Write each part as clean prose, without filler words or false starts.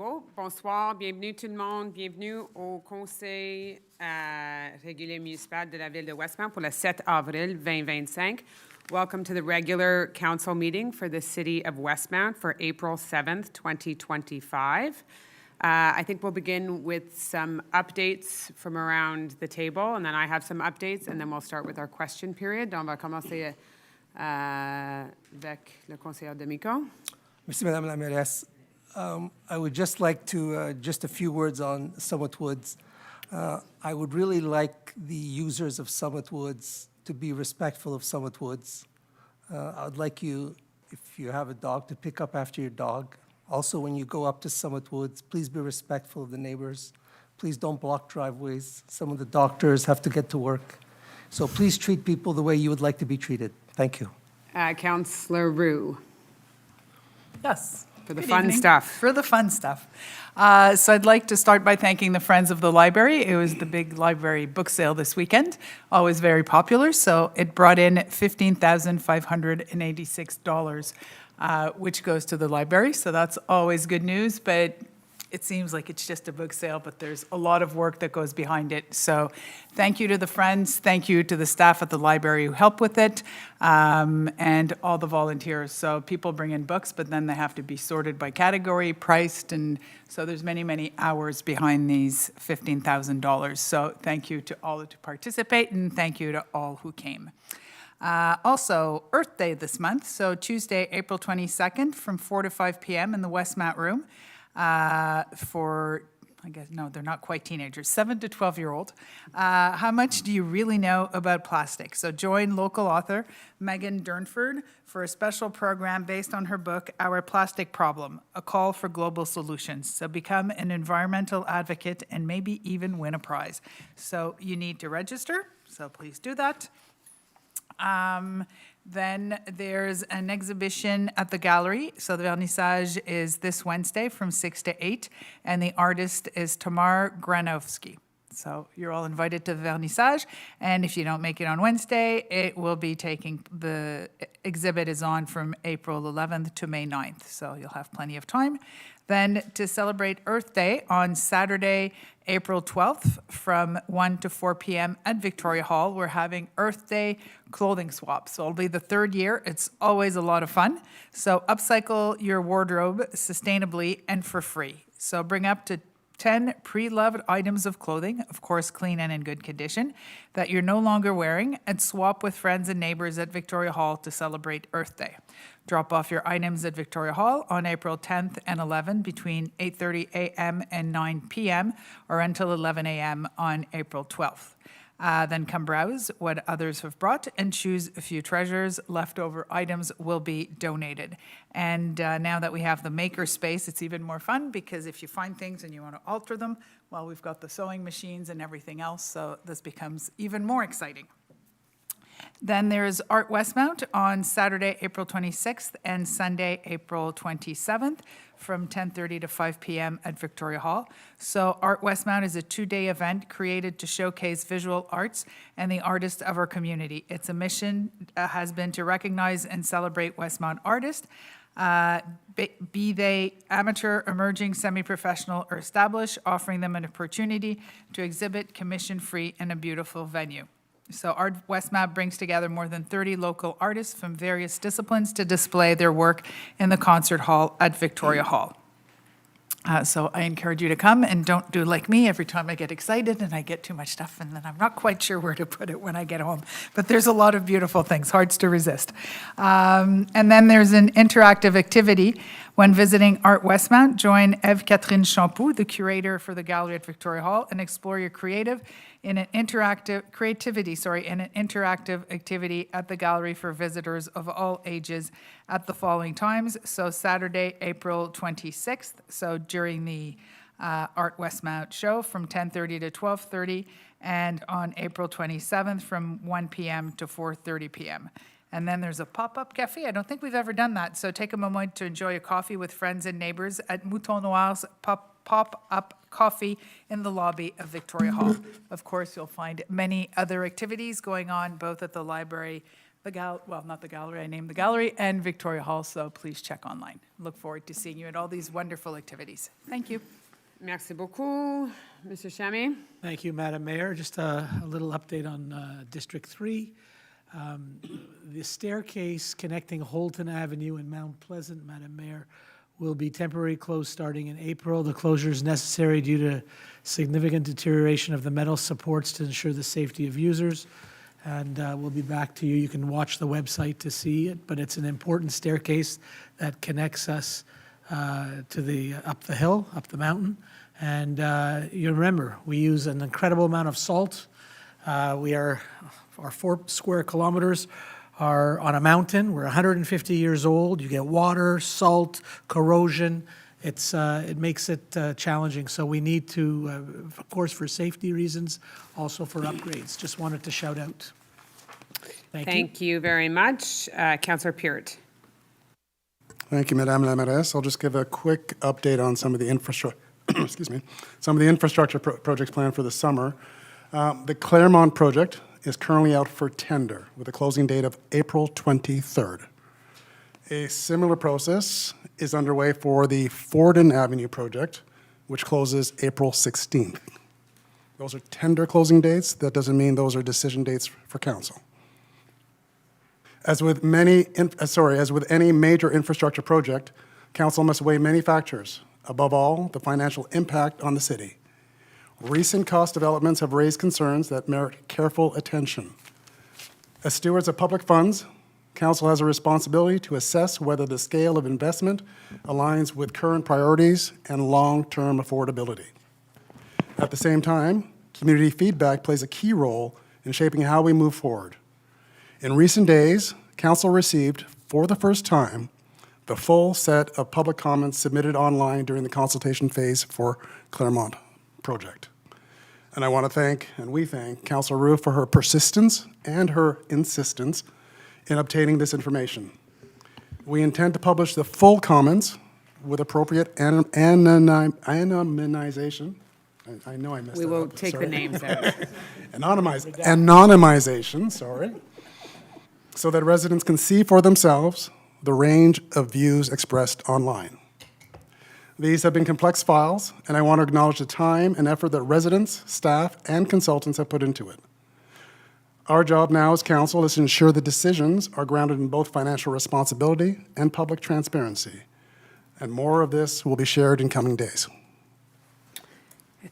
PROCès-VERBAUX. Bonsoir, bienvenue tout le monde. Bienvenue au Conseil régulier municipal de la Ville de Westmount pour le 7 avril 2025. Welcome to the regular council meeting for the City of Westmount for April 7th, 2025. I think we'll begin with some updates from around the table, and then I have some updates, and then we'll start with our question period. On va commencer avec le conseiller D'Amico. Merci, Madame la Mairesse. I would just like to, just a few words on Summit Woods. I would really like the users of Summit Woods to be respectful of Summit Woods. I would like you, if you have a dog, to pick up after your dog. Also, when you go up to Summit Woods, please be respectful of the neighbors. Please don't block driveways. Some of the doctors have to get to work. So please treat people the way you would like to be treated. Thank you. Councillor Roux. Yes. For the Good fun evening. stuff. For the fun stuff. So I'd like to start by thanking the Friends of the Library. It was the big library book sale this weekend, always very popular. So it brought in $15,586, which goes to the library. So that's always good news, but it seems like it's just a book sale, but there's a lot of work that goes behind it. So thank you to the Friends, thank you to the staff at the library who help with it, and all the volunteers. So people bring in books, but then they have to be sorted by category, priced, and so there's many, many hours behind these $15,000. So thank you to all who participate, and thank you to all who came. Also, Earth Day this month, so Tuesday, April 22nd, from 4 to 5 p.m. in the Westmount Room. For, I guess, no, they're not quite teenagers, 7 to 12-year-old. How much do you really know about plastic? So join local author Megan Durnford for a special program based on her book, Our Plastic Problem, A Call for Global Solutions. So become an environmental advocate and maybe even win a prize. So you need to register, so please do that. Then there's an exhibition at the gallery. So the vernissage is this Wednesday from 6 to 8, and the artist is Tamar Granovsky. So you're all invited to the vernissage, and if you don't make it on Wednesday, it will be the exhibit is on from April 11th to May 9th, so you'll have plenty of time. Then to celebrate Earth Day on Saturday, April 12th from 1 to 4 p.m. at Victoria Hall, we're having Earth Day clothing swap. So it'll be the third year. It's always a lot of fun. So upcycle your wardrobe sustainably and for free. So bring up to 10 pre-loved items of clothing, of course clean and in good condition, that you're no longer wearing, and swap with friends and neighbors at Victoria Hall to celebrate Earth Day. Drop off your items at Victoria Hall on April 10th and 11th between 8:30 a.m. and 9 p.m. or until 11 a.m. on April 12th. Then come browse what others have brought and choose a few treasures. Leftover items will be donated. And now that we have the maker space, it's even more fun because if you find things and you want to alter them, well, we've got the sewing machines and everything else, so this becomes even more exciting. Then there's Art Westmount on Saturday, April 26th and Sunday, April 27th from 10:30 to 5 p.m. at Victoria Hall. So Art Westmount is a two-day event created to showcase visual arts and the artists of our community. Its mission has been to recognize and celebrate Westmount artists, be they amateur, emerging, semi-professional, or established, offering them an opportunity to exhibit commission-free in a beautiful venue. So Art Westmount brings together more than 30 local artists from various disciplines to display their work in the concert hall at Victoria Hall. So I encourage you to come and don't do like me every time I get excited and I get too much stuff and then I'm not quite sure where to put it when I get home. But there's a lot of beautiful things, hard to resist. And then there's an interactive activity. When visiting Art Westmount, join Eve-Catherine Champoux, the curator for the gallery at Victoria Hall, and explore your creativity in an interactive activity at the gallery for visitors of all ages at the following times. So Saturday, April 26th, so during the Art Westmount show from 10:30 to 12:30, and on April 27th from 1 p.m. to 4:30 p.m. And then there's a pop-up cafe. I don't think we've ever done that. So take a moment to enjoy a coffee with friends and neighbors at Mouton Noir's pop-up coffee in the lobby of Victoria Hall. Of course, you'll find many other activities going on both at the library not the gallery, I named the gallery, and Victoria Hall, so please check online. Look forward to seeing you at all these wonderful activities. Thank you. Merci beaucoup. Mr. Chamy? Thank you, Madam Mayor. Just a little update on District 3. The staircase connecting Holton Avenue and Mount Pleasant, Madam Mayor, will be temporarily closed starting in April. The closure is necessary due to significant deterioration of the metal supports to ensure the safety of users. And we'll be back to you. You can watch the website to see it, but it's an important staircase that connects us to up the hill, up the mountain. And you remember, we use an incredible amount of salt. Our 4 square kilometers are on a mountain. We're 150 years old. You get water, salt, corrosion. It makes it challenging. So we need to, of course, for safety reasons, also for upgrades. Just wanted to shout out. Thank you. Thank you very much. Councillor Peart. Thank you, Madame la Mairesse. I'll just give a quick update on some of the infrastructure, some of the infrastructure projects planned for the summer. The Claremont project is currently out for tender with a closing date of April 23rd. A similar process is underway for the Forden Avenue project, which closes April 16th. Those are tender closing dates. That doesn't mean those are decision dates for council. As with any major infrastructure project, council must weigh many factors. Above all, the financial impact on the city. Recent cost developments have raised concerns that merit careful attention. As stewards of public funds, council has a responsibility to assess whether the scale of investment aligns with current priorities and long-term affordability. At the same time, community feedback plays a key role in shaping how we move forward. In recent days, council received, for the first time, the full set of public comments submitted online during the consultation phase for Claremont project. And I want to thank, and we thank, Councillor Roux for her persistence and her insistence in obtaining this information. We intend to publish the full comments with appropriate anonymization. I know I messed We that will up, take sorry. the names out. Anonymization, sorry, so that residents can see for themselves the range of views expressed online. These have been complex files, and I want to acknowledge the time and effort that residents, staff, and consultants have put into it. Our job now as council is to ensure the decisions are grounded in both financial responsibility and public transparency. And more of this will be shared in coming days.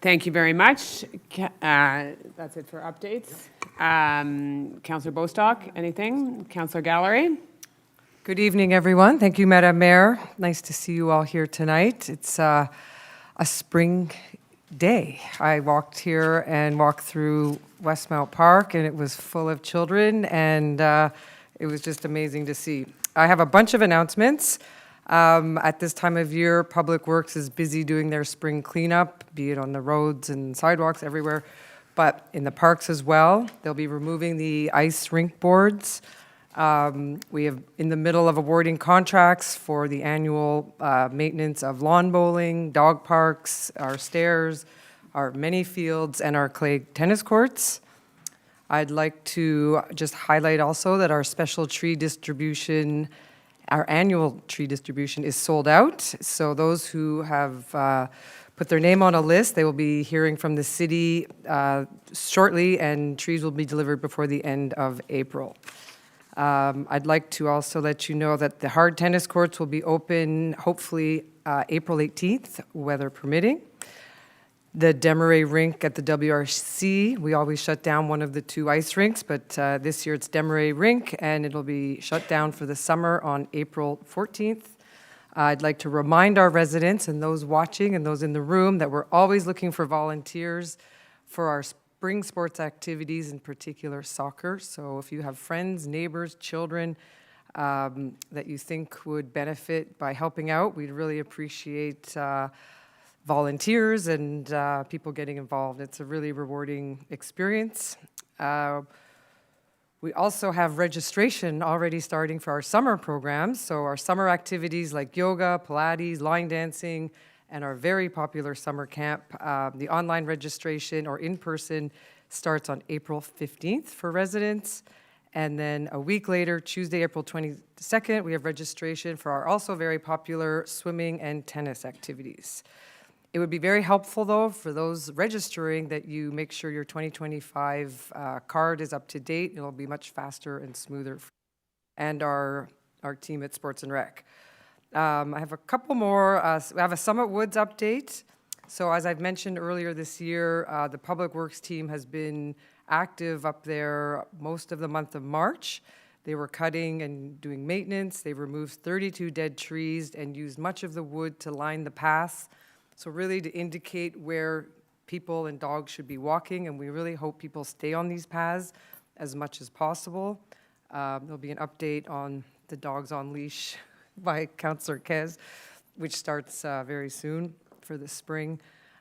Thank you very much. That's it for updates. Councillor Bostock, anything? Councillor Gallery? Good evening, everyone. Thank you, Madam Mayor. Nice to see you all here tonight. It's a spring day. I walked here and walked through Westmount Park, and it was full of children, and it was just amazing to see. I have a bunch of announcements. At this time of year, Public Works is busy doing their spring cleanup, be it on the roads and sidewalks everywhere, but in the parks as well. They'll be removing the ice rink boards. We have in the middle of awarding contracts for the annual maintenance of lawn bowling, dog parks, our stairs, our mini fields, and our clay tennis courts. I'd like to just highlight also that our special tree distribution, our annual tree distribution is sold out. So those who have put their name on a list, they will be hearing from the city shortly, and trees will be delivered before the end of April. I'd like to also let you know that the hard tennis courts will be open hopefully April 18th, weather permitting. The Desmarais rink at the WRC, we always shut down one of the 2 ice rinks, but this year it's Desmarais rink, and it'll be shut down for the summer on April 14th. I'd like to remind our residents and those watching and those in the room that we're always looking for volunteers for our spring sports activities, in particular soccer. So if you have friends, neighbors, children that you think would benefit by helping out, we'd really appreciate volunteers and people getting involved. It's a really rewarding experience. We also have registration already starting for our summer programs. So our summer activities like yoga, Pilates, line dancing, and our very popular summer camp. The online registration or in-person starts on April 15th for residents, And then a week later, Tuesday, April 22nd, we have registration for our also very popular swimming and tennis activities. It would be very helpful, though, for those registering that you make sure your 2025 card is up to date. It'll be much faster and smoother. And our team at Sports and Rec. I have a couple more. We have a Summit Woods update. So as I've mentioned earlier this year, the Public Works team has been active up there most of the month of March. They were cutting and doing maintenance. They removed 32 dead trees and used much of the wood to line the paths. So really to indicate where people and dogs should be walking, and we really hope people stay on these paths as much as possible. There'll be an update on the dogs on leash by Councillor Kez, which starts very soon for the spring.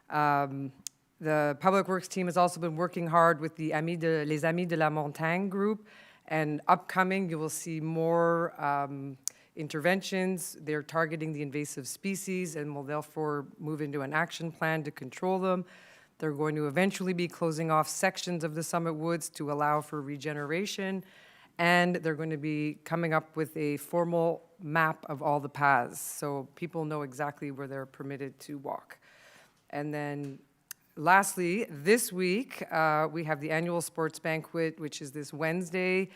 The Public Works team has also been working hard with the Les Amis de la Montagne group, and upcoming you will see more interventions. They're targeting the invasive species and will therefore move into an action plan to control them. They're going to eventually be closing off sections of the Summit Woods to allow for regeneration, and they're going to be coming up with a formal map of all the paths so people know exactly where they're permitted to walk. And then lastly, this week, we have the annual sports banquet, which is this Wednesday,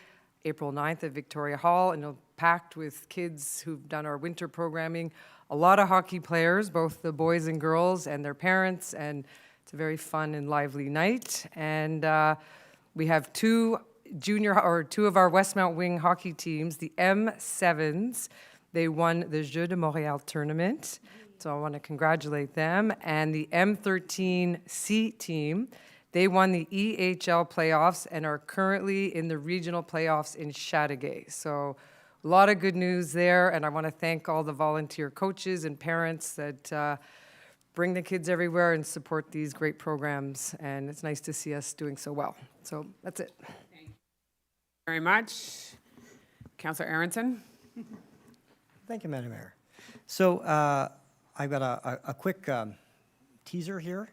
April 9th at Victoria Hall, and it'll packed with kids who've done our winter programming. A lot of hockey players, both the boys and girls and their parents, and it's a very fun and lively night. And we have two of our Westmount Wing hockey teams, the M7s. They won the Jeux de Montréal tournament, so I want to congratulate them. And the M13C team, they won the EHL playoffs and are currently in the regional playoffs in Chateauguay. So a lot of good news there, and I want to thank all the volunteer coaches and parents that bring the kids everywhere and support these great programs, and it's nice to see us doing so well. So that's it. Thank you very much. Councillor Aronson? Thank you, Madam Mayor. So I've got a quick teaser here.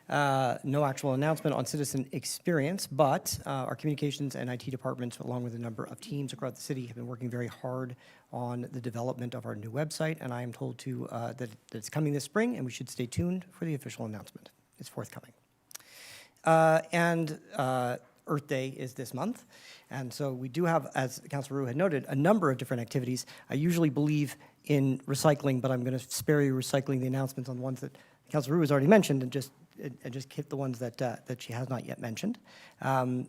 No actual announcement on citizen experience, but our communications and IT departments, along with a number of teams across the city, have been working very hard on the development of our new website, and I am told that it's coming this spring, and we should stay tuned for the official announcement. It's forthcoming. Earth Day is this month, and so we do have, as Councillor Roux had noted, a number of different activities. I usually believe in recycling, but I'm going to spare you recycling the announcements on the ones that Councillor Roux has already mentioned and just hit the ones that she has not yet mentioned.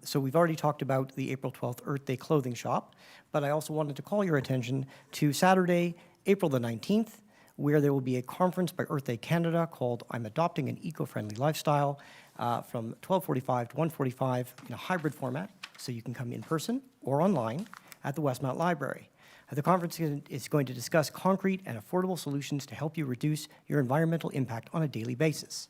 So we've already talked about the April 12th Earth Day clothing shop, but I also wanted to call your attention to Saturday, April the 19th, where there will be a conference by Earth Day Canada called I'm Adopting an Eco-Friendly Lifestyle from 12:45 to 1:45 in a hybrid format, so you can come in person or online at the Westmount Library. The conference is going to discuss concrete and affordable solutions to help you reduce your environmental impact on a daily basis.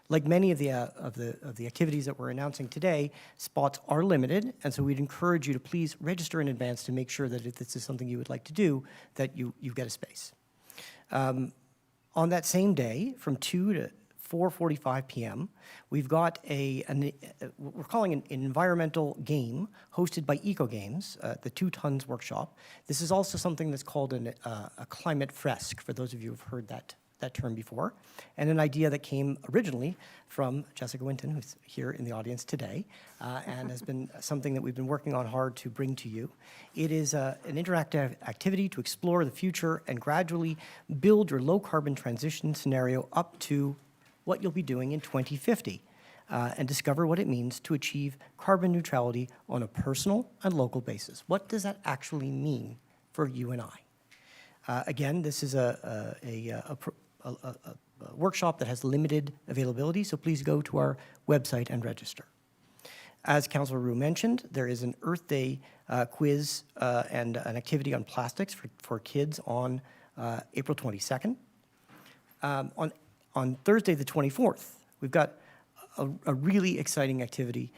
Like many of the activities that we're announcing today, spots are limited, and so we'd encourage you to please register in advance to make sure that if this is something you would like to do, that you get a space. On that same day, from 2 to 4:45 p.m., we've got we're calling an environmental game hosted by Eco Games, the 2 Tons Workshop. This is also something that's called a climate fresque, for those of you who've heard that term before, and an idea that came originally from Jessica Winton, who's here in the audience today, and has been something that we've been working on hard to bring to you. It is an interactive activity to explore the future and gradually build your low-carbon transition scenario up to what you'll be doing in 2050, and discover what it means to achieve carbon neutrality on a personal and local basis. What does that actually mean for you and I? Again, this is a workshop that has limited availability, so please go to our website and register. As Councillor Roux mentioned, there is an Earth Day quiz and an activity on plastics for kids on April 22nd. On Thursday, the 24th, we've got a really exciting activity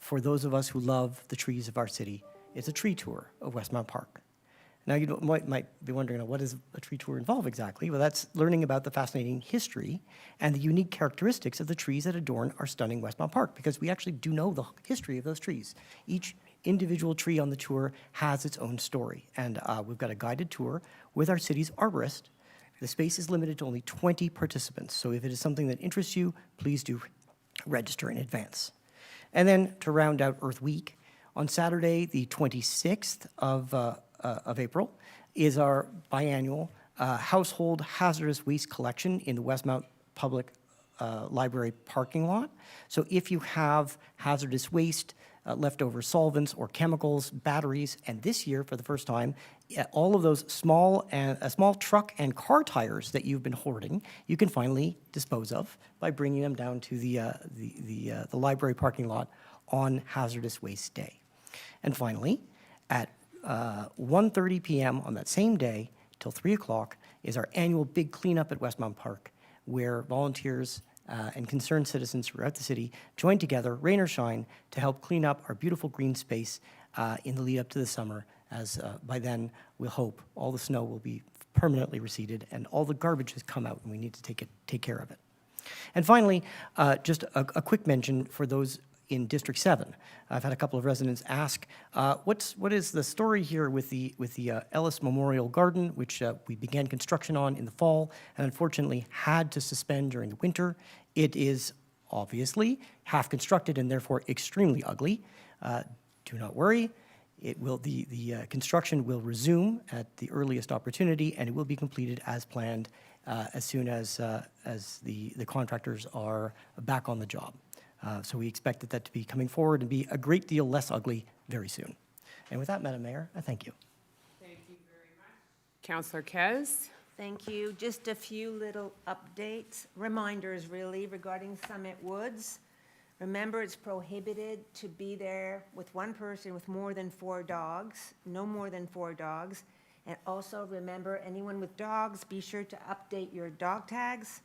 for those of us who love the trees of our city. It's a tree tour of Westmount Park. Now, you might be wondering, what does a tree tour involve exactly? Well, that's learning about the fascinating history and the unique characteristics of the trees that adorn our stunning Westmount Park, because we actually do know the history of those trees. Each individual tree on the tour has its own story. And we've got a guided tour with our city's arborist. The space is limited to only 20 participants. So if it is something that interests you, please do register in advance. And then to round out Earth Week, on Saturday, the 26th of April, is our biannual household hazardous waste collection in the Westmount Public Library parking lot. So if you have hazardous waste, leftover solvents or chemicals, batteries, and this year, for the first time, all of those small truck and car tires that you've been hoarding, you can finally dispose of by bringing them down to the library parking lot on Hazardous Waste Day. And finally, at 1:30 p.m. on that same day till 3 o'clock is our annual big cleanup at Westmount Park, where volunteers and concerned citizens throughout the city join together, rain or shine, to help clean up our beautiful green space in the lead up to the summer, as by then we'll hope all the snow will be permanently receded and all the garbage has come out and we need to take care of it. And finally, just a quick mention for those in District 7. I've had a couple of residents ask, what is the story here with the Ellis Memorial Garden, which we began construction on in the fall and unfortunately had to suspend during the winter. It is obviously half constructed and therefore extremely ugly. Do not worry. The construction will resume at the earliest opportunity, and it will be completed as planned as soon as the contractors are back on the job. So we expect that to be coming forward and be a great deal less ugly very soon. And with that, Madam Mayor, I thank you. Thank you very much. Councillor Kez? Thank you. Just a few little updates, reminders really, regarding Summit Woods. Remember, it's prohibited to be there with one person with more than 4 dogs, no more than 4 dogs. And also remember, anyone with dogs, be sure to update your dog tags.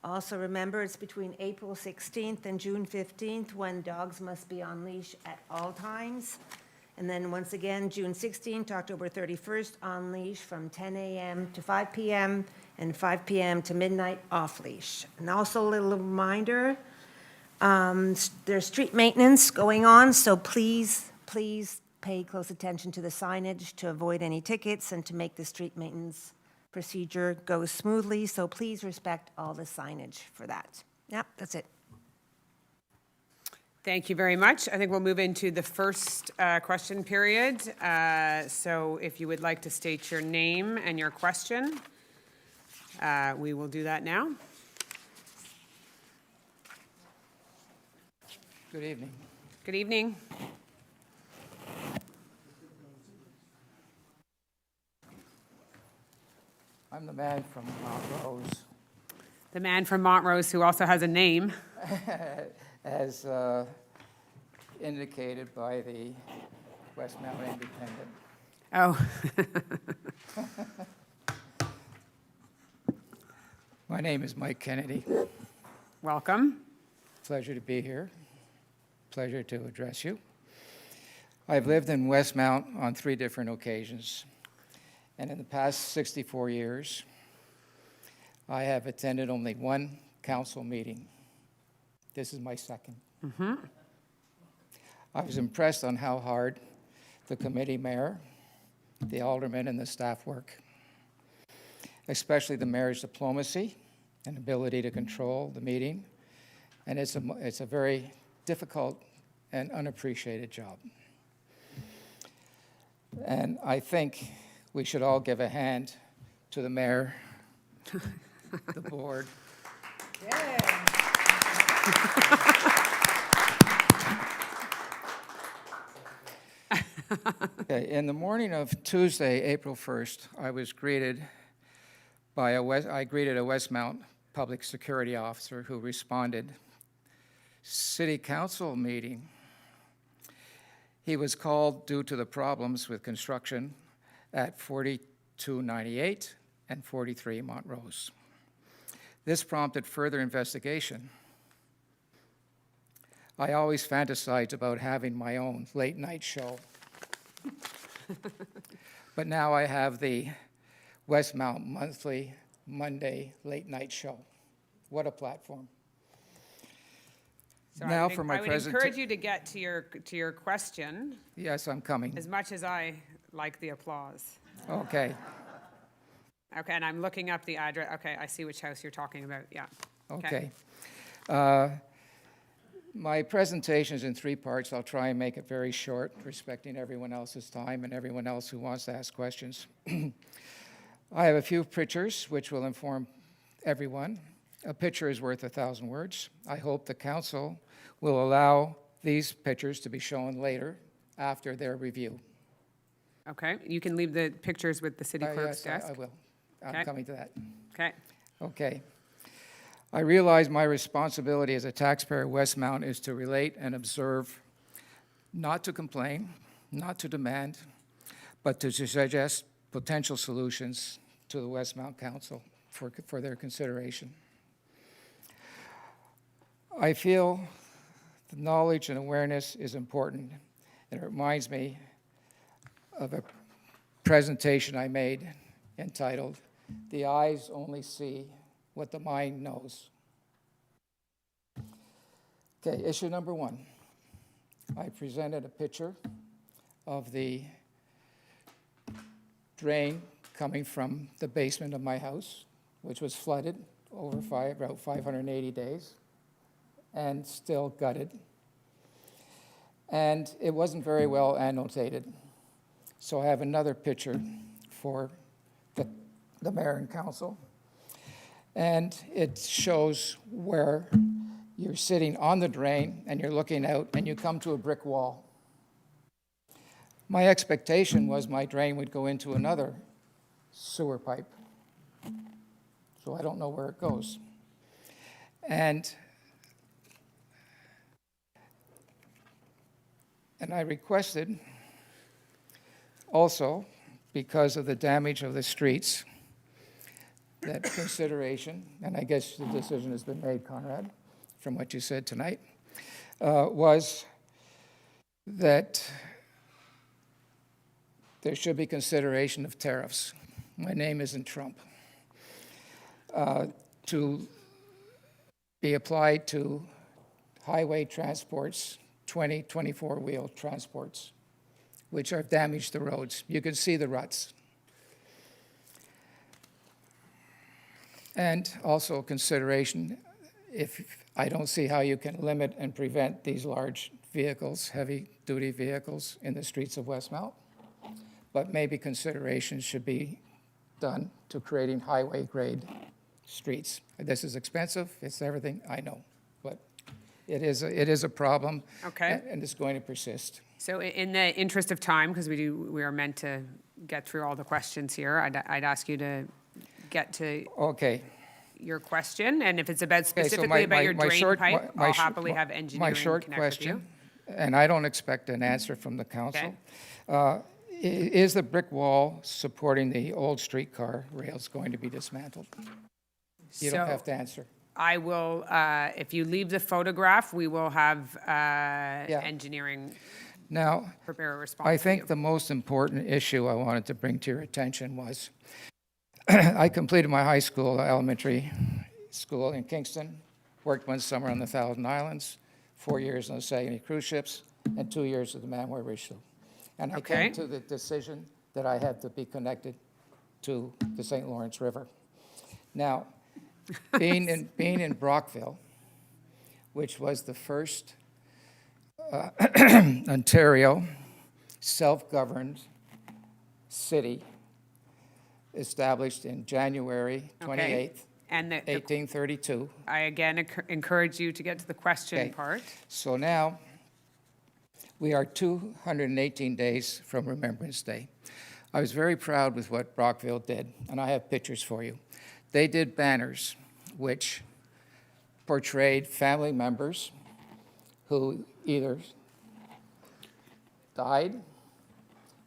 Also remember, it's between April 16th and June 15th when dogs must be on leash at all times. And then once again, June 16th to October 31st on leash from 10 a.m. to 5 p.m. and 5 p.m. to midnight off leash. And also a little reminder, there's street maintenance going on, so please pay close attention to the signage to avoid any tickets and to make the street maintenance procedure go smoothly. So please respect all the signage for that. Yep, that's it. Thank you very much. I think we'll move into the first question period. So if you would like to state your name and your question, we will do that now. Good evening. Good evening. I'm the man from Montrose. The man from Montrose who also has a name. As indicated by the Westmount Independent. Oh. My name is Mike Kennedy. Welcome. Pleasure to be here. Pleasure to address you. I've lived in Westmount on 3 different occasions. And in the past 64 years, I have attended only 1 council meeting. This is my second. Mm-hmm. I was impressed on how hard the committee mayor, the aldermen, and the staff work, especially the mayor's diplomacy and ability to control the meeting. And it's a very difficult and unappreciated job. And I think we should all give a hand to the mayor, the board. Okay, in the morning of Tuesday, April 1st, I greeted a Westmount public security officer who responded, "City council meeting." He was called due to the problems with construction at 4298 and 43 Montrose. This prompted further investigation. I always fantasized about having my own late night show. But now I have the Westmount Monthly Monday late night show. What a platform. So Now I for my would presenta- encourage you to get to your question, Yes, I'm coming. as much as I like the applause. Okay, Okay, and I'm looking up the address. Okay, I see which house you're talking about, yeah. okay. My presentation is in 3 parts. I'll try and make it very short, respecting everyone else's time and everyone else who wants to ask questions. I have a few pictures which will inform everyone. A picture is worth 1,000 words. I hope the council will allow these pictures to be shown later after their review. Okay, you can leave the pictures with the city clerk's Yes, desk. I will. Okay. I'm coming to that. Okay, Okay. I realize my responsibility as a taxpayer of Westmount is to relate and observe, not to complain, not to demand, but to suggest potential solutions to the Westmount Council for their consideration. I feel the knowledge and awareness is important, and it reminds me of a presentation I made entitled, "The Eyes Only See What the Mind Knows." Okay, issue number 1. I presented a picture of the drain coming from the basement of my house, which was flooded over about 580 days and still gutted. And it wasn't very well annotated. So I have another picture for the mayor and council. And it shows where you're sitting on the drain and you're looking out and you come to a brick wall. My expectation was my drain would go into another sewer pipe. So I don't know where it goes. And I requested also, because of the damage of the streets, that consideration, and I guess the decision has been made, Conrad, from what you said tonight, was that there should be consideration of tariffs. My name isn't Trump. To be applied to highway transports, 24-wheel transports, which have damaged the roads. You can see the ruts. And also consideration, if I don't see how you can limit and prevent these large vehicles, heavy-duty vehicles in the streets of Westmount, but maybe consideration should be done to creating highway-grade streets. This is expensive, it's everything, I know, but it is a problem. Okay. And it's going to persist. so in the interest of time, because we are meant to get through all the questions here, I'd ask you to get to Okay. your question, and if it's about Okay, so specifically about your drain short- pipe, my I'll sh- happily have My engineering short connect with you. question, and I don't expect an answer from the council. Is the brick wall supporting the old streetcar rails going to be dismantled? You don't So- have to answer. I will, if you leave the photograph, we will have engineering Now, prepare a response I for think you. the most important issue I wanted to bring to your attention was, I completed my high school, elementary school in Kingston, worked 1 summer on the Thousand Islands, 4 years on the Saguenay cruise ships, and 2 years at the Manway-Richelieu. And I Okay. came to the decision that I had to be connected to the St. Lawrence River. Now, being in Brockville, which was the first Ontario self-governed city established in January 28th, And 1832. I again encourage you to get to the question Okay. part. So now, we are 218 days from Remembrance Day. I was very proud with what Brockville did, and I have pictures for you. They did banners which portrayed family members who either died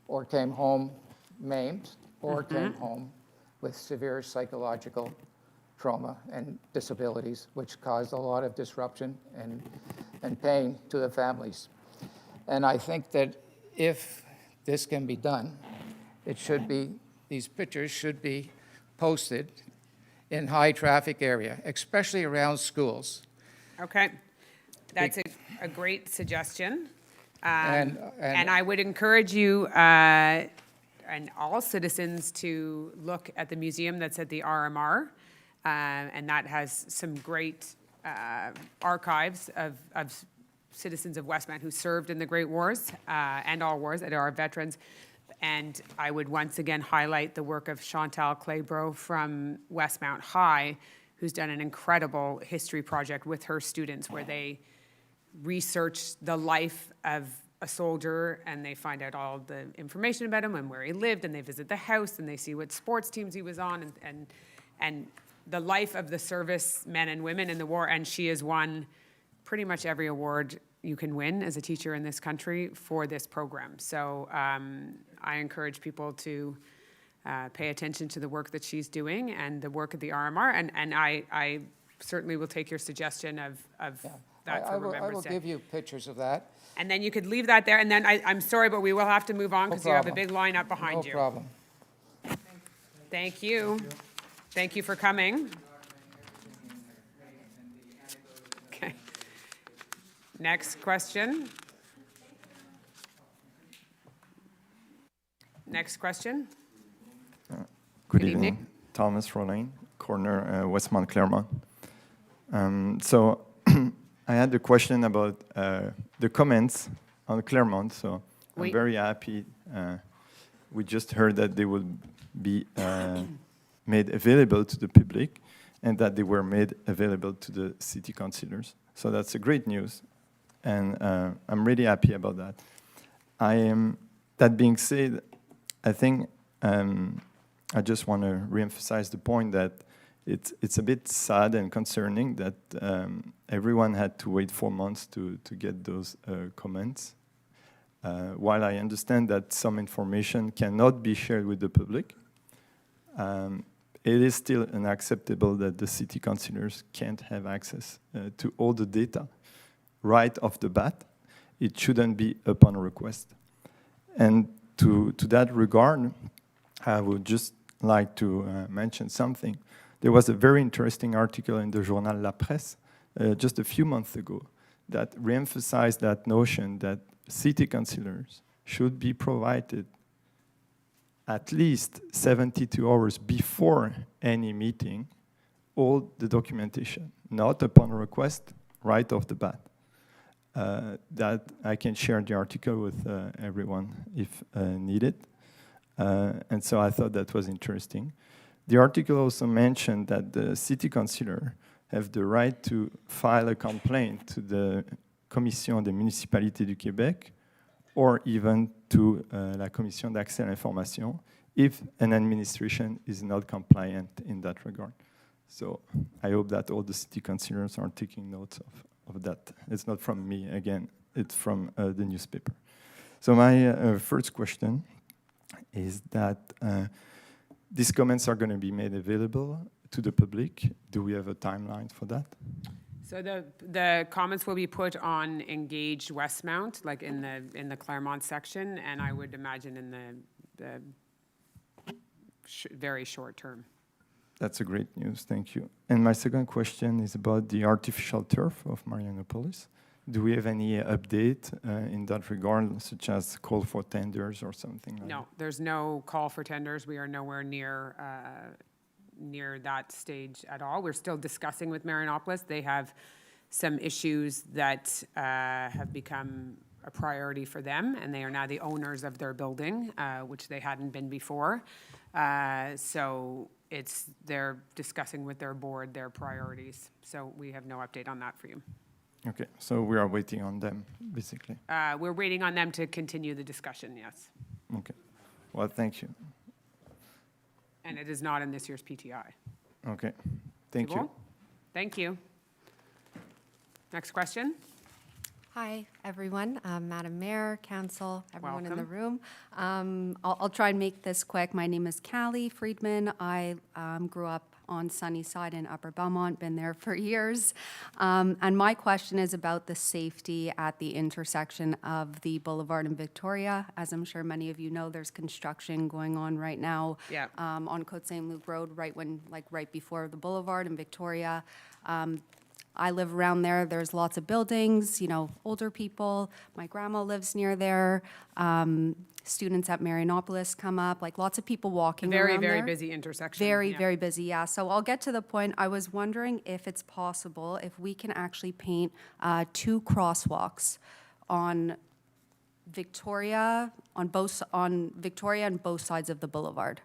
or came home maimed or came home with severe psychological trauma and disabilities, which caused a lot of disruption and pain to the families. And I think that if this can be done, it should be, these pictures should be posted in high-traffic area, especially around schools. Okay. That's a great suggestion. And- And I would encourage you and all citizens to look at the museum that's at the RMR, and that has some great archives of citizens of Westmount who served in the Great Wars and all wars, that are veterans. And I would once again highlight the work of Chantal Claybro from Westmount High, who's done an incredible history project with her students where they research the life of a soldier and they find out all the information about him and where he lived, and they visit the house and they see what sports teams he was on and the life of the service men and women in the war. And she has won pretty much every award you can win as a teacher in this country for this program. So I encourage people to pay attention to the work that she's doing and the work of the RMR. And I certainly will take your suggestion of that for I Remembrance will Day. give you pictures of that. And then you could leave that there, and then I'm sorry, but we will have to move on because you have a problem. big lineup No behind you. problem. Thank you. Thank you for coming. Okay. Next question. Next question. Good Good evening. evening. Thomas Rollin, corner Westmount Claremont. So I had a question about the comments on Claremont. So Oui. I'm very happy. We just heard that they will be made available to the public and that they were made available to the city councillors. So that's a great news. And I'm really happy about that. That being said, I think I just want to reemphasize the point that it's a bit sad and concerning that everyone had to wait 4 months to get those comments. While I understand that some information cannot be shared with the public, it is still unacceptable that the city councillors can't have access to all the data right off the bat. It shouldn't be upon request. And to that regard, I would just like to mention something. There was a very interesting article in the journal La Presse just a few months ago that reemphasized that notion that city councillors should be provided at least 72 hours before any meeting all the documentation, not upon request, right off the bat. That I can share the article with everyone if needed. And so I thought that was interesting. The article also mentioned that the city councillor have the right to file a complaint to the Commission des municipalités du Québec or even to la Commission d'accès à l'information if an administration is not compliant in that regard. So I hope that all the city councillors are taking notes of that. It's not from me, again, it's from the newspaper. So my first question is that these comments are going to be made available to the public. Do we have a timeline for that? So the comments will be put on Engaged Westmount, like in the Claremont section, and I would imagine in the very short term. That's a great news, thank you. And my second question is about the artificial turf of Marianopolis. Do we have any update in that regard, such as call for tenders or something like No, there's no call for tenders. We are nowhere near that stage at all. We're still discussing with Marianopolis. They have some issues that have become a priority for them, and they are now the owners of their building, which they hadn't been before. So they're discussing with their board their priorities. So we have no update on that for you. Okay, so we are waiting on them, basically. We're waiting on them to continue the discussion, yes. Okay, well, thank you. And it is not in this year's PTI. Okay, thank C'est you. bon? Thank you. Next question? Hi, everyone. Madam Mayor, Council, everyone in the Welcome. room. I'll try and make this quick. My name is Callie Friedman. I grew up on Sunnyside in Upper Belmont, been there for years. And my question is about the safety at the intersection of the Boulevard and Victoria. As I'm sure many of you know, there's construction going on right now Yeah. on Côte Saint-Luc Road, right before the Boulevard and Victoria. I live around there. There's lots of buildings, you know, older people. My grandma lives near there. Students at Marianopolis come up, like lots of people walking Very, around very there. busy intersection. Very, yeah. very busy, yeah. So I'll get to the point. I was wondering if it's possible, if we can actually paint 2 crosswalks on Victoria, on Victoria and both sides of the boulevard.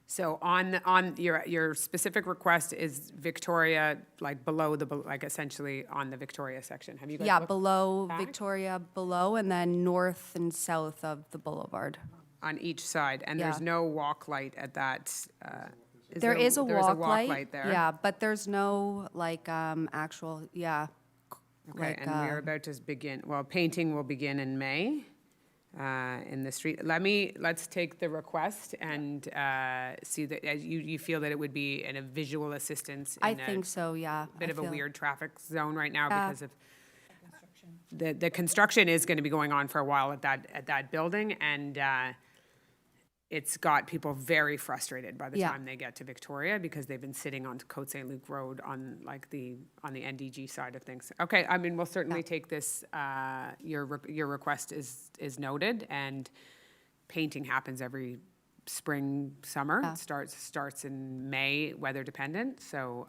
So on your specific request is Victoria, like below like essentially on the Victoria section. Have you guys Yeah, looked below back? Victoria, below, and then north and south of the boulevard. On each side, and Yeah. there's no walk light at that. There is a there's walk light. there. Yeah, but there's no like actual, yeah. Okay, like, and we're about to begin, well, painting will begin in May in the street. Let's take the request and see that, you feel that it would be a visual assistance I in a think so, yeah. bit I of a feel- weird traffic zone right now Yeah. because of the construction is going to be going on for a while at that building, and it's got people very frustrated by the Yeah. time they get to Victoria because they've been sitting on Côte Saint Luc Road on the NDG side of things. Okay, I mean, we'll certainly take this, your request is noted, and painting happens every spring, summer. Yeah. It starts in May, weather dependent, so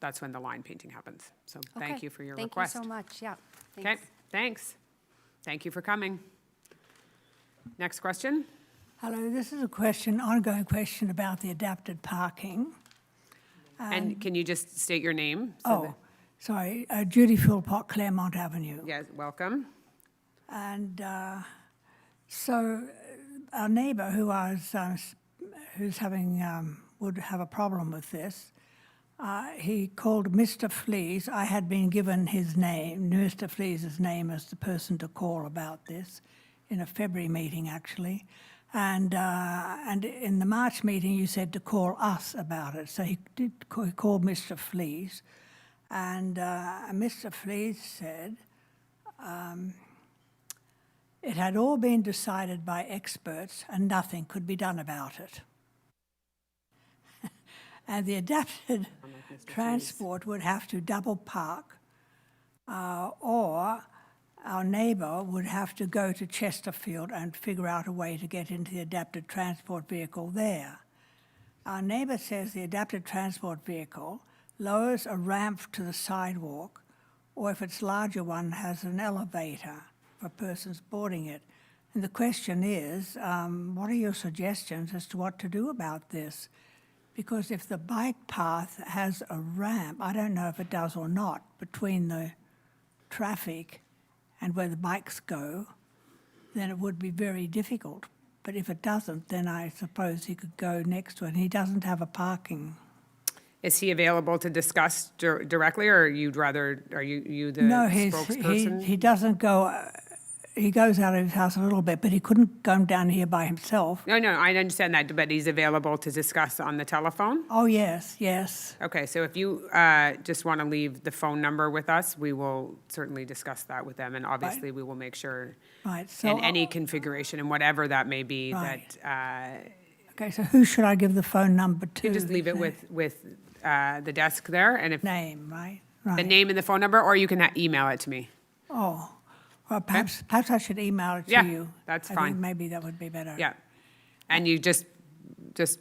that's when the line painting happens. So thank Okay, you for your thank request. you so much, yeah. Okay, Thanks. thanks. Thank you for coming. Next question? Hello, this is a question, ongoing question about the adapted parking. And can you just state your name? Oh, sorry, Judy Philpott, Claremont Avenue. Yes, welcome. And so our neighbour who's having, would have a problem with this, he called Mr. Flees. I had been given his name, Mr. Flees' name as the person to call about this in a February meeting, actually. And in the March meeting, you said to call us about it. So he called Mr. Flees. And Mr. Flees said it had all been decided by experts and nothing could be done about it. And the adapted transport would have to double park, or our neighbour would have to go to Chesterfield and figure out a way to get into the adapted transport vehicle there. Our neighbour says the adapted transport vehicle lowers a ramp to the sidewalk, or if it's larger one, has an elevator for persons boarding it. And the question is, what are your suggestions as to what to do about this? Because if the bike path has a ramp, I don't know if it does or not, between the traffic and where the bikes go, then it would be very difficult. But if it doesn't, then I suppose he could go next to it. And he doesn't have a parking. Is he available to discuss directly, or are you the No, spokesperson? he doesn't go, he goes out of his house a little bit, but he couldn't come down here by himself. No, I understand that, but he's available to discuss on the telephone? Oh, yes, yes. Okay, so if you just want to leave the phone number with us, we will certainly discuss that with them, and obviously we will make sure Right, so. in any configuration and whatever that may be, Right. that Okay, so who should I give the phone number to? you just leave it with the desk there, and if Name, right? the Right. name and the phone number, or you can email it to me. Oh, well, perhaps I should email it to Yeah, you. that's I think fine. maybe that would be better. Yeah, and you just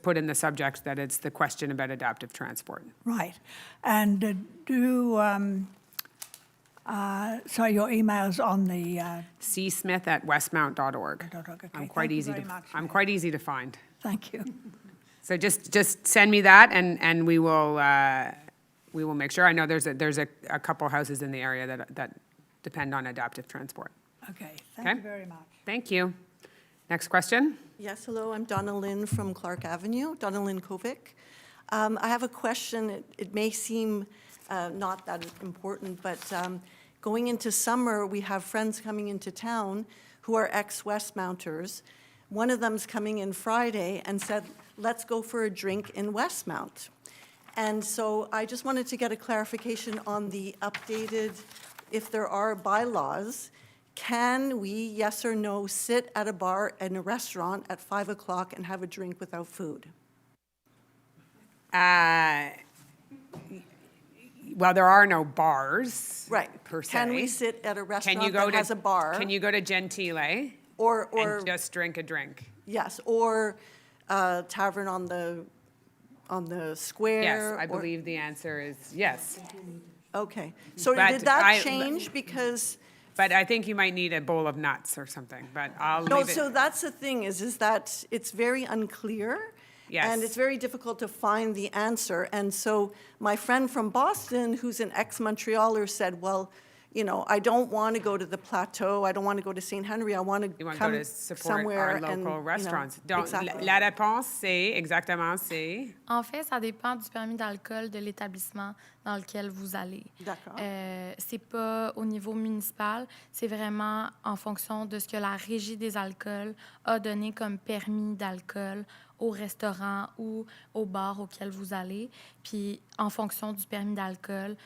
put in the subject that it's the question about adaptive transport. Right. And so your email's on the, csmith@westmount.org. okay, I'm quite thank you easy very to, much, I'm ma'am. quite easy to find. thank you. So just send me that, and we will make sure. I know there's a couple houses in the area that depend on adaptive transport. Okay, Okay. thank you very much. Thank you. Next question? Yes, hello, I'm Donna Lynn from Clark Avenue, Donna Lynn Kovic. I have a question. It may seem not that important, but going into summer, we have friends coming into town who are ex-Westmounters. One of them's coming in Friday and said, let's go for a drink in Westmount. And so I just wanted to get a clarification on the updated, if there are bylaws, can we, yes or no, sit at a bar in a restaurant at 5 o'clock and have a drink without food? Well, there are no bars. Right. Per se. Can we sit at a Can restaurant you go that to? has a bar? Can you go to Gentile Or, and just drink a drink? yes, or tavern on the square? Yes, I or- believe the answer is yes. Okay. So But did that I- change because? But I think you might need a bowl of nuts or something, but I'll No, leave it. so that's the thing, is that it's very unclear. And Yes. it's very difficult to find the answer. And so my friend from Boston, who's an ex-Montrealer, said, well, you know, I don't want to go to the Plateau, I don't want to go to St. Henry, I want to You want to go come to support somewhere our and, local you know, restaurants. Donc, exactly. la réponse, c'est exactement, c'est... En fait, ça dépend du permis d'alcool de l'établissement dans lequel vous allez. D'accord. C'est pas au niveau municipal, c'est vraiment en fonction de ce que la Régie des alcools a donné comme permis d'alcool au restaurant ou au bar auquel vous allez. Puis, en fonction du permis d'alcool,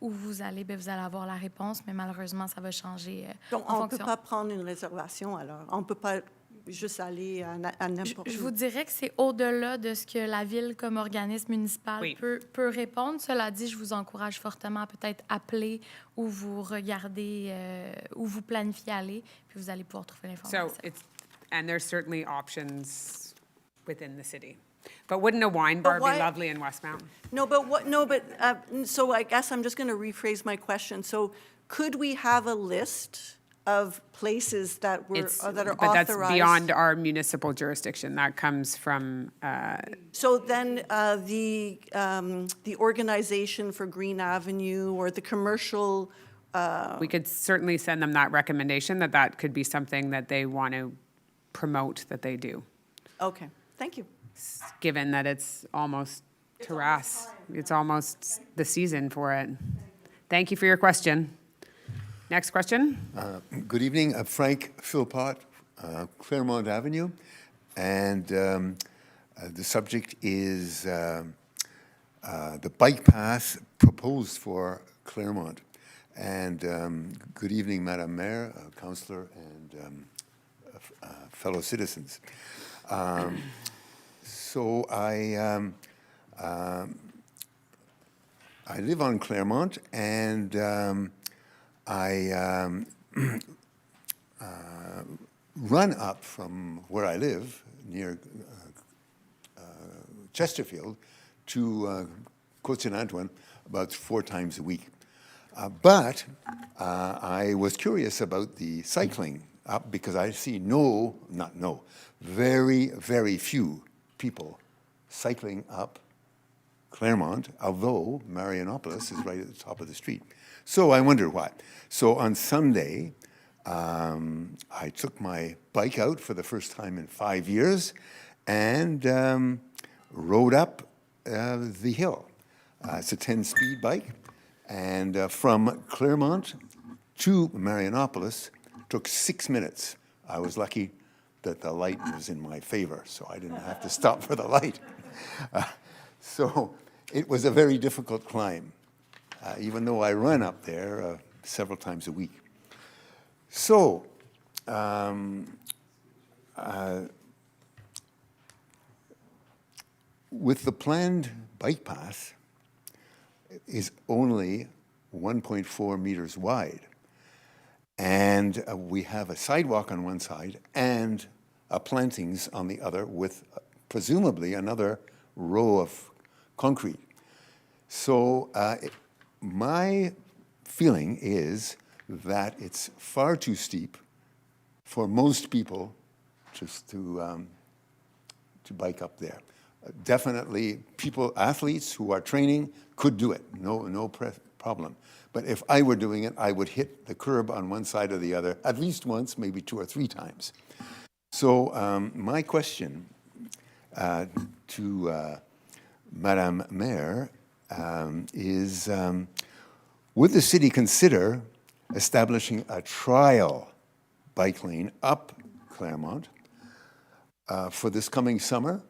où vous allez, bien, vous allez avoir la réponse, mais malheureusement, ça va changer Donc, en on ne peut fonction. pas prendre une réservation, alors? On ne peut pas juste aller à n'importe Je où? vous dirais que c'est au-delà de ce que la ville comme organisme municipal Oui. peut répondre. Cela dit, je vous encourage fortement à peut-être appeler ou vous regarder, ou vous planifier aller, puis vous allez pouvoir trouver l'information. So it's, and there's certainly options within the city. But wouldn't a wine bar be why- lovely in Westmount? So I guess I'm just going to rephrase my question. So could we have a list of places that It's, that are but that's authorized? beyond our municipal jurisdiction. That comes from, So then the organization for Green Avenue or the commercial, we could certainly send them that recommendation, that that could be something that they want to promote that they do, okay, thank you. given that it's almost terrace. It's almost the season for it. Thank you for your question. Next question? Good evening, Frank Philpott, Claremont Avenue, and the subject is the bike path proposed for Claremont. And good evening, Madam Mayor, Councillor, and fellow citizens. So I live on Claremont, and I run up from where I live, near Chesterfield, to Côte-Saint-Antoine about 4 times a week. But I was curious about the cycling up because I see very, very few people cycling up Claremont, although Marianopolis is right at the top of the street. So I wonder why. So on Sunday, I took my bike out for the first time in 5 years and rode up the hill. It's a 10-speed bike. And from Claremont to Marianopolis took 6 minutes. I was lucky that the light was in my favor, so I didn't have to stop for the light. So it was a very difficult climb, even though I run up there several times a week. So with the planned bike path, is only 1.4 meters wide. And we have a sidewalk on one side and plantings on the other with presumably another row of concrete. So my feeling is that it's far too steep for most people just to bike up there. Definitely people, athletes who are training could do it, no problem. But if I were doing it, I would hit the curb on one side or the other at least once, maybe 2 or 3 times. So my question to Madame Mayor is, would the city consider establishing a trial bike lane up Claremont for this coming summer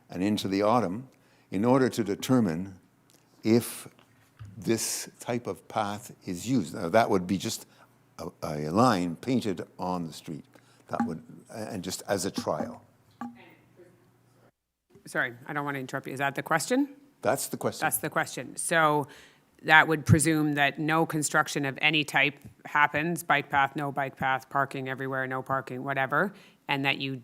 and into the autumn in order to determine if this type of path is used? Now, that would be just a line painted on the street. That would, and just as a trial. Sorry, I don't want to interrupt you. Is that the question? That's the question. That's the question. So that would presume that no construction of any type happens, bike path, no bike path, parking everywhere, no parking, whatever, and that you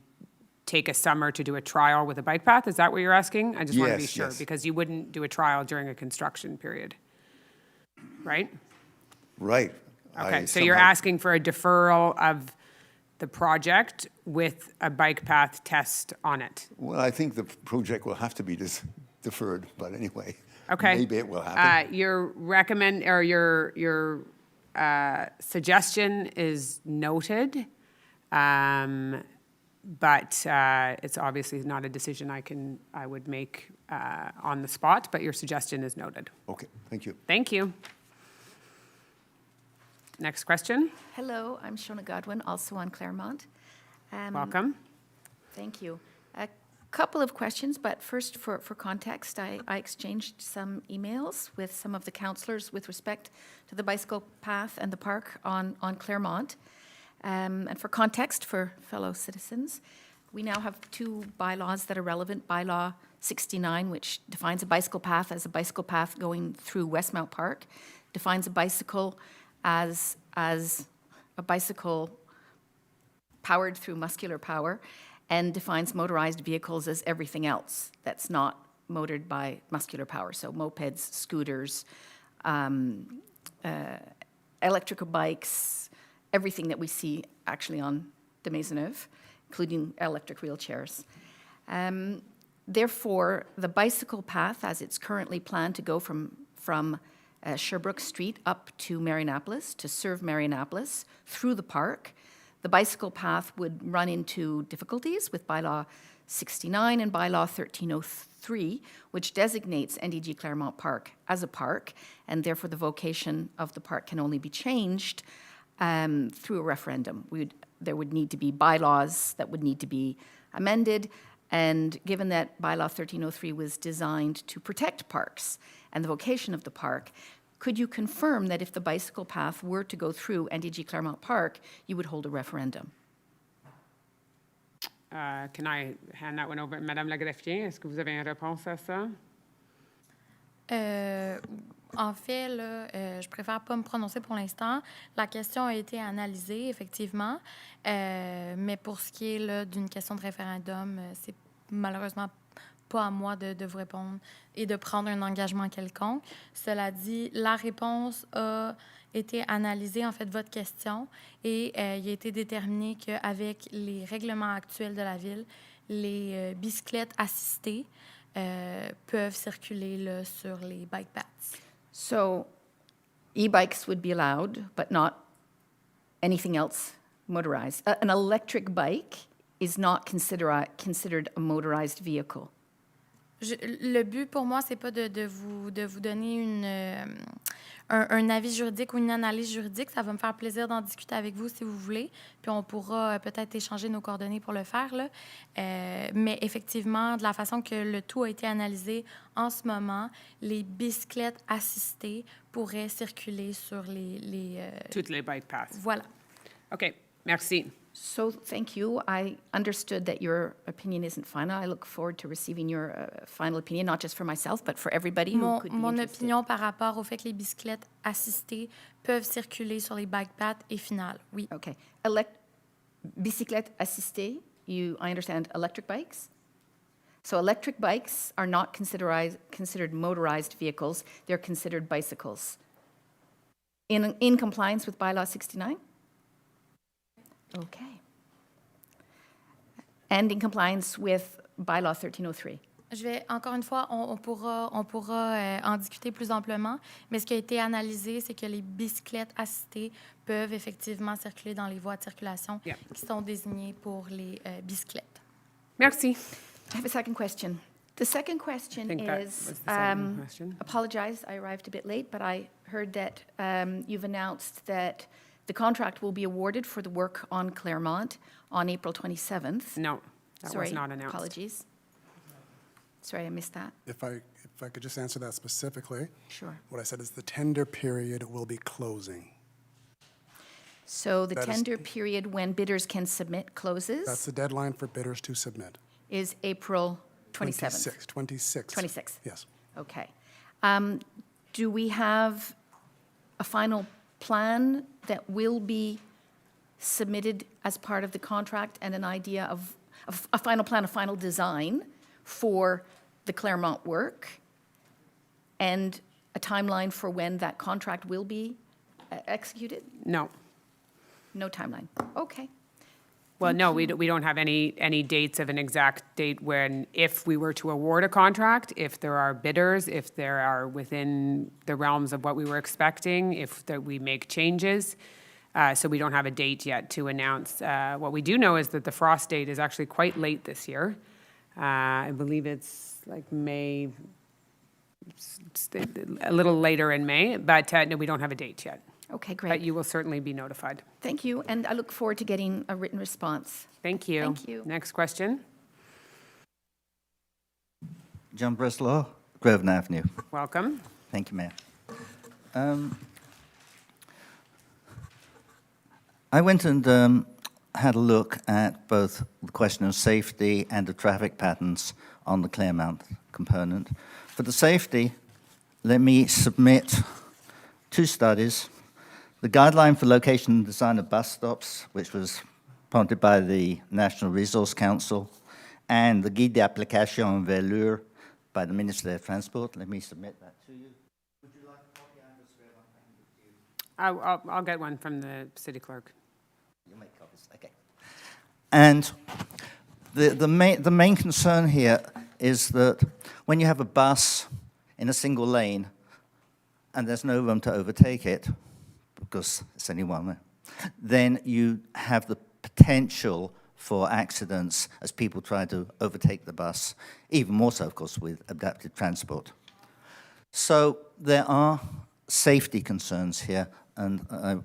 take a summer to do a trial with a bike path? Is that what you're asking? I just want to be Yes, sure, yes. because you wouldn't do a trial during a construction period, right? Right. Okay, I so you're somehow- asking for a deferral of the project with a bike path test on it? Well, I think the project will have to be deferred, but anyway. Okay. Maybe it will happen. Your suggestion is noted, but it's obviously not a decision I would make on the spot, but your suggestion is noted. Okay, thank you. Thank you. Next question. Hello, I'm Shona Godwin, also on Claremont. Welcome. Thank you. A couple of questions, but first for context, I exchanged some emails with some of the councillors with respect to the bicycle path and the park on Claremont. And for context for fellow citizens, we now have two bylaws that are relevant. Bylaw 69, which defines a bicycle path as a bicycle path going through Westmount Park, defines a bicycle as a bicycle powered through muscular power, and defines motorized vehicles as everything else that's not motored by muscular power. So mopeds, scooters, electrical bikes, everything that we see actually on the Maisonneuve, including electric wheelchairs. Therefore, the bicycle path, as it's currently planned to go from Sherbrooke Street up to Marianapolis, to serve Marianapolis through the park, the bicycle path would run into difficulties with Bylaw 69 and Bylaw 1303, which designates NDG Claremont Park as a park, and therefore the vocation of the park can only be changed through a referendum. There would need to be bylaws that would need to be amended, and given that Bylaw 1303 was designed to protect parks and the vocation of the park, could you confirm that if the bicycle path were to go through NDG Claremont Park, you would hold a referendum? Can I hand that one over? Madame la greffier, est-ce que vous avez une réponse à ça? En fait, là, je préfère pas me prononcer pour l'instant. La question a été analysée, effectivement, mais pour ce qui est là, d'une question de référendum, c'est malheureusement pas à moi de vous répondre et de prendre un engagement quelconque. Cela dit, la réponse a été analysée, en fait, votre question, et il a été déterminé qu'avec les règlements actuels de la Ville, les bicyclettes assistées peuvent circuler là, sur les bike paths. So e-bikes would be allowed, but not anything else motorized. An electric bike is not considered a motorized vehicle. Le but pour moi, c'est pas de vous donner un avis juridique ou une analyse juridique. Ça va me faire plaisir d'en discuter avec vous si vous voulez. Puis on pourra peut-être échanger nos coordonnées pour le faire, là. Mais effectivement, de la façon que le tout a été analysé en ce moment, les bicyclettes assistées pourraient circuler sur Toutes les bike paths. Voilà. OK, merci. So thank you. I understood that your opinion isn't final. I look forward to receiving your final opinion, not just for myself, but for everybody who could be Mon interested. opinion par rapport au fait que les bicyclettes assistées peuvent circuler sur les bike paths est finale, oui. Okay. Bicyclette assistée, I understand electric bikes? So electric bikes are not considered motorized vehicles. They're considered bicycles. In compliance with Bylaw 69? Okay. And in compliance with Bylaw 1303? Je vais, encore une fois, on pourra en discuter plus amplement, mais ce qui a été analysé, c'est que les bicyclettes assistées peuvent effectivement circuler dans les voies de circulation qui sont désignées pour les bicyclettes. Merci. I have a second question. The second question I think that is, was the second question. apologize, I arrived a bit late, but I heard that you've announced that the contract will be awarded for the work on Claremont on April 27th. No, that Sorry, was not announced. apologies. Sorry, I missed that. If I could just answer that specifically. Sure. What I said is the tender period will be closing. So the That is- tender period when bidders can submit closes That's the deadline for bidders to submit. is April 27th. 26. 26. Yes. Okay. Do we have a final plan that will be submitted as part of the contract and an idea of a final plan, a final design for the Claremont work, and a timeline for when that contract will be executed? No. No timeline. Okay. Well, no, we don't have any dates of an exact date when, if we were to award a contract, if there are bidders, if there are within the realms of what we were expecting, if we make changes. So we don't have a date yet to announce. What we do know is that the frost date is actually quite late this year. I believe it's like May, a little later in May, but no, we don't have a date yet. Okay, great. But you will certainly be notified. Thank you, and I look forward to getting a written response. Thank you. Thank you. Next question. John Breslau, Grosvenor Avenue. Welcome. Thank you, Mayor. I went and had a look at both the question of safety and the traffic patterns on the Claremont component. For the safety, let me submit two studies. The Guideline for Location and Design of Bus Stops, which was prompted by the National Resource Council, and the Guide d'Application VERTU by the Minister of Transport. Let me submit that to you. Would you like a copy? I just read one. I can give it to you. I'll get one from the city clerk. You make copies, okay. And the main concern here is that when you have a bus in a single lane and there's no room to overtake it, because it's only one way, then you have the potential for accidents as people try to overtake the bus, even more so, of course, with adaptive transport. So there are safety concerns here, and I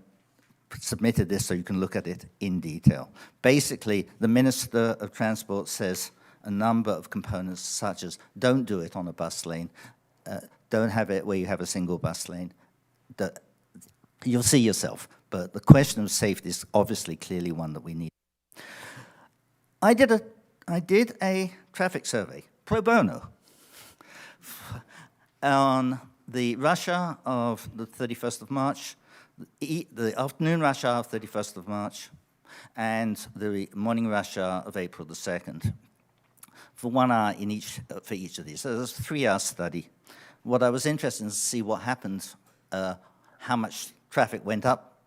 submitted this so you can look at it in detail. Basically, the Minister of Transport says a number of components, such as don't do it on a bus lane, don't have it where you have a single bus lane. You'll see yourself, but the question of safety is obviously clearly one that we need. I did a traffic survey, pro bono, on the rush hour of the 31st of March, the afternoon rush hour of 31st of March, and the morning rush hour of April the 2nd, for 1 hour for each of these. So there's a 3-hour study. What I was interested in is to see what happened, how much traffic went up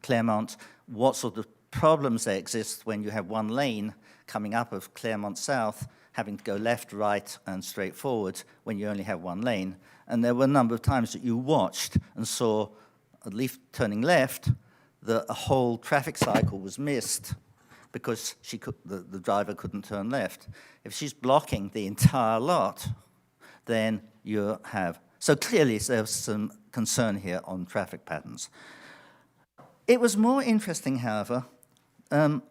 Claremont, what sort of problems there exist when you have one lane coming up of Claremont South, having to go left, right, and straight forward when you only have one lane. And there were a number of times that you watched and saw, at least turning left, that a whole traffic cycle was missed because the driver couldn't turn left. If she's blocking the entire lot, then you have... So clearly there's some concern here on traffic patterns. It was more interesting, however,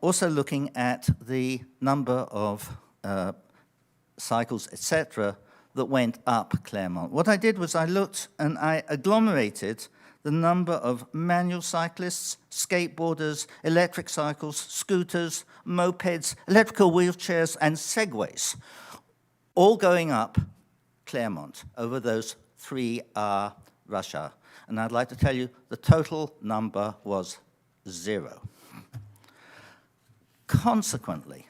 also looking at the number of cycles, etc., that went up Claremont. What I did was I looked and I agglomerated the number of manual cyclists, skateboarders, electric cycles, scooters, mopeds, electrical wheelchairs, and segways, all going up Claremont over those 3-hour rush hour. And I'd like to tell you the total number was 0. Consequently,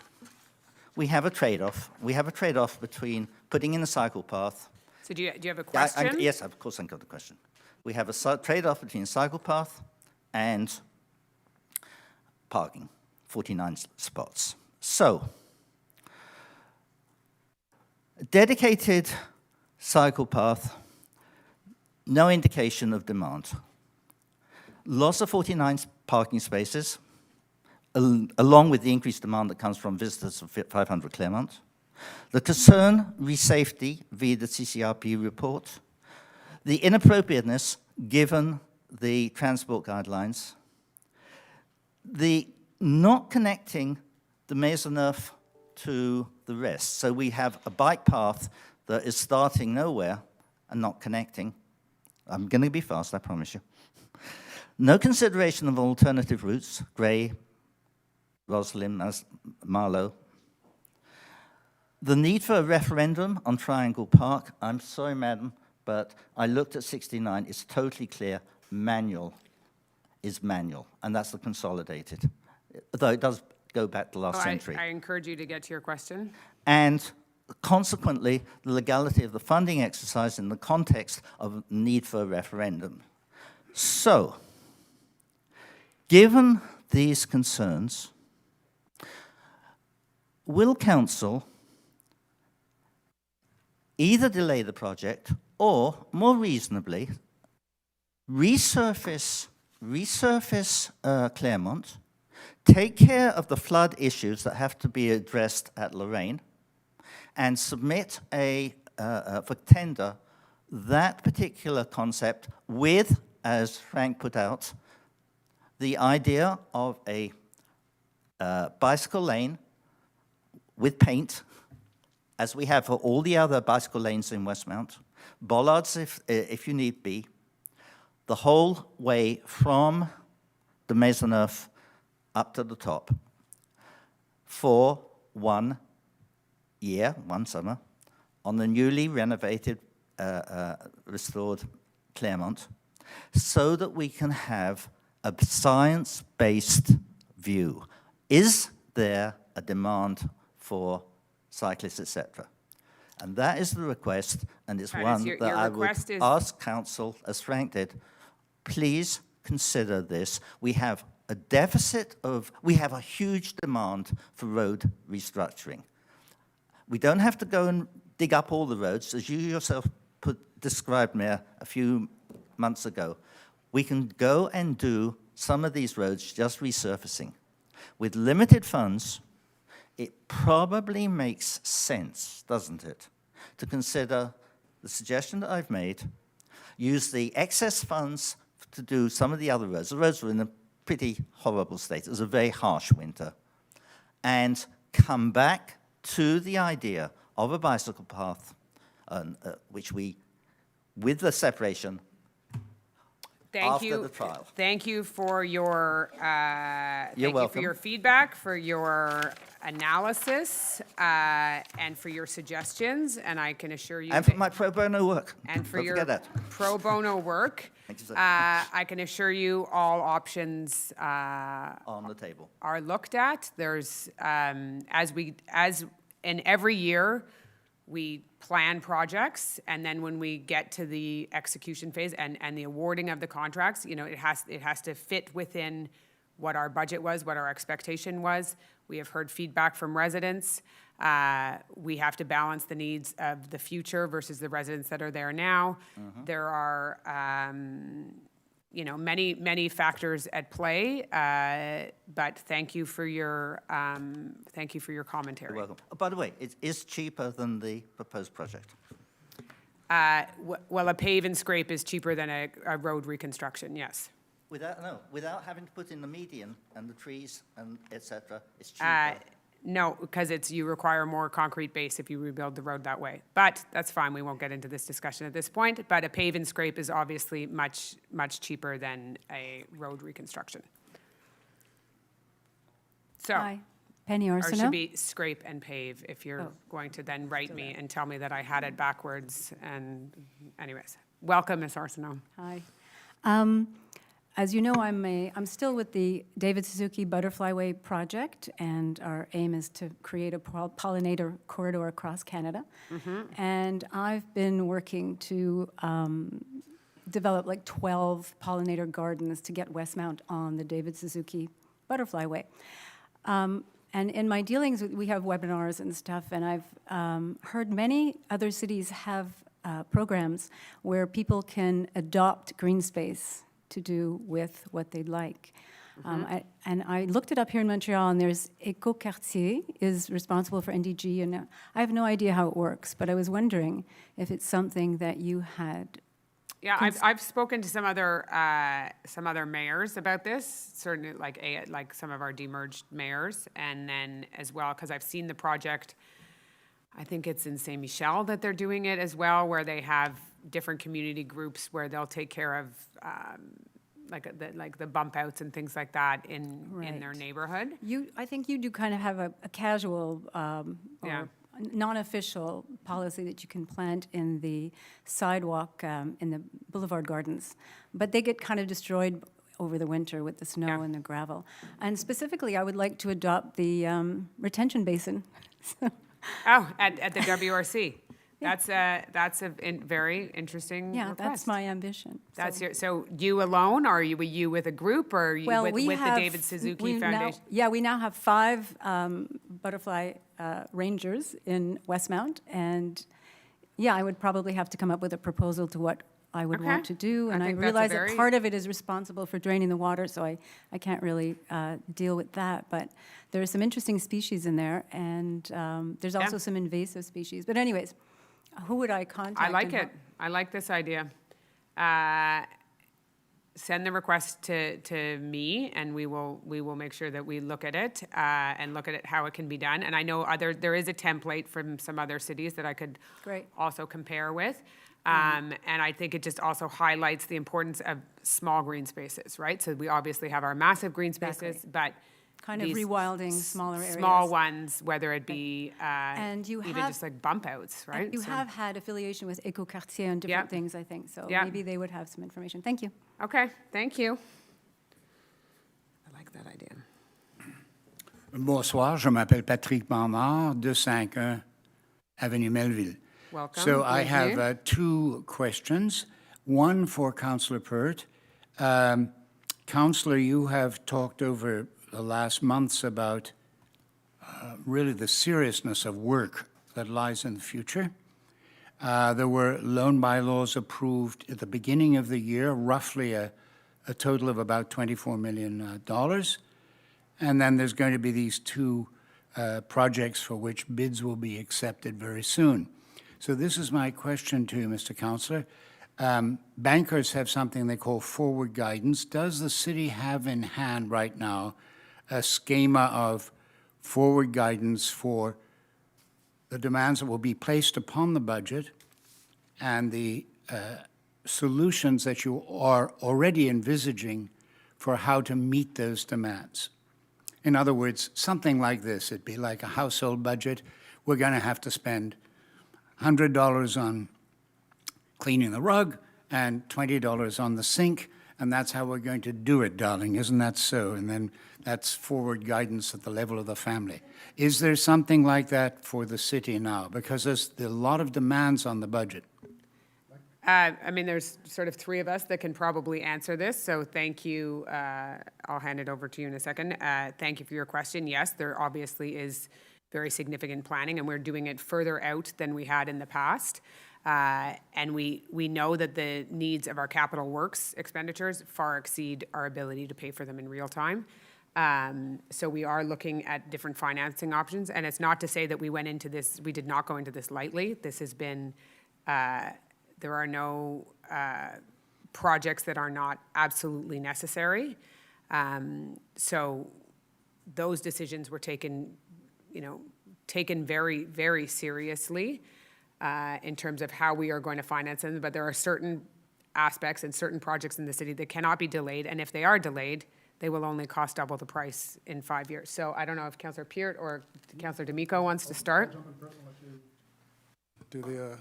we have a trade-off. We have a trade-off between putting in a cycle path. So do you have a question? Yes, of course, I've got the question. We have a trade-off between cycle path and parking, 49 spots. So, dedicated cycle path, no indication of demand. Loss of 49 parking spaces, along with the increased demand that comes from visitors of 500 Claremont. The concern, re-safety, via the CCRP report. The inappropriateness, given the transport guidelines. The not connecting the Maisonneuve to the rest. So we have a bike path that is starting nowhere and not connecting. I'm going to be fast, I promise you. No consideration of alternative routes, Grey, Roslyn, Marlow. The need for a referendum on Triangle Park. I'm sorry, madam, but I looked at 69, it's totally clear, manual is manual, and that's the consolidated, though it does go back to last century. I encourage you to get to your question. And consequently, the legality of the funding exercise in the context of need for a referendum. So, given these concerns, will Council either delay the project or, more reasonably, resurface Claremont, take care of the flood issues that have to be addressed at Lorraine, and submit for tender that particular concept with, as Frank put out, the idea of a bicycle lane with paint, as we have for all the other bicycle lanes in Westmount, bollards if you need be, the whole way from the Maisonneuve up to the top for 1 year, 1 summer, on the newly renovated, restored Claremont, so that we can have a science-based view. Is there a demand for cyclists, etc.? And that is the request, and it's Right, one your that I would request is- ask Council, as Frank did, please consider this. We have a deficit of, we have a huge demand for road restructuring. We don't have to go and dig up all the roads, as you yourself described, Mayor, a few months ago. We can go and do some of these roads just resurfacing. With limited funds, it probably makes sense, doesn't it, to consider the suggestion that I've made, use the excess funds to do some of the other roads. The roads were in a pretty horrible state. It was a very harsh winter. And come back to the idea of a bicycle path, which we, with the separation, after the trial. Thank you for your, thank you for welcome. your feedback, for your analysis, and for your suggestions, and I can assure you. And for that- my pro bono work. And for Don't your forget that. pro bono work. Thank you, sir. I can assure you all options On the table. are looked at. There's, as in every year, we plan projects, and then when we get to the execution phase and the awarding of the contracts, you know, it has to fit within what our budget was, what our expectation was. We have heard feedback from residents. We have to balance the needs of the future versus the residents that are there now. There are, you know, many factors at play, but thank you for your commentary. You're welcome. Oh, by the way, it is cheaper than the proposed project. Well, a pave and scrape is cheaper than a road reconstruction, yes. Without having to put in the median and the trees and et cetera, it's cheaper. No, because you require more concrete base if you rebuild the road that way. But that's fine, we won't get into this discussion at this point. But a pave and scrape is obviously much cheaper than a road reconstruction. So. Hi, Penny Or it Arsenault. should be scrape and pave if you're going to then write me and tell me that I had it backwards. And anyways, welcome, Ms. Arsenault. Hi. As you know, I'm still with the David Suzuki Butterfly Way project, and our aim is to create a pollinator corridor across Canada. And I've been working to develop like 12 pollinator gardens to get Westmount on the David Suzuki Butterfly Way. And in my dealings, we have webinars and stuff, and I've heard many other cities have programs where people can adopt green space to do with what they'd like. And I looked it up here in Montreal, and there's Écoquartier is responsible for NDG, and I have no idea how it works, but I was wondering if it's something that you had. Yeah, I've spoken to some other mayors about this, certainly like some of our demerged mayors, and then as well, because I've seen the project, I think it's in Saint Michel that they're doing it as well, where they have different community groups where they'll take care of like the bump outs and things like that in their neighborhood. I think you do kind of have a casual, Yeah. non-official policy that you can plant in the sidewalk, in the boulevard gardens. But they get kind of destroyed over the winter with the snow and the gravel. And specifically, I would like to adopt the retention basin. Oh, at the WRC. That's a very interesting Yeah, request. that's my ambition. That's so you alone, or were you with a group, or are you with the David Suzuki Foundation? We now have 5 butterfly rangers in Westmount, and I would probably have to come up with a proposal to what I would want to do, and I think that's a realize that very- part of it is responsible for draining the water, so I can't really deal with that, but there are some interesting species in there, and there's also some invasive species. But anyways, who would I contact? I like and it. I like this idea. Send the request to me, and we will make sure that we look at it and look at it how it can be done. And I know there is a template from some other cities that I could also compare with. And I think it just also highlights the importance of small green spaces, right? So we obviously have our massive green spaces, but kind of these rewilding smaller areas. small ones, whether it be And you even have- just like bump outs, right? You So- have had affiliation with Ecoquartier and different things, I think, so Yeah. maybe they would have some information. Thank you. Okay, thank you. I like that idea. Bonsoir, je m'appelle Patrick Bernard, 251 Avenue Melville. Welcome. So I Thank you. have 2 questions, one for Councillor Pert. Councillor, you have talked over the last months about really the seriousness of work that lies in the future. There were loan bylaws approved at the beginning of the year, roughly a total of about $24 million. And then there's going to be these 2 projects for which bids will be accepted very soon. So this is my question to you, Mr. Councillor. Bankers have something they call forward guidance. Does the city have in hand right now a schema of forward guidance for the demands that will be placed upon the budget and the solutions that you are already envisaging for how to meet those demands? In other words, something like this. It'd be like a household budget. We're going to have to spend $100 on cleaning the rug and $20 on the sink, and that's how we're going to do it, darling. Isn't that so? And then that's forward guidance at the level of the family. Is there something like that for the city now? Because there's a lot of demands on the budget. I mean, there's sort of 3 of us that can probably answer this, so thank you. I'll hand it over to you in a second. Thank you for your question. Yes, there obviously is very significant planning, and we're doing it further out than we had in the past. And we know that the needs of our capital works expenditures far exceed our ability to pay for them in real time. So we are looking at different financing options, and it's not to say that we did not go into this lightly. This has been, there are no projects that are not absolutely necessary. So those decisions were taken very, very seriously in terms of how we are going to finance them. But there are certain aspects and certain projects in the city that cannot be delayed, and if they are delayed, they will only cost double the price in 5 years. So I don't know if Councillor Peart or Councillor D'Amico wants to start. Do the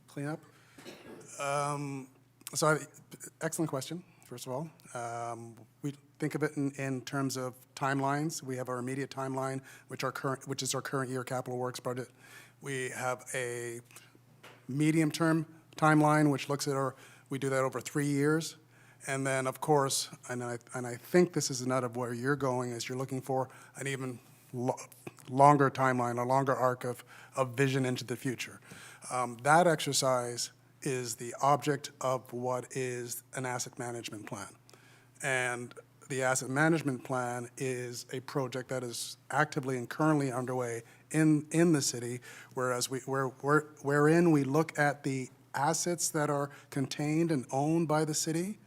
cleanup. Excellent question, first of all. We think of it in terms of timelines. We have our immediate timeline, which is our current year capital works budget. We have a medium-term timeline, which looks at we do that over 3 years. And then, of course, and I think this is nut of where you're going, is you're looking for an even longer timeline, a longer arc of vision into the future. That exercise is the object of what is an asset management plan. And the asset management plan is a project that is actively and currently underway in the city, wherein we look at the assets that are contained and owned by the city,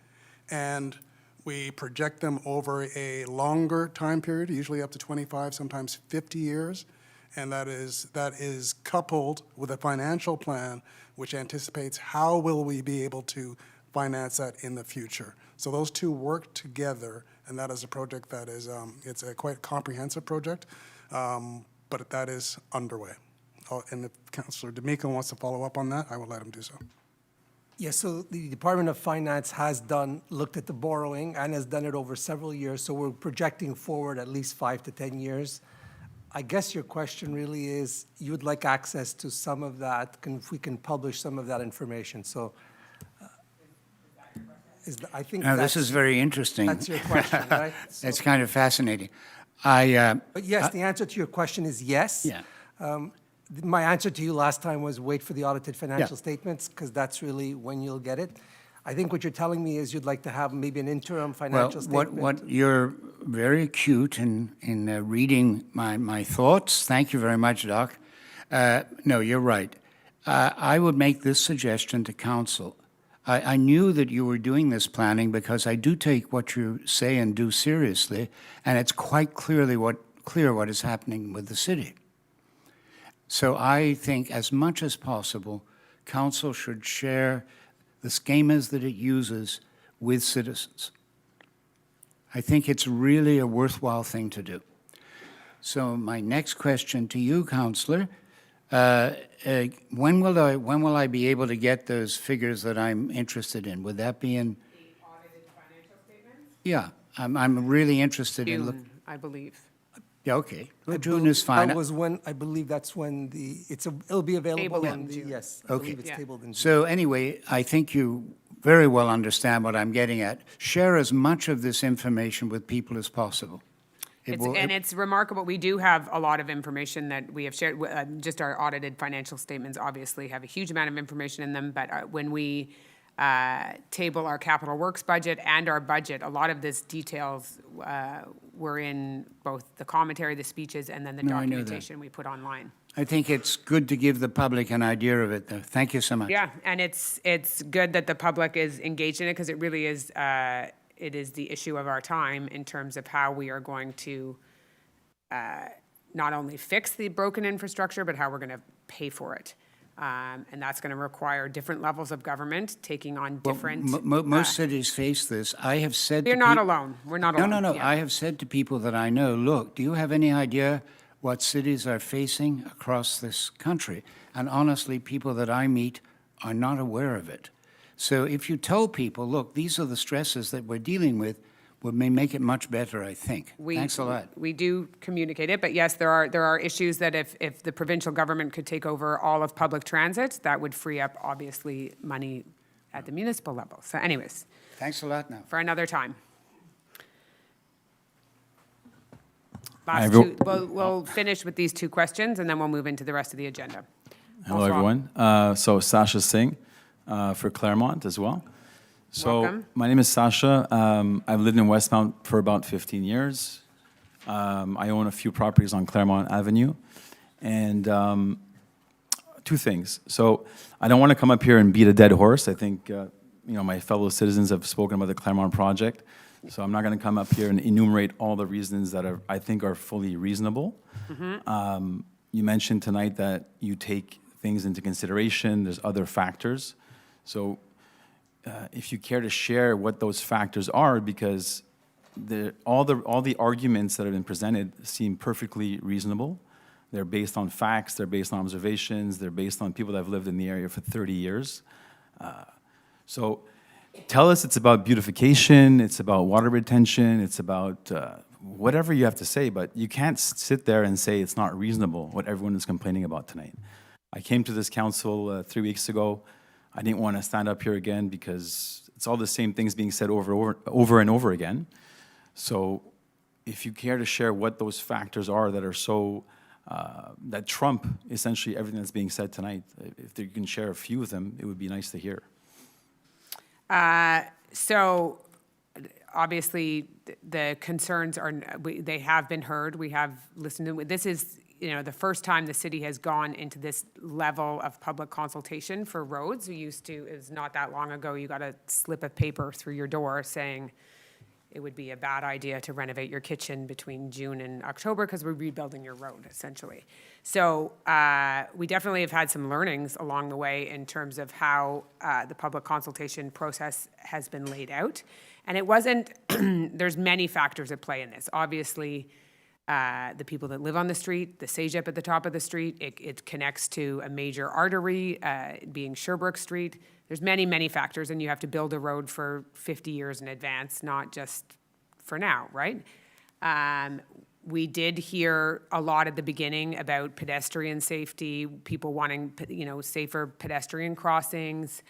and we project them over a longer time period, usually up to 25, sometimes 50 years, and that is coupled with a financial plan which anticipates how will we be able to finance that in the future. So those 2 work together, and that is a project that is, it's a quite comprehensive project, but that is underway and if Councillor D'Amico wants to follow up on that, I will let him do so. Yes, so the Department of Finance has looked at the borrowing and has done it over several years, so we're projecting forward at least 5 to 10 years. I guess your question really is, you would like access to some of that, if we can publish some of that information, so. I think Now, this is very interesting. That's your question, right? It's kind of fascinating. But yes, the answer to your question is yes. Yeah. My answer to you last time was wait for the audited financial statements, because that's really when you'll get it. I think what you're telling me is you'd like to have maybe an interim financial statement. What you're very acute in reading my thoughts. Thank you very much, Doc. No, you're right. I would make this suggestion to council. I knew that you were doing this planning because I do take what you say and do seriously, and it's quite clear what is happening with the city. So I think as much as possible, council should share the schemas that it uses with citizens. I think it's really a worthwhile thing to do. So my next question to you, Councillor, when will I be able to get those figures that I'm interested in? Would that be in? The audited financial statements? Yeah, I'm really interested in. June, I believe. Yeah, okay. Well, June is fine. That was when, I believe that's when it'll be available Tabled on in the, June. yes. I Okay. believe it's tabled in June. So anyway, I think you very well understand what I'm getting at. Share as much of this information with people as possible. It's remarkable. We do have a lot of information that we have shared. Just our audited financial statements obviously have a huge amount of information in them, but when we table our capital works budget and our budget, a lot of this details were in both the commentary, the speeches, and then the No, I know that. documentation we put online. I think it's good to give the public an idea of it, though. Thank you so much. Yeah, and it's good that the public is engaged in it, because it really is, it is the issue of our time in terms of how we are going to not only fix the broken infrastructure, but how we're going to pay for it. And that's going to require different levels of government taking on different. Most cities face this. I have said. We're not alone. We're not alone. No. Yeah. I have said to people that I know, look, do you have any idea what cities are facing across this country? And honestly, people that I meet are not aware of it. So if you tell people, look, these are the stresses that we're dealing with, may make it much better, I think. Thanks a lot. We do communicate it, but yes, there are issues that if the provincial government could take over all of public transit, that would free up, obviously, money at the municipal level. So anyways. Thanks a lot now. For another time. We'll finish with these two questions, and then we'll move into the rest of the agenda. Hello, everyone. So Sasha Singh for Claremont as well. So Welcome. my name is Sasha. I've lived in Westmount for about 15 years. I own a few properties on Claremont Avenue. And two things. So I don't want to come up here and beat a dead horse. I think my fellow citizens have spoken about the Claremont project. So I'm not going to come up here and enumerate all the reasons that I think are fully reasonable. Mm-hmm. You mentioned tonight that you take things into consideration. There's other factors. So if you care to share what those factors are, because all the arguments that have been presented seem perfectly reasonable. They're based on facts, they're based on observations, they're based on people that have lived in the area for 30 years. So tell us it's about beautification, it's about water retention, it's about whatever you have to say, but you can't sit there and say it's not reasonable, what everyone is complaining about tonight. I came to this council 3 weeks ago. I didn't want to stand up here again because it's all the same things being said over and over again. So if you care to share what those factors are that are so, that trump essentially everything that's being said tonight, if you can share a few of them, it would be nice to hear. So obviously the concerns they have been heard. We have listened to, this is, the first time the city has gone into this level of public consultation for roads. We used to, it was not that long ago, you got a slip of paper through your door saying it would be a bad idea to renovate your kitchen between June and October because we're rebuilding your road, essentially. So we definitely have had some learnings along the way in terms of how the public consultation process has been laid out. And it wasn't, there's many factors at play in this. Obviously, the people that live on the street, the CEGEP at the top of the street. It connects to a major artery, being Sherbrooke Street. There's many, many factors, and you have to build a road for 50 years in advance, not just for now, right? We did hear a lot at the beginning about pedestrian safety, people wanting, safer pedestrian crossings,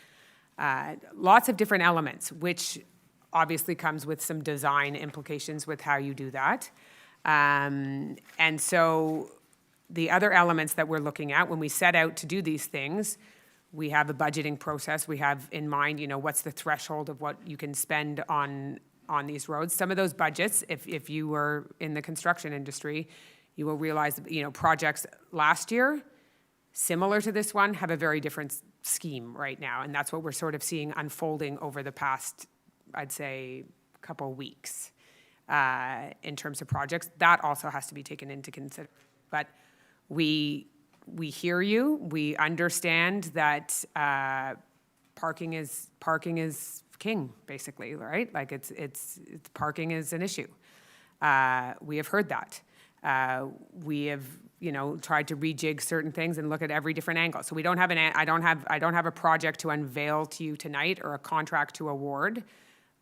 lots of different elements, which obviously comes with some design implications with how you do that. And so the other elements that we're looking at when we set out to do these things, we have a budgeting process. We have in mind, what's the threshold of what you can spend on these roads. Some of those budgets, if you were in the construction industry, you will realize, projects last year, similar to this one, have a very different scheme right now. And that's what we're sort of seeing unfolding over the past, I'd say, couple weeks in terms of projects. That also has to be taken into consideration. But we hear you. We understand that parking is king, basically, right? Like it's parking is an issue. We have heard that. We have, tried to rejig certain things and look at every different angle. So we don't have I don't have a project to unveil to you tonight or a contract to award,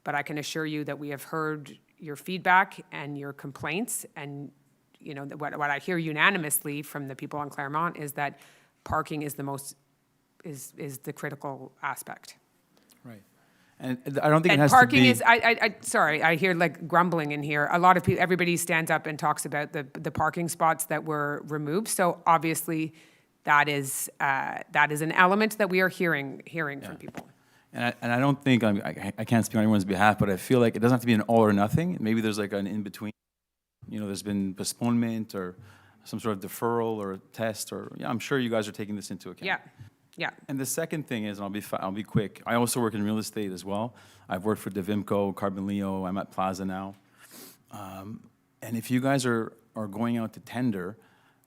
but I can assure you that we have heard your feedback and your complaints, and what I hear unanimously from the people on Claremont is that parking is is the critical aspect. Right. And I don't think it has parking to be... is, sorry, I hear like grumbling in here. A lot of people, everybody stands up and talks about the parking spots that were removed. So obviously that is an element that we are hearing from people. And I don't think, I can't speak on anyone's behalf, but I feel like it doesn't have to be an all or nothing. Maybe there's like an in-between. There's been postponement or some sort of deferral or a test, or I'm sure you guys are taking this into account. Yeah. Yeah. And the second thing is, and I'll be quick, I also work in real estate as well. I've worked for DeVimco, Carbon Leo, I'm at Plaza now. And if you guys are going out to tender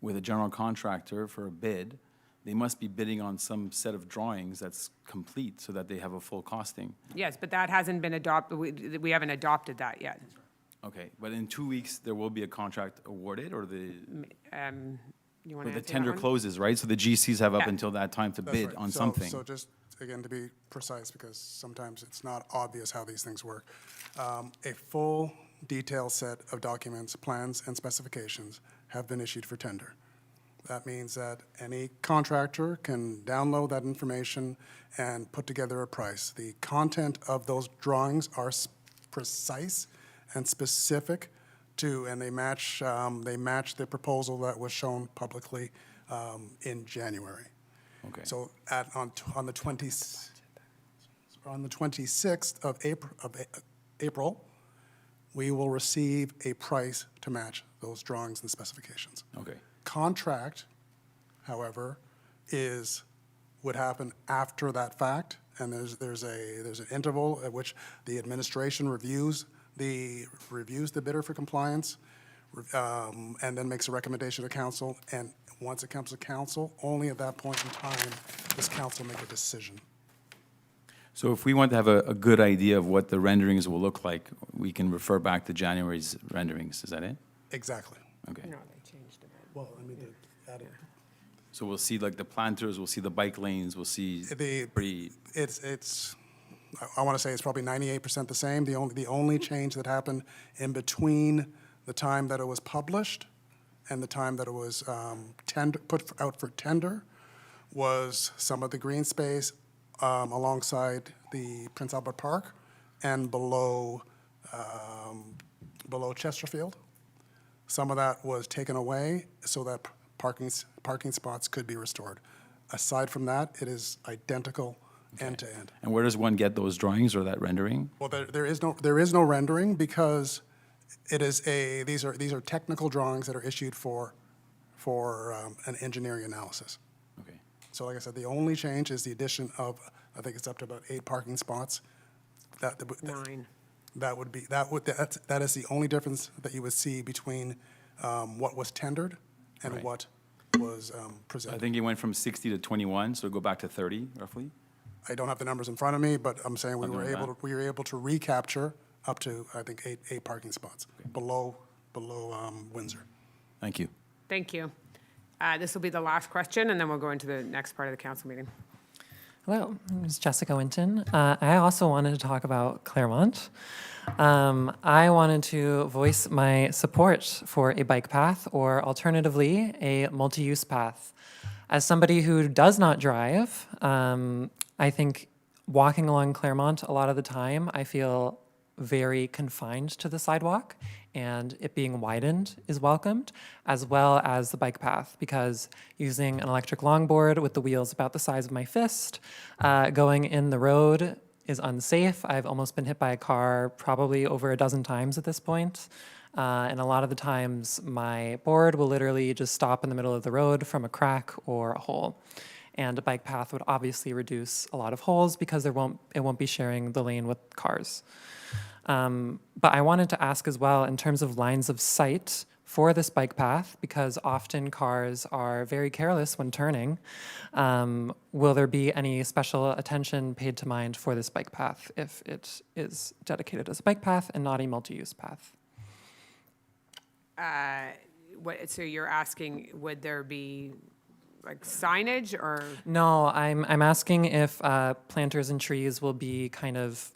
with a general contractor for a bid, they must be bidding on some set of drawings that's complete so that they have a full costing. Yes, but that hasn't been adopted. We haven't adopted that yet. Okay, but in 2 weeks, there will be a contract awarded, or the tender one? closes, right? So the GCs have up until that time to That's bid right. on So- something. So just, again, to be precise, because sometimes it's not obvious how these things work. A full detailed set of documents, plans, and specifications have been issued for tender. That means that any contractor can download that information and put together a price. The content of those drawings are precise and specific to, and they match the proposal that was shown publicly in January. Okay. So on the 26th of April, we will receive a price to match those drawings and specifications. Okay. Contract, however, would happen after that fact, and there's an interval at which the administration reviews the bidder for compliance, and then makes a recommendation to council. And once it comes to council, only at that point in time does council make a decision. So if we want to have a good idea of what the renderings will look like, we can refer back to January's renderings. Is that it? Exactly. Okay. No, they changed it. Well, I mean, So we'll see like the planters, we'll see the bike lanes, we'll see I want to say it's probably 98% the same. The only change that happened in between the time that it was published and the time that it was put out for tender was some of the green space alongside the Prince Albert Park and below Chesterfield. Some of that was taken away so that parking spots could be restored. Aside from that, it is identical end to end. And where does one get those drawings or that rendering? Well, there is no rendering because these are technical drawings that are issued for an engineering analysis. Okay. So like I said, the only change is the addition of, I think it's up to about 8 parking spots. 9. That is the only difference that you would see between what was tendered and Right. what was presented. I think it went from 60 to 21, so go back to 30 roughly. I don't have the numbers in front of me, but I'm saying we Something were like able to recapture up to, I think, 8 parking spots below Windsor. Thank you. Thank you. This will be the last question, and then we'll go into the next part of the council meeting. Hello, my name is Jessica Winton. I also wanted to talk about Claremont. I wanted to voice my support for a bike path, or alternatively, a multi-use path. As somebody who does not drive, I think walking along Claremont, a lot of the time, I feel very confined to the sidewalk, and it being widened is welcomed, as well as the bike path, because using an electric longboard with the wheels about the size of my fist, going in the road is unsafe. I've almost been hit by a car probably over a dozen times at this point. And a lot of the times my board will literally just stop in the middle of the road from a crack or a hole. And a bike path would obviously reduce a lot of holes because it won't be sharing the lane with cars. But I wanted to ask as well, in terms of lines of sight for this bike path, because often cars are very careless when turning, will there be any special attention paid to mind for this bike path if it is dedicated as a bike path and not a multi-use path? So you're asking, would there be like signage or? No, I'm asking if planters and trees will be kind of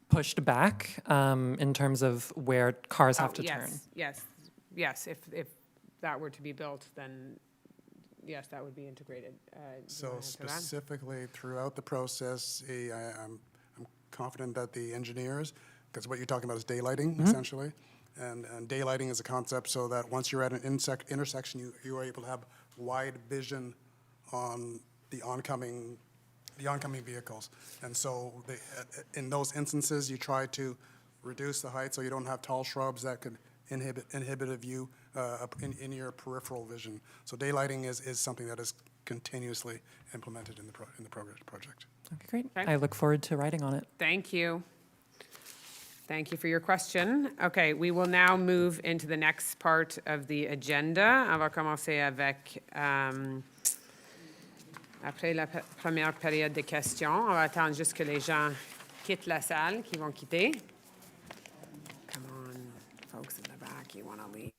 pushed back in terms of where cars have to turn. Yes. If that were to be built, then yes, that would be integrated. So specifically throughout the process, I'm confident that the engineers, because what you're talking about is daylighting, essentially, and daylighting is a concept so that once you're at an intersection, you are able to have wide vision on the oncoming vehicles. And so in those instances, you try to reduce the height so you don't have tall shrubs that could inhibit a view in your peripheral vision. So daylighting is something that is continuously implemented in the project. Okay, great. Okay. I look forward to writing on it. Thank you. Thank you for your question. Okay, we will now move into the next part of the agenda. On va commencer avec après la première période de questions. On va attendre juste que les gens quittent la salle, qui vont quitter. Come on, folks in the back, you want to leave.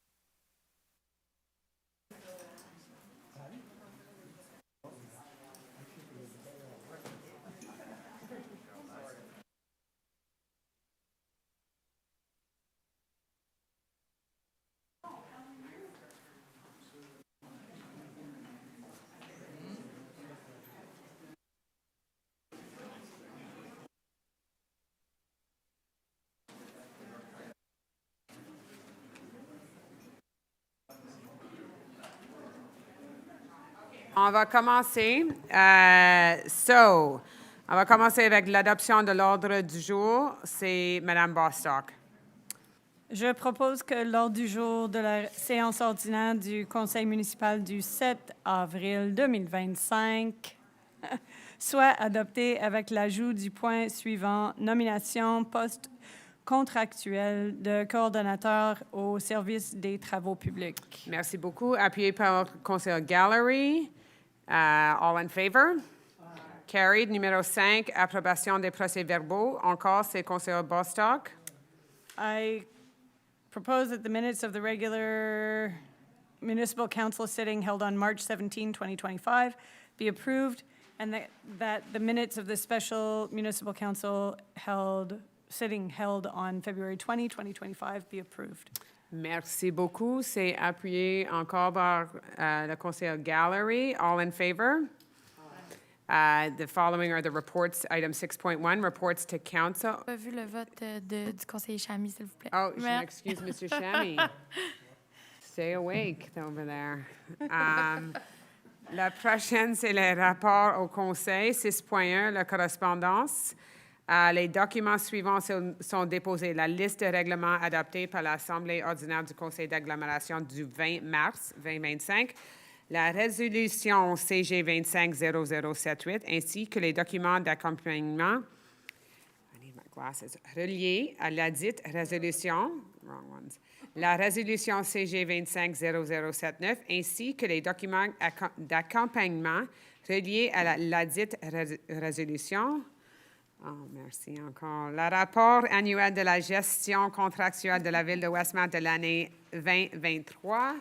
On va commencer. On va commencer avec l'adoption de l'ordre du jour. C'est Madame Bostock. Je propose que l'ordre du jour de la séance ordinaire du Conseil municipal du 7 avril 2025 soit adopté avec l'ajout du point suivant, nomination poste contractuel de coordonnateur au service des travaux publics. Merci beaucoup. Appuyé par le conseiller Gallery. All in favor? Carried. Numéro 5, approbation des procès-verbaux. Encore, c'est conseiller Bostock. I propose that the minutes of the regular municipal council sitting held on March 17, 2025 be approved, and that the minutes of the special municipal council sitting held on February 20, 2025 be approved. Merci beaucoup. C'est appuyé encore par le conseiller Gallery. All in favor? The following are the reports. Item 6.1, reports to council. Pas vu le vote du conseiller Chamy, s'il vous plaît. Oh, je m'excuse, Mr. Chamy. Stay awake over there. La prochaine, c'est le rapport au conseil. 6.1, la correspondance. Les documents suivants sont déposés. La liste de règlements adoptés par l'Assemblée ordinaire du Conseil d'agglomération du 20 mars 2025, la résolution CG 25-0078, ainsi que les documents d'accompagnement reliés à la dite résolution, la résolution CG 25-0079, ainsi que les documents d'accompagnement reliés à la dite résolution. Oh, merci encore. Le rapport annuel de la gestion contractuelle de la Ville de Westmount de l'année 2023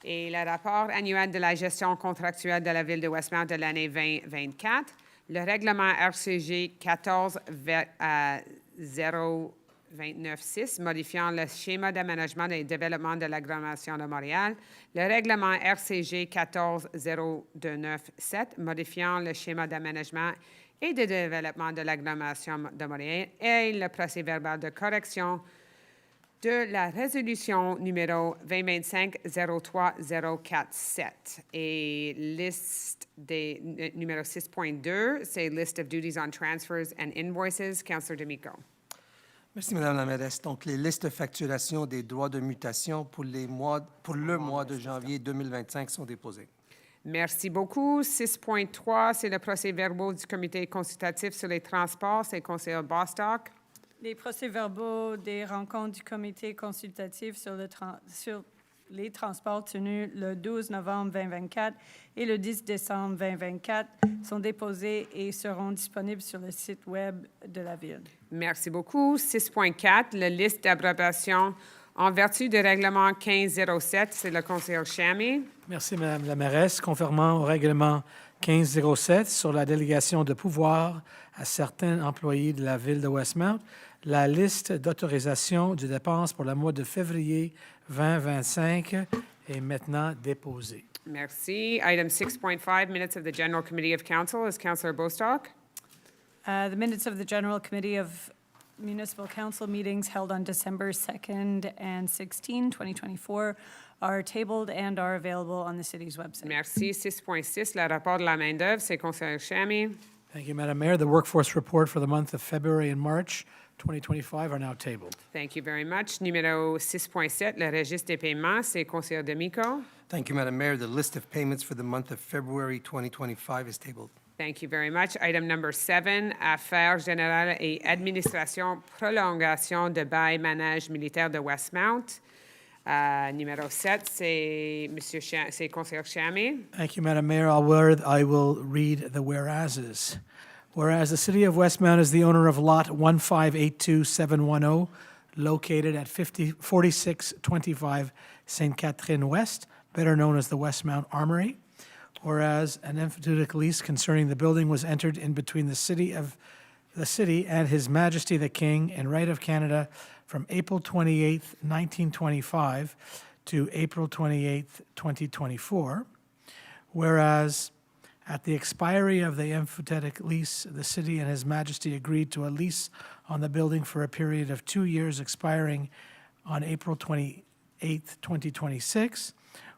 et le rapport annuel de la gestion contractuelle de la Ville de Westmount de l'année 2024. Le règlement RCG 14.029.6 modifiant le schéma d'aménagement et développement de l'agglomération de Montréal. Le règlement RCG 14.029.7 modifiant le schéma d'aménagement et de développement de l'agglomération de Montréal et le procès-verbal de correction de la résolution numéro 2025-03047. Et liste des numéro 6.2, c'est List of Duties on Transfers and Invoices. Councillor D'Amico. Merci, Madame la mairesse. Donc, les listes de facturation des droits de mutation pour le mois de janvier 2025 sont déposées. Merci beaucoup. 6.3, c'est le procès-verbaux du comité consultatif sur les transports. C'est conseiller Bostock. Les procès-verbaux des rencontres du comité consultatif sur les transports tenus le 12 novembre 2024 et le 10 décembre 2024 sont déposés et seront disponibles sur le site Web de la Ville. Merci beaucoup. 6.4, la liste d'approbation en vertu du règlement 1507, c'est le conseiller Chamy. Merci, Madame la mairesse. Conformément au règlement 1507 sur la délégation de pouvoir à certains employés de la Ville de Westmount, la liste d'autorisation de dépenses pour le mois de février 2025 est maintenant déposée. Merci. Item 6.5, minutes of the General Committee of Council, is Councillor Bostock. The minutes of the General Committee of Municipal Council meetings held on December 2nd and 16, 2024 are tabled and are available on the city's website. Merci. 6.6, le rapport de la main-d'œuvre, c'est conseiller Chamy. Thank you, Madam Mayor. The workforce report for the month of February and March 2025 are now tabled. Thank you very much. Numéro 6.7, le registre des paiements, c'est conseiller D'Amico. Thank you, Madam Mayor. The list of payments for the month of February 2025 is tabled. Thank you very much. Item number 7, Affaires générales et administration, prolongation de bail manège militaire de Westmount. Numéro 7, c'est c'est conseiller Chamy. Thank you, Madam Mayor. I will read the whereases. Whereas the City of Westmount is the owner of Lot 1582710, located at 4625 St. Catherine West, better known as the Westmount Armory. Whereas an emphatic lease concerning the building was entered in between the city and His Majesty the King in right of Canada from April 28, 1925 to April 28, 2024. Whereas at the expiry of the emphatic lease, the city and His Majesty agreed to a lease on the building for a period of 2 years expiring on April 28, 2026.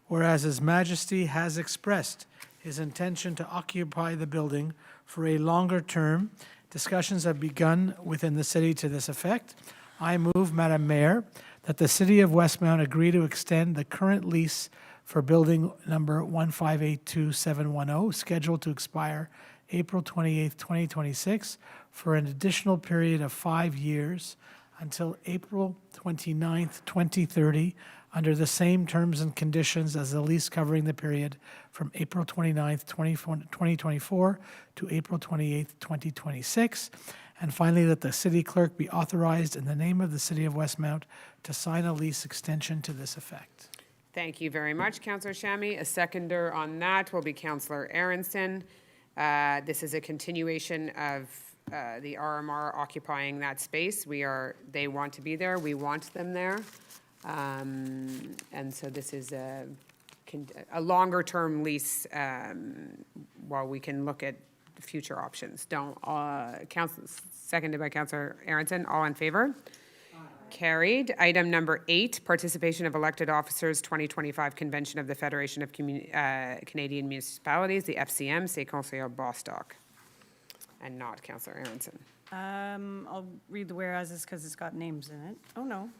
Whereas His Majesty has expressed his intention to occupy the building for a longer term, discussions have begun within the city to this effect. I move, Madam Mayor, that the City of Westmount agree to extend the current lease for building number 1582710, scheduled to expire April 28, 2026, for an additional period of 5 years until April 29, 2030, under the same terms and conditions as the lease covering the period from April 29, 2024 to April 28, 2026. And finally, that the city clerk be authorized in the name of the City of Westmount to sign a lease extension to this effect. Thank you very much, Councillor Chamy. A seconder on that will be Councillor Aronson. This is a continuation of the RMR occupying that space. They want to be there. We want them there. And so this is a longer-term lease while we can look at future options. Seconded by Councillor Aronson. All in favor? Carried. Item number 8, participation of elected officers 2025 Convention of the Federation of Canadian Municipalities, the FCM, c'est Conseiller Bostock, and not Councillor Aronson. I'll read the whereases because it's got names in it. Oh, no.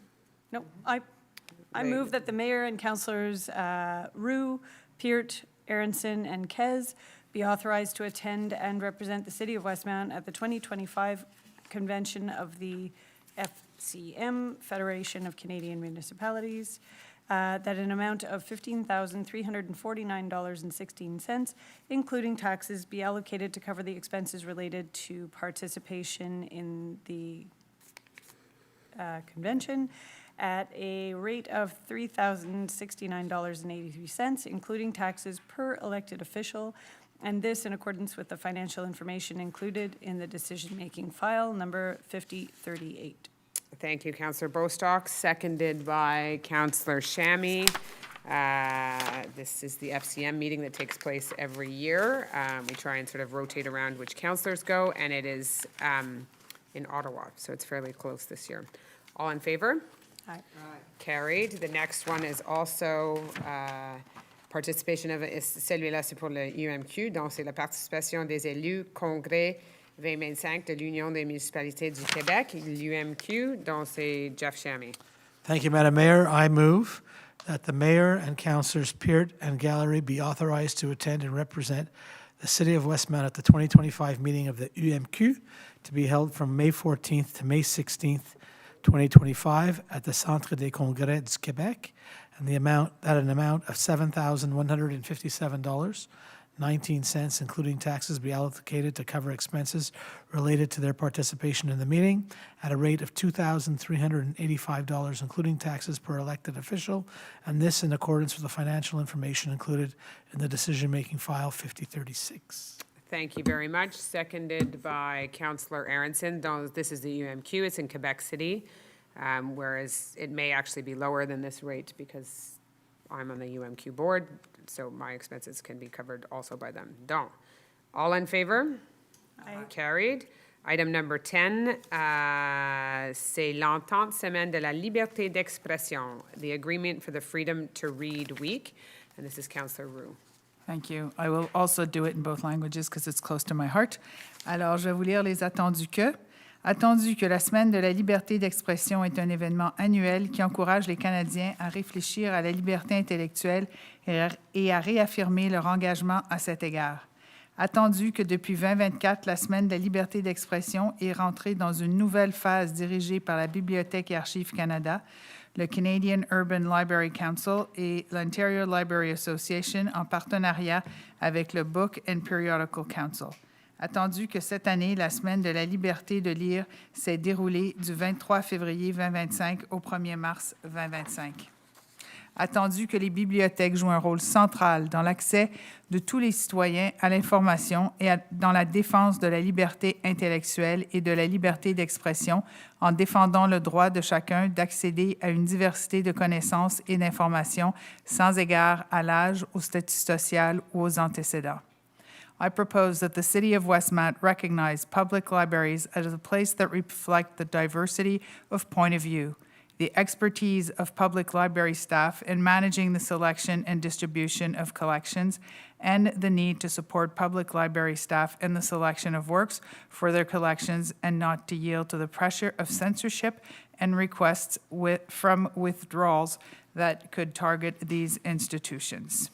No, I move that the mayor and councillors Roux, Peart, Aronson, and Kez be authorized to attend and represent the City of Westmount at the 2025 Convention of the FCM, Federation of Canadian Municipalities, that an amount of $15,349.16, including taxes, be allocated to cover the expenses related to participation in the convention at a rate of $3,069.83, including taxes per elected official, and this in accordance with the financial information included in the decision-making file number 5038. Thank you, Councillor Bostock, seconded by Councillor Shammy. This is the FCM meeting that takes place every year. We try and sort of rotate around which councillors go, and it is in Ottawa, so it's fairly close this year. All in favor? Aye. Carried. The next one is also participation of, celui-là c'est pour le UMQ, donc c'est la participation des élus congrès 2025 de l'Union des municipalités du Québec, l'UMQ, dont c'est Jeff Shammy. Thank you, Madam Mayor. I move that the mayor and councillors Peart and Gallery be authorized to attend and represent the City of Westmount at the 2025 meeting of the UMQ to be held from May 14th to May 16th, 2025 at the Centre des Congrès du Québec, and an amount of $7,157.19, including taxes, be allocated to cover expenses related to their participation in the meeting at a rate of $2,385, including taxes per elected official, and this in accordance with the financial information included in the decision-making file 5036. Thank you very much. Seconded by Councillor Aronson. This is the UMQ. It's in Quebec City, whereas it may actually be lower than this rate because I'm on the UMQ board, so my expenses can be covered also by them. Donc, all in favor? Aye. Carried. Item number 10, c'est l'entente semaine de la liberté d'expression, the agreement for the Freedom to Read Week, and this is Councillor Roux. Thank you. I will also do it in both languages because it's close to my heart. Alors, je vais vous lire les attendus que. Attendu que la Semaine de la liberté d'expression est un événement annuel qui encourage les Canadiens à réfléchir à la liberté intellectuelle et à réaffirmer leur engagement à cet égard. Attendu que depuis 2024, la Semaine de la liberté d'expression est rentrée dans une nouvelle phase dirigée par la Bibliothèque et Archives Canada, le Canadian Urban Library Council et l'Ontario Library Association en partenariat avec le Book and Periodical Council. Attendu que cette année, la Semaine de la liberté de lire s'est déroulée du 23 février 2025 au 1er mars 2025. Attendu que les bibliothèques jouent un rôle central dans l'accès de tous les citoyens à l'information et dans la défense de la liberté intellectuelle et de la liberté d'expression en défendant le droit de chacun d'accéder à une diversité de connaissances et d'informations sans égard à l'âge, au statut social ou aux antécédents. I propose that the City of Westmount recognize public libraries as a place that reflect the diversity of point of view, the expertise of public library staff in managing the selection and distribution of collections, and the need to support public library staff in the selection of works for their collections and not to yield to the pressure of censorship and requests from withdrawals that could target these institutions.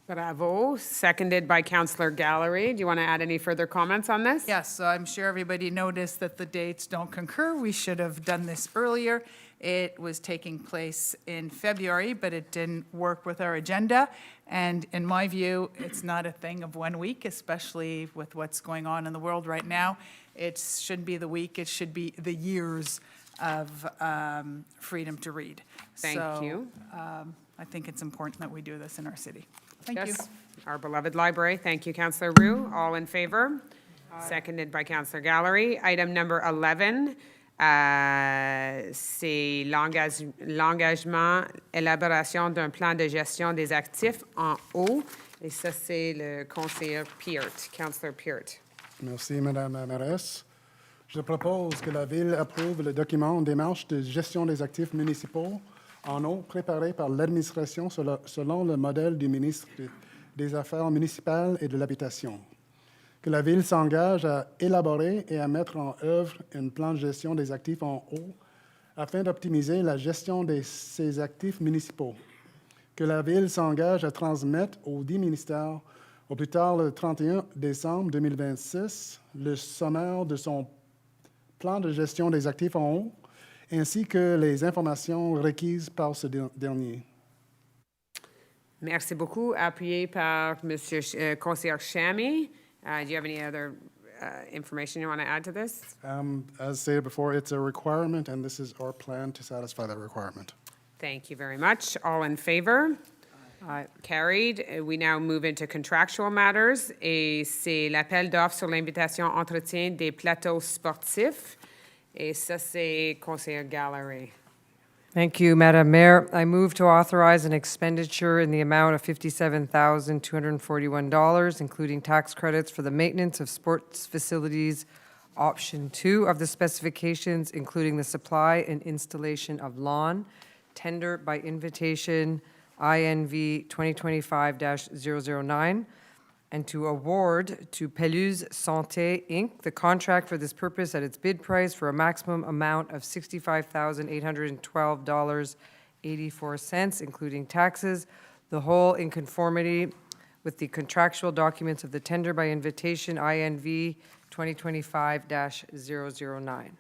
Bravo. Seconded by Councillor Gallery. Do you want to add any further comments on this? Yes, so I'm sure everybody noticed that the dates don't concur. We should have done this earlier. It was taking place in February, but it didn't work with our agenda. And in my view, it's not a thing of 1 week, especially with what's going on in the world right now. It shouldn't be the week, it should be the years of freedom to read. Thank you. I think it's important that we do this in our city. Thank you. Yes, our beloved library. Thank you, Councillor Roux. All in favor? Seconded by Councillor Gallery. Item number 11, c'est l'engagement, élaboration d'un plan de gestion des actifs en eau. Et ça, c'est le conseiller Peart, Councillor Peart. Merci, Madame la mairesse. Je propose que la Ville approuve le document démarche de gestion des actifs municipaux en eau préparé par l'administration selon le modèle du ministre des Affaires municipales et de l'Habitation. Que la Ville s'engage à élaborer et à mettre en œuvre un plan de gestion des actifs en eau afin d'optimiser la gestion de ces actifs municipaux. Que la Ville s'engage à transmettre aux 10 ministères, au plus tard le 31 décembre 2026, le sommaire de son plan de gestion des actifs en eau ainsi que les informations requises par ce dernier. Merci beaucoup. Appuyé par Monsieur Conseiller Chamy. Do you have any other information you want to add to this? As stated before, it's a requirement, and this is our plan to satisfy that requirement. Thank you very much. All in favor? Carried. We now move into contractual matters, et c'est l'appel d'offres sur l'invitation entretien des plateaux sportifs. Et ça, c'est Conseiller Gallery. Thank you, Madam Mayor. I move to authorize an expenditure in the amount of $57,241, including tax credits for the maintenance of sports facilities, option 2 of the specifications, including the supply and installation of lawn, tender by invitation INV 2025-009, and to award to Pelus Santé, Inc., the contract for this purpose at its bid price for a maximum amount of $65,812.84, including taxes, the whole in conformity with the contractual documents of the tender by invitation INV 2025-009.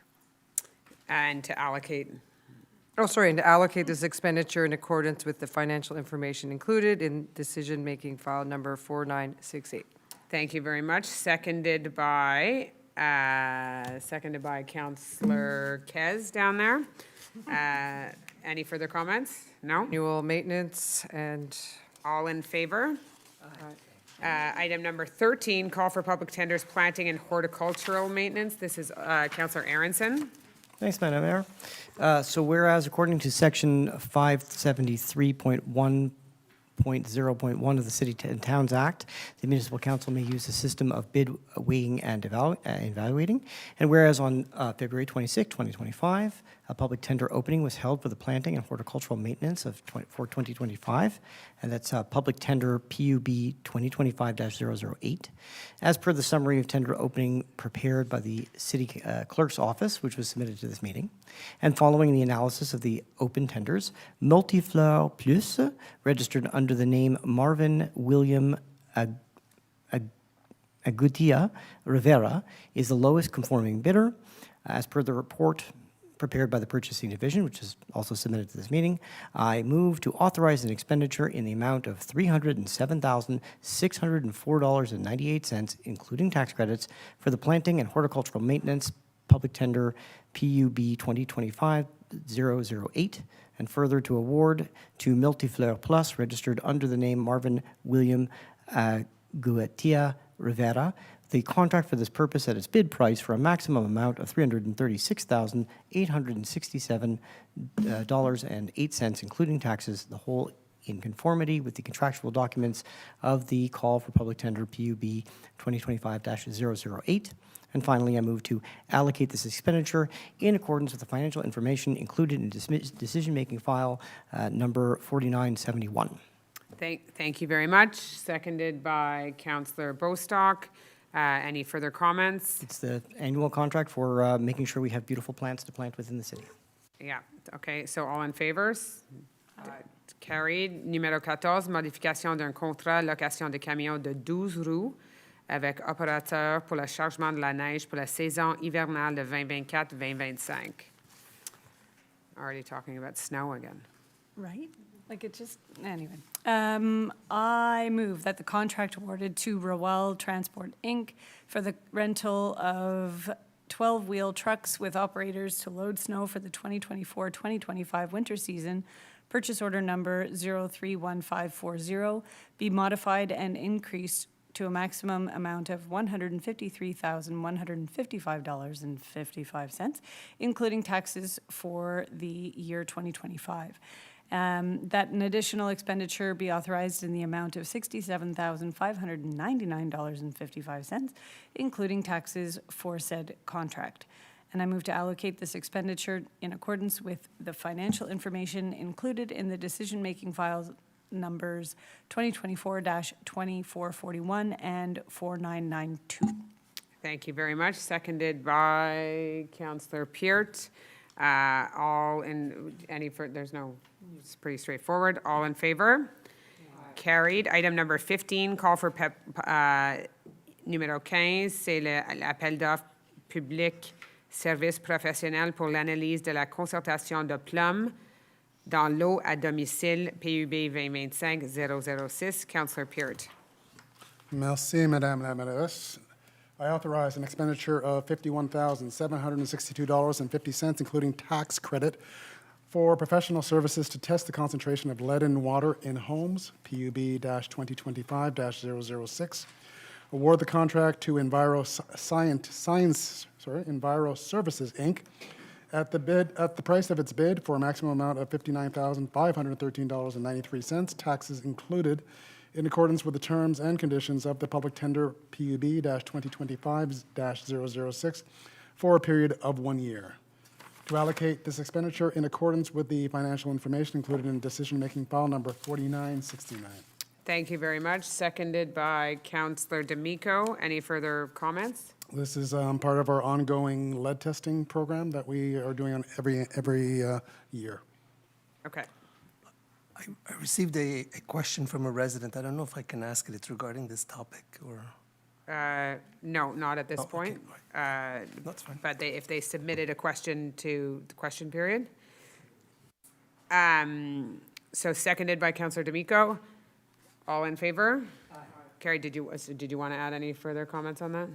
And to allocate. And to allocate this expenditure in accordance with the financial information included in decision-making file number 4968. Thank you very much. Seconded by Councillor Kez down there. Any further comments? No? Annual maintenance and... All in favor? Item number 13, call for public tenders, planting and horticultural maintenance. This is Councillor Aronson. Thanks, Madam Mayor. So whereas according to Section 573.1.0.1 of the City and Towns Act, the Municipal Council may use a system of bid weighing and evaluating. And whereas on February 26, 2025, a public tender opening was held for the planting and horticultural maintenance for 2025, and that's public tender PUB 2025-008. As per the summary of tender opening prepared by the City Clerk's Office, which was submitted to this meeting, and following the analysis of the open tenders, Multifleur Plus, registered under the name Marvin William Agutia Rivera, is the lowest conforming bidder. As per the report prepared by the Purchasing Division, which is also submitted to this meeting, I move to authorize an expenditure in the amount of $307,604.98, including tax credits, for the planting and horticultural maintenance public tender PUB 2025-008, and further to award to Multifleur Plus, registered under the name Marvin William Guetia Rivera, the contract for this purpose at its bid price for a maximum amount of $336,867.08, including taxes, the whole in conformity with the contractual documents of the call for public tender PUB 2025-008. And finally, I move to allocate this expenditure in accordance with the financial information included in decision-making file number 4971. Thank you very much. Seconded by Councillor Bostock. Any further comments? It's the annual contract for making sure we have beautiful plants to plant within the city. Yeah, okay, so all in favors? Carried. Numéro 14, modification d'un contrat location de camions de 12 roues avec opérateur pour le chargement de la neige pour la saison hivernale de 2024-2025. Already talking about snow again. Right? Like it just, anyway. I move that the contract awarded to Rowell Transport, Inc. for the rental of 12-wheel trucks with operators to load snow for the 2024-2025 winter season, purchase order number 031540, be modified and increased to a maximum amount of $153,155.55, including taxes for the year 2025. That an additional expenditure be authorized in the amount of $67,599.55, including taxes for said contract. And I move to allocate this expenditure in accordance with the financial information included in the decision-making files numbers 2024-2441 and 4992. Thank you very much. Seconded by Councillor Peart. All in, there's no, it's pretty straightforward. All in favor? Carried. Item number 15, call for numéro 15, c'est l'appel d'offres public services professionnels pour l'analyse de la concertation de plomb dans l'eau à domicile, PUB 2025-006. Councillor Peart. Merci, Madame la Mairesse. I authorize an expenditure of $51,762.50, including tax credit, for professional services to test the concentration of lead in water in homes, PUB-2025-006. Award the contract to Enviro Services, Inc. at the price of its bid for a maximum amount of $59,513.93, taxes included, in accordance with the terms and conditions of the public tender PUB-2025-006 for a period of 1 year. To allocate this expenditure in accordance with the financial information included in decision-making file number 4969. Thank you very much. Seconded by Councillor D'Amico. Any further comments? This is part of our ongoing lead testing program that we are doing on every year. Okay. I received a question from a resident. I don't know if I can ask it. It's regarding this topic or... No, not at this point. Okay. That's fine. But if they submitted a question to the question period. So seconded by Councillor D'Amico. All in favor? Aye. Carrie, did you want to add any further comments on that? I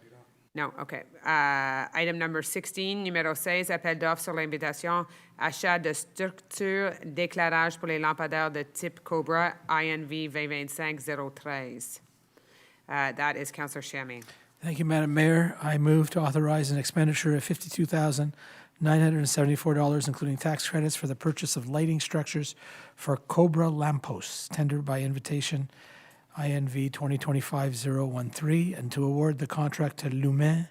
do not. No, OK. Item number 16, numéro 16, appel d'offres sur l'invitation, achat de structures d'éclairage pour les lampadaires de type Cobra, INV 2025-013. That is Councillor Shammy. Thank you, Madam Mayor. I move to authorize an expenditure of $52,974, including tax credits, for the purchase of lighting structures for Cobra lampposts, tendered by invitation INV 2025-013, and to award the contract to Lumen,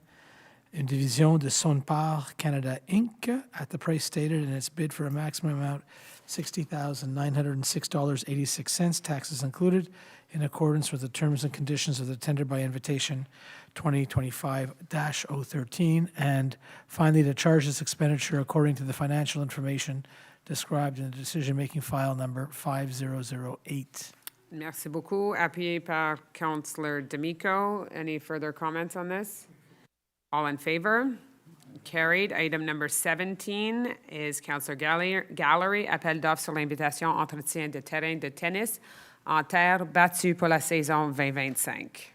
une division de Sonepar Canada, Inc., at the price stated in its bid for a maximum amount $60,906.86, taxes included, in accordance with the terms and conditions of the tender by invitation 2025-013, and finally to charge this expenditure according to the financial information described in the decision-making file number 5008. Merci beaucoup. Appuyé par Councillor D'Amico. Any further comments on this? All in favor? Carried. Item number 17 is Councillor Gallery, appel d'offres sur l'invitation entretien de terrain de tennis en terre battue pour la saison 2025.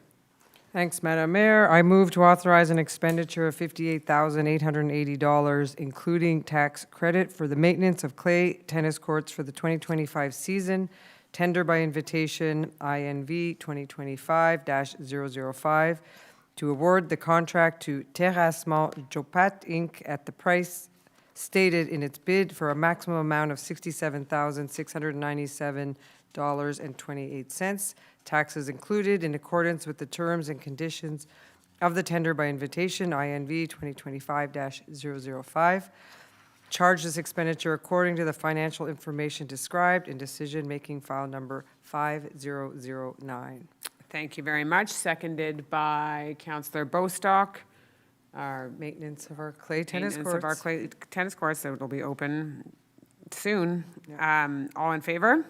Thanks, Madam Mayor. I move to authorize an expenditure of $58,880, including tax credit, for the maintenance of clay tennis courts for the 2025 season, tender by invitation INV 2025-005, to award the contract to Terrassement Jopat, Inc. at the price stated in its bid for a maximum amount of $67,697.28, taxes included, in accordance with the terms and conditions of the tender by invitation INV 2025-005. Charge this expenditure according to the financial information described in decision-making file number 5009. Thank you very much. Seconded by Councillor Bostock. Our maintenance of our clay tennis courts. Of our clay tennis courts, so it'll be open soon. All in favor?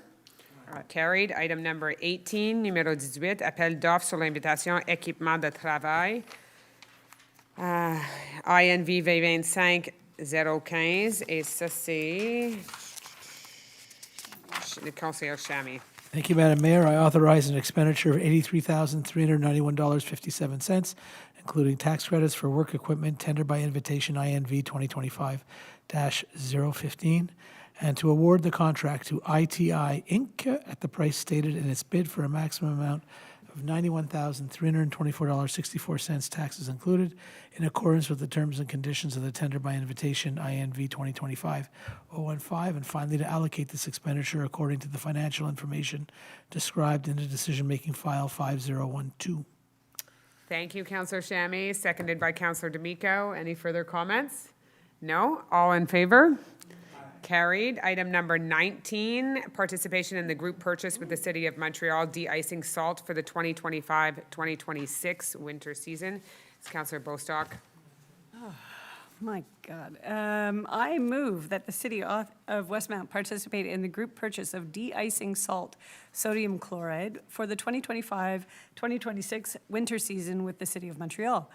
Carried. Item number 18, numéro 18, appel d'offres sur l'invitation équipement de travail. INV 2025-015. Et ça, c'est le conseiller Chamy. Thank you, Madam Mayor. I authorize an expenditure of $83,391.57, including tax credits for work equipment tendered by invitation INV 2025-015, and to award the contract to ITI, Inc. at the price stated in its bid for a maximum amount of $91,324.64, taxes included, in accordance with the terms and conditions of the tender by invitation INV 2025-015, and finally to allocate this expenditure according to the financial information described in the decision-making file 5012. Thank you, Councillor Shammy. Seconded by Councillor D'Amico. Any further comments? No? All in favor? Carried. Item number 19, participation in the group purchase with the City of Montreal de-icing salt for the 2025-2026 winter season. It's Councillor Bostock. My God. I move that the City of Westmount participate in the group purchase of de-icing salt sodium chloride for the 2025-2026 winter season with the City of Montreal.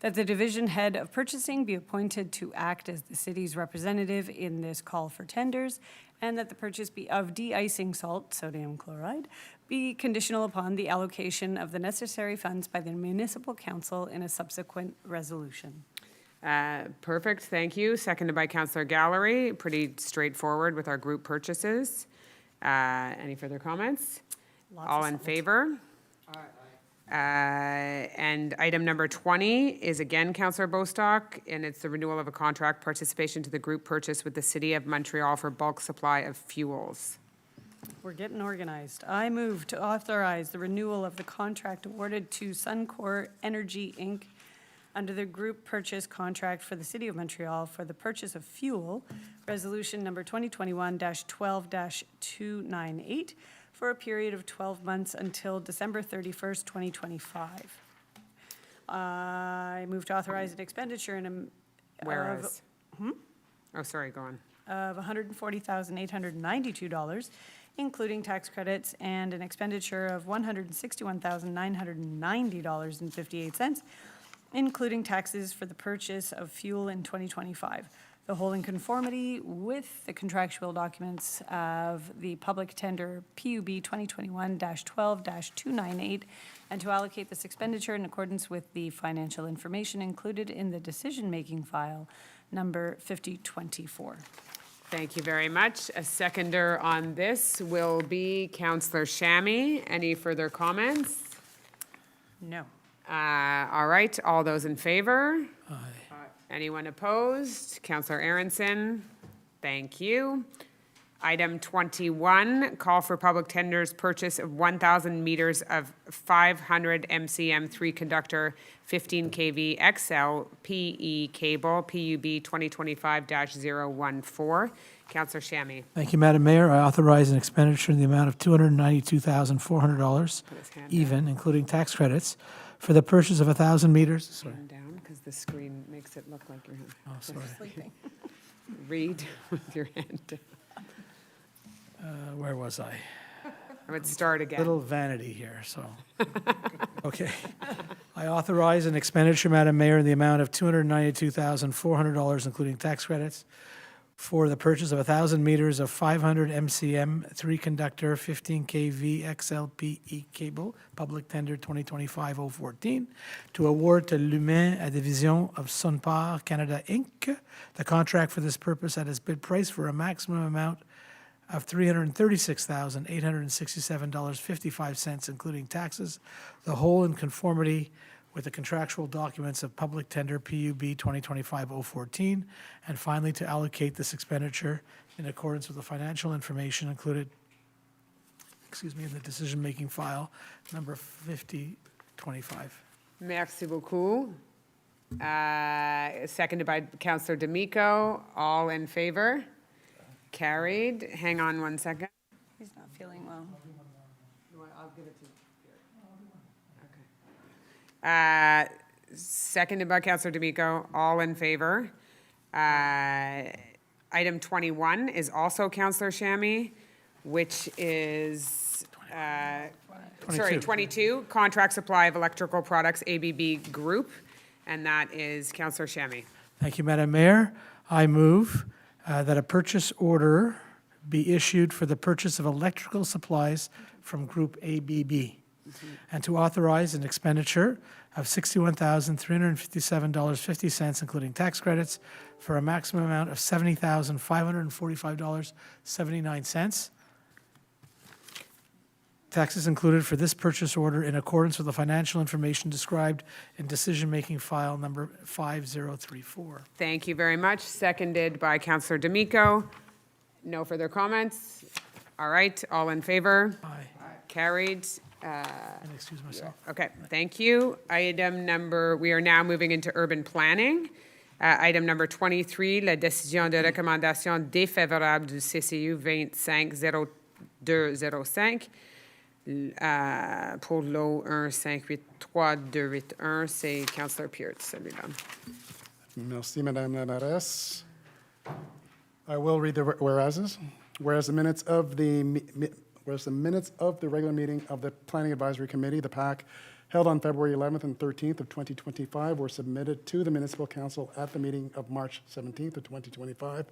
That the division head of purchasing be appointed to act as the city's representative in this call for tenders, and that the purchase of de-icing salt sodium chloride be conditional upon the allocation of the necessary funds by the municipal council in a subsequent resolution. Perfect, thank you. Seconded by Councillor Gallery. Pretty straightforward with our group purchases. Any further comments? All in favor? And item number 20 is again Councillor Bostock, and it's the renewal of a contract participation to the group purchase with the City of Montreal for bulk supply of fuels. We're getting organized. I move to authorize the renewal of the contract awarded to Suncor Energy, Inc. under the group purchase contract for the City of Montreal for the purchase of fuel, Resolution Number 2021-12-298, for a period of 12 months until December 31st, 2025. I move to authorize an expenditure in Whereas? Oh, sorry, go on. of $140,892, including tax credits, and an expenditure of $161,990.58, including taxes for the purchase of fuel in 2025. The whole in conformity with the contractual documents of the public tender PUB 2021-12-298, and to allocate this expenditure in accordance with the financial information included in the decision-making file number 5024. Thank you very much. A seconder on this will be Councillor Shammy. Any further comments? No. All right, all those in favor? Aye. Anyone opposed? Councillor Aronson, thank you. Item 21, call for public tenders, purchase of 1,000 meters of 500 MCM 3-conductor 15 kV XL PE cable, PUB 2025-014. Councillor Shammy. Thank you, Madam Mayor. I authorize an expenditure in the amount of $292,400, even, including tax credits, for the purchase of 1,000 meters. Sorry. Down, because the screen makes it look like you're Sleeping. Read with your hand down. Where was I? I would start again. Little vanity here, so. Okay. I authorize an expenditure, Madam Mayor, in the amount of $292,400, including tax credits, for the purchase of 1,000 meters of 500 MCM 3-conductor 15 kV XLPE cable, public tender 2025-014, to award to Lumen a division of Sunpar Canada Inc. the contract for this purpose at its bid price for a maximum amount of $336,867.55, including taxes, the whole in conformity with the contractual documents of public tender PUB 2025-014, and finally to allocate this expenditure in accordance with the financial information included, in the decision-making file number 5025. Merci beaucoup. Seconded by Councillor D'Amico. All in favor? Carried. Hang on one second. He's not feeling well. I'll give it to you. Seconded by Councillor D'Amico. All in favor? Item 21 is also Councillor Shammy, which is, 22, contract supply of electrical products, ABB Group, and that is Councillor Shammy. Thank you, Madam Mayor. I move that a purchase order be issued for the purchase of electrical supplies from Group ABB, and to authorize an expenditure of $61,357.50, including tax credits, for a maximum amount of $70,545.79. Taxes included for this purchase order in accordance with the financial information described in decision-making file number 5034. Thank you very much. Seconded by Councillor D'Amico. No further comments? All right, all in favor? Aye. Carried. And excuse myself. Okay, thank you. We are now moving into urban planning. Item number 23, la décision de recommandation défavorable du CCU 25-0205 pour l'eau 1583281, c'est Councillor Pearce, celui-là. Merci, Madame la Mairesse. I will read the whereases. Whereas the minutes of the regular meeting of the Planning Advisory Committee, the PAC, held on February 11th and 13th of 2025 were submitted to the Municipal Council at the meeting of March 17th of 2025.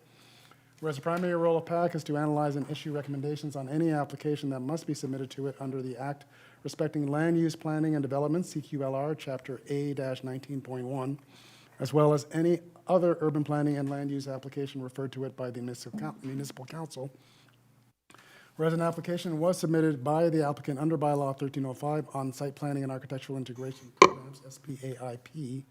Whereas the primary role of PAC is to analyze and issue recommendations on any application that must be submitted to it under the Act respecting land use planning and development, CQLR, Chapter A-19.1, as well as any other urban planning and land use application referred to it by the Municipal Council. Whereas an application was submitted by the applicant under bylaw 1305 on site planning and architectural integration programs, SPAIP,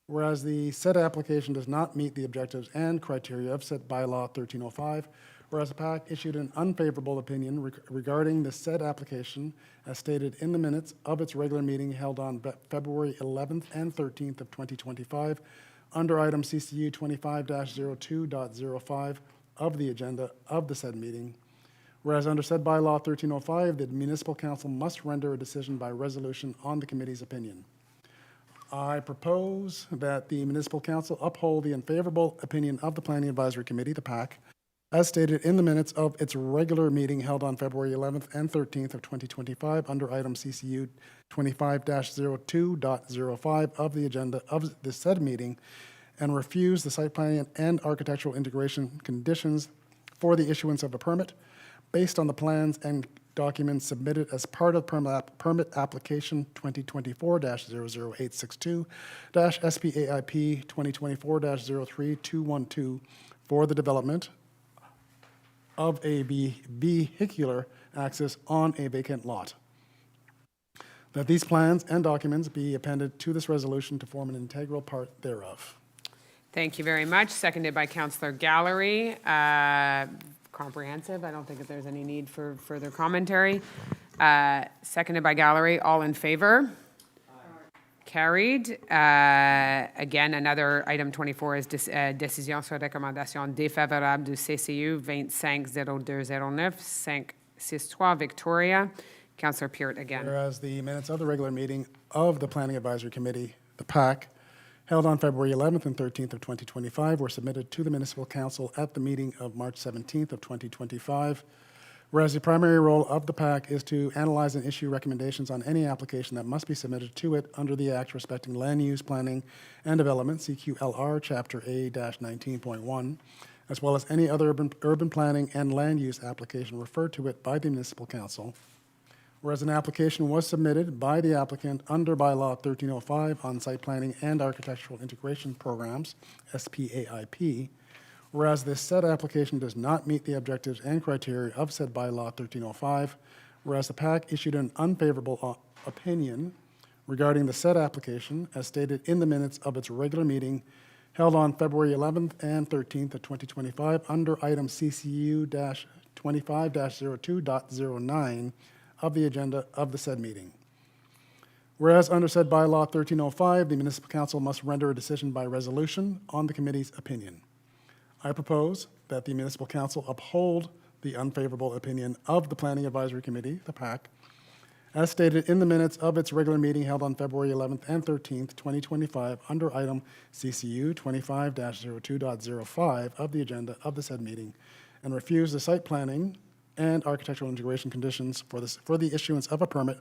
whereas the said application does not meet the objectives and criteria of said bylaw 1305, whereas the PAC issued an unfavorable opinion regarding the said application as stated in the minutes of its regular meeting held on February 11th and 13th of 2025 under item CCU 25-02.05 of the agenda of the said meeting. Whereas under said bylaw 1305, the Municipal Council must render a decision by resolution on the committee's opinion. I propose that the Municipal Council uphold the unfavorable opinion of the Planning Advisory Committee, the PAC, as stated in the minutes of its regular meeting held on February 11th and 13th of 2025 under item CCU 25-02.05 of the agenda of the said meeting, and refuse the site planning and architectural integration conditions for the issuance of a permit based on the plans and documents submitted as part of permit application 2024-00862-SPAIP 2024-03212 for the development of a vehicular access on a vacant lot. That these plans and documents be appended to this resolution to form an integral part thereof. Thank you very much. Seconded by Councillor Gallery. Comprehensive. I don't think that there's any need for further commentary. Seconded by Gallery. All in favor? Carried. Again, another item 24 is décision sur recommandation défavorable du CCU 25-0209-563 Victoria. Councillor Peart again. Whereas the minutes of the regular meeting of the Planning Advisory Committee, the PAC, held on February 11th and 13th of 2025 were submitted to the Municipal Council at the meeting of March 17th of 2025. Whereas the primary role of the PAC is to analyze and issue recommendations on any application that must be submitted to it under the Act respecting land use planning and development, CQLR, Chapter A-19.1, as well as any other urban planning and land use application referred to it by the Municipal Council. Whereas an application was submitted by the applicant under bylaw 1305 on site planning and architectural integration programs, SPAIP, whereas this said application does not meet the objectives and criteria of said bylaw 1305, whereas the PAC issued an unfavorable opinion regarding the said application as stated in the minutes of its regular meeting held on February 11th and 13th of 2025 under item CCU-25-02.09 of the agenda of the said meeting. Whereas under said bylaw 1305, the Municipal Council must render a decision by resolution on the committee's opinion. I propose that the Municipal Council uphold the unfavorable opinion of the Planning Advisory Committee, the PAC, as stated in the minutes of its regular meeting held on February 11th and 13th, 2025, under item CCU 25-02.05 of the agenda of the said meeting, and refuse the site planning and architectural integration conditions for the issuance of a permit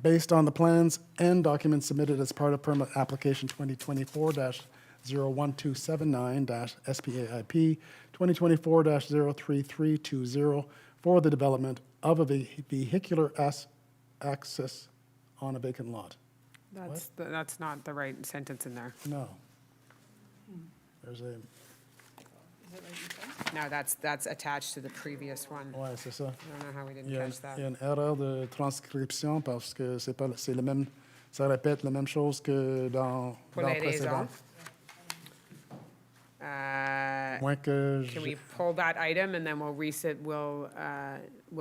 based on the plans and documents submitted as part of permit application 2024-01279-SPAIP 2024-03320 for the development of a vehicular access on a vacant lot. That's not the right sentence in there. No. There's a... No, that's attached to the previous one. Ouais, c'est ça. I don't know how we didn't Il y a catch that. une erreur de transcription parce que c'est le même, ça répète la même chose que dans Pour dans les précédent. raisons. Moins que Can we pull that item and then we'll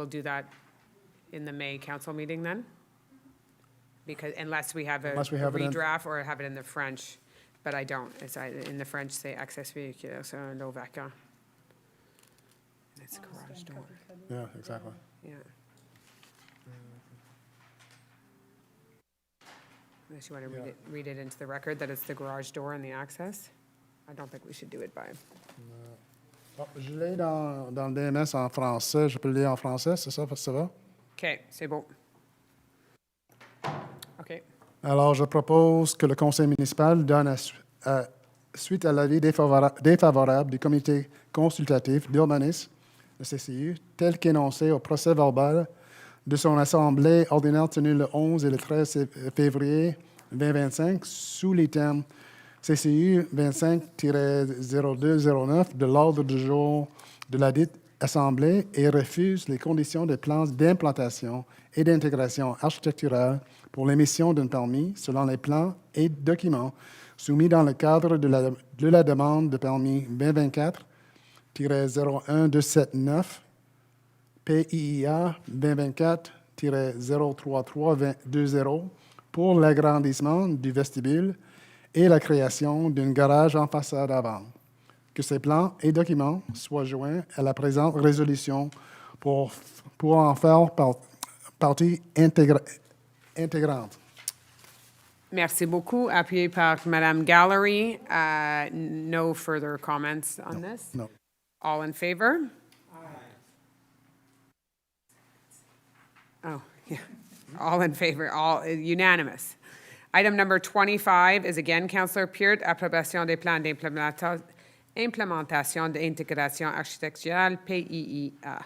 do that in the May council meeting then? Because unless we have a redraft or have it in the French, but I don't. It's in the French, say access véhicule, so no vacant. It's a garage door. Yeah, exactly. Yeah. Unless you want to read it into the record that it's the garage door and the access. I don't think we should do it by. Je l'ai dans le DMS en français. Je peux le lire en français, c'est ça? Ça va? OK, c'est beau. OK. Alors, je propose que le conseil municipal donne, suite à l'avis défavorable du comité consultatif d'urbanisme, le CCU, tel qu'énoncé au procès-verbal de son assemblée ordinaire tenue le 11 et le 13 février 2025, sous les termes CCU 25-0209 de l'ordre du jour de la dite assemblée, et refuse les conditions des plans d'implantation et d'intégration architecturale pour l'émission d'un permis selon les plans et documents soumis dans le cadre de la demande de permis 2024-01279 PIIA 2024-03320 pour l'agrandissement du vestibule et la création d'un garage en façade avant. Que ces plans et documents soient joints à la présente résolution pour en faire partie intégrante. Merci beaucoup. Appuyé par Madame Gallery. No further comments on this? No. All in favor? Oh, yeah. All in favor, all unanimous. Item number 25 is again Councillor Peart, approbation des plans d'implémentation d'intégration architecturale, PIIA.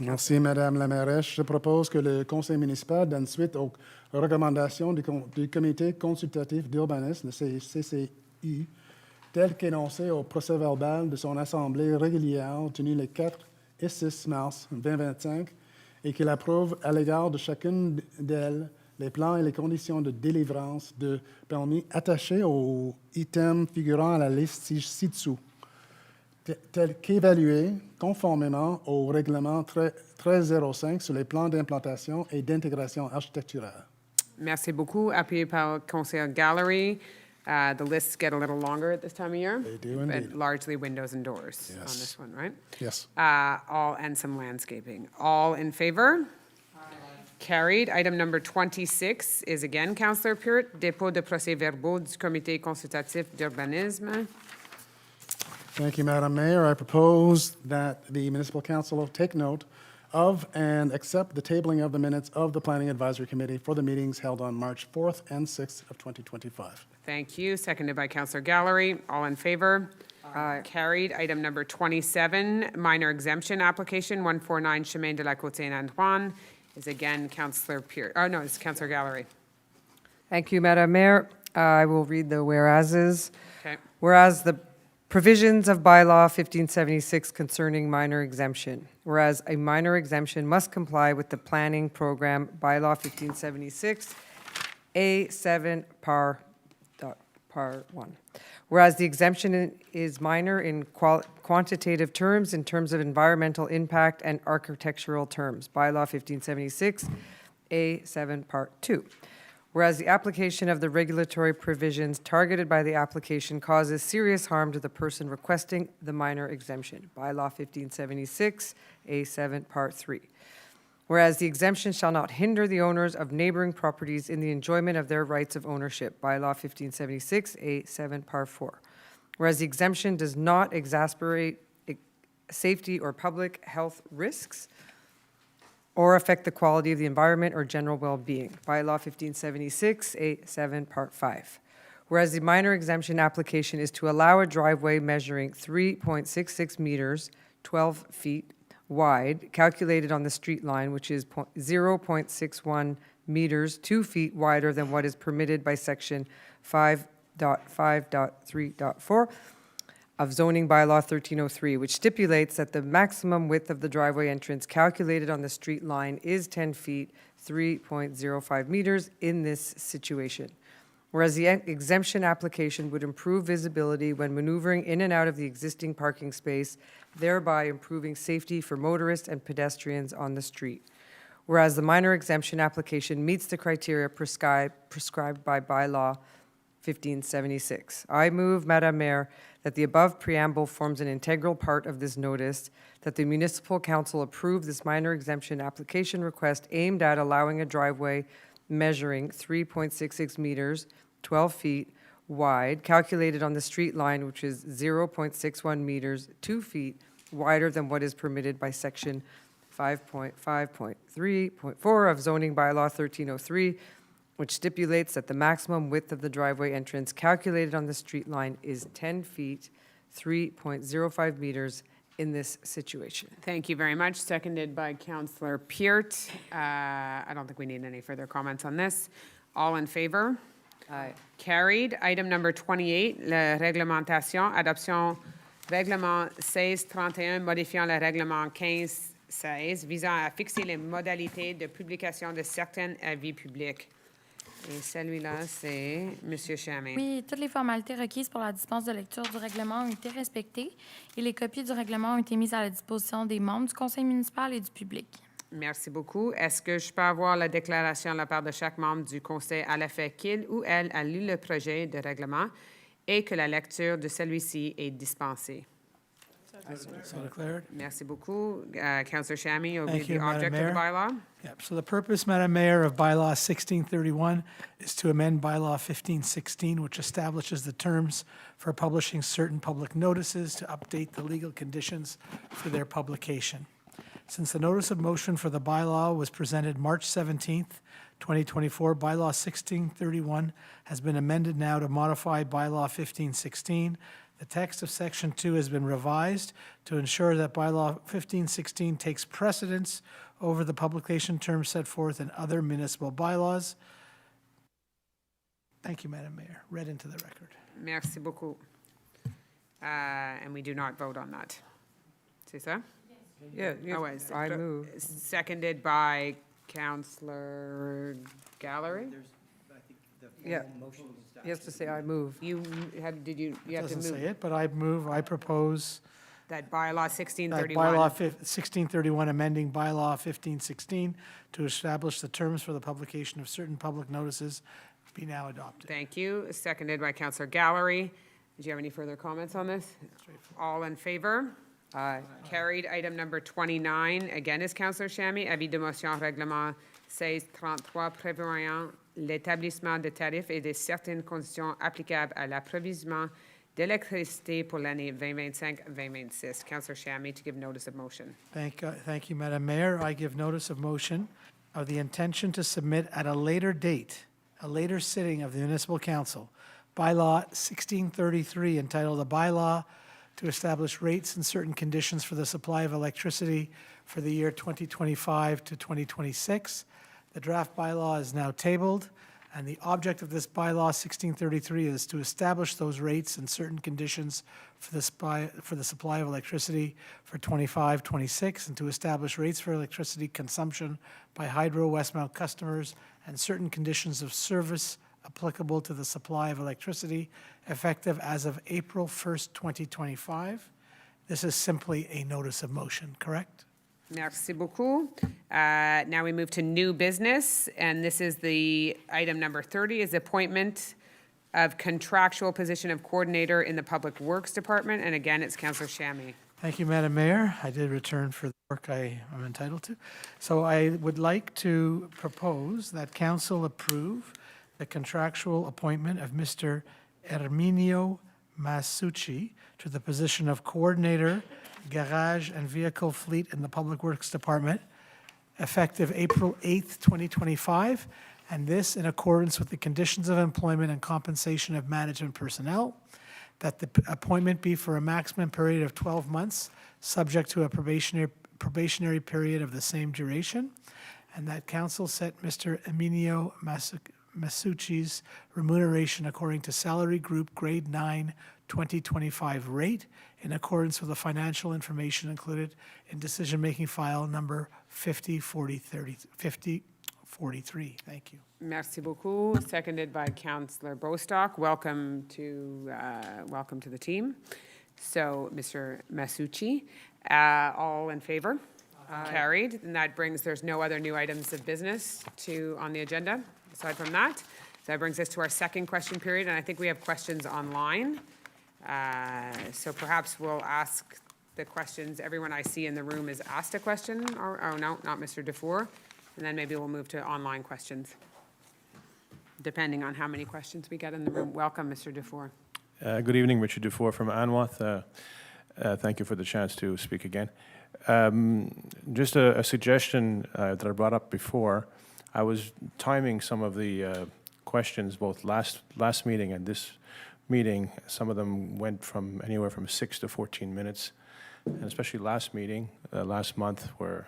Merci, Madame la mairesse. Je propose que le conseil municipal donne suite aux recommandations du comité consultatif d'urbanisme, le CCU, tel qu'énoncé au procès-verbal de son assemblée régulière tenue les 4 et 6 mars 2025, et qu'il approuve à l'égard de chacune d'elles les plans et les conditions de délivrance de permis attachés aux items figurant à la liste ci-dessous, tel qu'évalué conformément au règlement 1305 sur les plans d'implantation et d'intégration architecturale. Merci beaucoup. Appuyé par Conseiller Gallery. The lists get a little longer at this time of year. They do indeed. But largely windows and doors on Yes. this one, right? Yes. And some landscaping. All in favor? Carried. Item number 26 is again Councillor Peart, dépôt de procès-verbaux du comité consultatif d'urbanisme. Thank you, Madam Mayor. I propose that the Municipal Council take note of and accept the tabling of the minutes of the Planning Advisory Committee for the meetings held on March 4th and 6th of 2025. Thank you. Seconded by Councillor Gallery. All in favor? Carried. Item number 27, minor exemption application, 149 Chemin de la Côte-Saint-Antoine, is again Councillor Peart. Oh, no, it's Councillor Gallery. Thank you, Madam Mayor. I will read the whereases. Okay. Whereas the provisions of bylaw 1576 concerning minor exemption. Whereas a minor exemption must comply with the planning program bylaw 1576 A7 par 1. Whereas the exemption is minor in quantitative terms, in terms of environmental impact and architectural terms, bylaw 1576 A7 part 2. Whereas the application of the regulatory provisions targeted by the application causes serious harm to the person requesting the minor exemption, bylaw 1576 A7 part 3. Whereas the exemption shall not hinder the owners of neighboring properties in the enjoyment of their rights of ownership, bylaw 1576 A7 part 4. Whereas the exemption does not exacerbate safety or public health risks or affect the quality of the environment or general well-being, bylaw 1576 A7 part 5. Whereas the minor exemption application is to allow a driveway measuring 3.66 meters, 12 feet, wide, calculated on the street line, which is 0.61 meters, 2 feet wider than what is permitted by section 5.5.3.4 of zoning bylaw 1303, which stipulates that the maximum width of the driveway entrance calculated on the street line is 10 feet, 3.05 meters in this situation. Whereas the exemption application would improve visibility when maneuvering in and out of the existing parking space, thereby improving safety for motorists and pedestrians on the street. Whereas the minor exemption application meets the criteria prescribed by bylaw 1576. I move, Madam Mayor, that the above preamble forms an integral part of this notice, that the Municipal Council approve this minor exemption application request aimed at allowing a driveway measuring 3.66 meters, 12 feet wide, calculated on the street line, which is 0.61 meters, 2 feet wider than what is permitted by Section 5.5.3.4 of zoning bylaw 1303, which stipulates that the maximum width of the driveway entrance calculated on the street line is 10 feet, 3.05 meters in this situation. Thank you very much. Seconded by Councillor Peart. I don't think we need any further comments on this. All in favor? Aye. Carried. Item number 28, la réglementation, adoption règlement 1631 modifiant le règlement 1516 visant à fixer les modalités de publication de certains avis publics. Et celui-là, c'est M. Chamin. Oui, toutes les formalités requises pour la dispense de lecture du règlement ont été respectées et les copies du règlement ont été mises à la disposition des membres du conseil municipal et du public. Merci beaucoup. Est-ce que je peux avoir la déclaration de la part de chaque membre du conseil à l'effet qu'il ou elle a lu le projet de règlement et que la lecture de celui-ci est dispensée? So declared. Merci beaucoup. Councillor Chamin, you'll read Thank you, the Madam object of the Mayor. bylaw. Yep, so the purpose, Madam Mayor, of bylaw 1631 is to amend bylaw 1516, which establishes the terms for publishing certain public notices to update the legal conditions for their publication. Since the notice of motion for the bylaw was presented March 17th, 2024, bylaw 1631 has been amended now to modify bylaw 1516. The text of section 2 has been revised to ensure that bylaw 1516 takes precedence over the publication terms set forth in other municipal bylaws. Thank you, Madam Mayor. Read into the record. Merci beaucoup. And we do not vote on that. C'est ça? Yeah, Oh, wait, I move. Seconded by Councillor Gallery? Yeah. He has to say, I move. You have, did you have to Doesn't say move it, but I propose that bylaw that 1631? bylaw 1631 amending bylaw 1516 to establish the terms for the publication of certain public notices be now adopted. Thank you. Seconded by Councillor Gallery. Did you have any further comments on this? All in favor? Aye. Carried. Item number 29, again is Councillor Chamin. Avis de motion règlement 1633 prévoyant l'établissement de tarifs et de certaines conditions applicables à l'approvisionnement d'électricité pour l'année 2025-2026. Councillor Chamin to give notice of motion. Thank you, Madam Mayor. I give notice of motion of the intention to submit at a later date, a later sitting of the Municipal Council, bylaw 1633 entitled a bylaw to establish rates and certain conditions for the supply of electricity for the year 2025 to 2026. The draft bylaw is now tabled, and the object of this bylaw 1633 is to establish those rates and certain conditions for the supply of electricity for 25-26, and to establish rates for electricity consumption by Hydro Westmount customers and certain conditions of service applicable to the supply of electricity effective as of April 1st, 2025. This is simply a notice of motion, correct? Merci beaucoup. Now we move to new business, and this is the item number 30 is appointment of contractual position of coordinator in the Public Works Department. And again, it's Councillor Chamin. Thank you, Madam Mayor. I did return for the work I am entitled to. So I would like to propose that council approve the contractual appointment of Mr. Erminio Masucci to the position of Coordinator, Garage and Vehicle Fleet in the Public Works Department, effective April 8th, 2025, and this in accordance with the conditions of employment and compensation of management personnel, that the appointment be for a maximum period of 12 months, subject to a probationary period of the same duration, and that council set Mr. Erminio Masucci's remuneration according to salary group grade 9 2025 rate in accordance with the financial information included in decision-making file number 5043. Thank you. Merci beaucoup. Seconded by Councillor Bostock. Welcome to the team. So, Mr. Masucci, all in favor? Carried. And that brings, there's no other new items of business on the agenda aside from that. So that brings us to our second question period, and I think we have questions online. So perhaps we'll ask the questions. Everyone I see in the room has asked a question, or, oh no, not Mr. Dufour. And then maybe we'll move to online questions. depending on how many questions we get in the room. Welcome, Mr. Dufour. Good evening, Richard Dufour from Anwath. Thank you for the chance to speak again. Just a suggestion that I brought up before. I was timing some of the questions, both last meeting and this meeting. Some of them went from anywhere from 6 to 14 minutes, and especially last meeting, last month, where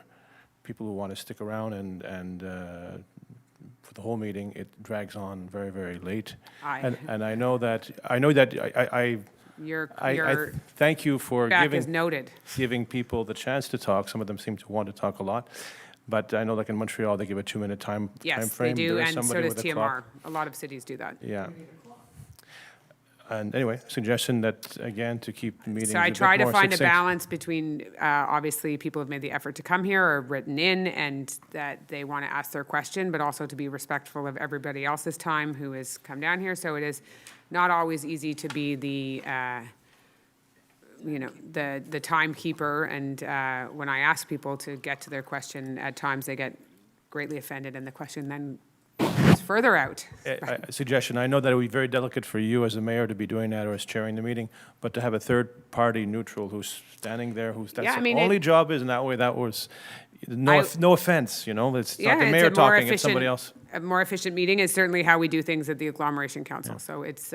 people who want to stick around and for the whole meeting, it drags on very, very late. And I know that I thank you for giving people the chance to talk. Some of them seem to want to talk a lot. But I know, like in Montreal, they give a 2-minute time frame. Yes, they do, There is and so somebody does with a TMR. clock. A lot of cities do that. Yeah. And anyway, suggestion that, again, to keep meetings So a I bit try to more find a succinct. balance between, obviously, people have made the effort to come here or written in, and that they want to ask their question, but also to be respectful of everybody else's time who has come down here. So it is not always easy to be the the timekeeper, and when I ask people to get to their question, at times they get greatly offended, and the question then goes further out. A suggestion, I know that it would be very delicate for you as a mayor to be doing that or as chairing the meeting, but to have a third-party neutral who's standing there, that's the only job is, and that way that was, no offense, it's not the mayor talking, it's somebody else. A more efficient meeting is certainly how we do things at the Agglomeration Council. So it's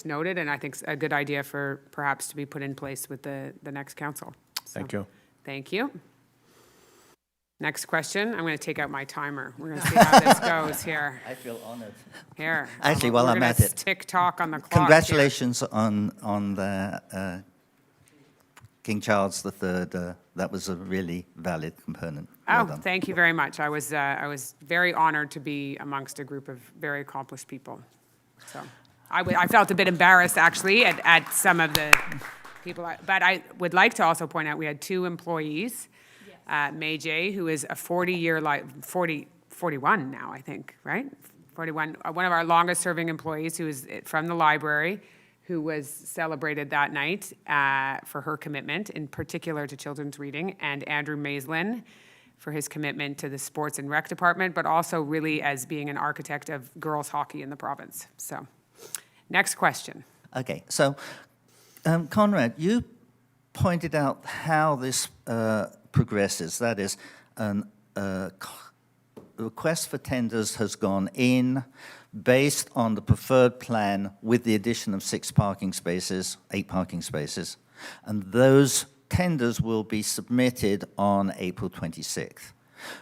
noted, and I think it's a good idea for perhaps to be put in place with the next council. So, Thank you. Thank you. Next question. I'm going to take out my timer. We're going to see how this goes here. I feel honored. Here. Actually, while I'm at it, tick-tock on the clock. Congratulations on the King Charles III. That was a really valid component. Well done. Thank you very much. I was very honored to be amongst a group of very accomplished people. So I felt a bit embarrassed, actually, at some of the people. But I would like to also point out we had 2 employees. MAIRESSE, who is a 41 now, I think, right? 41, one of our longest-serving employees who is from the library, who was celebrated that night for her commitment, in particular to children's reading, and Andrew Maislin for his commitment to the sports and rec department, but also really as being an architect of girls' hockey in the province. So, next question. Okay, so Conrad, you pointed out how this progresses. That is, a request for tenders has gone in based on the preferred plan with the addition of 8 parking spaces, and those tenders will be submitted on April 26th.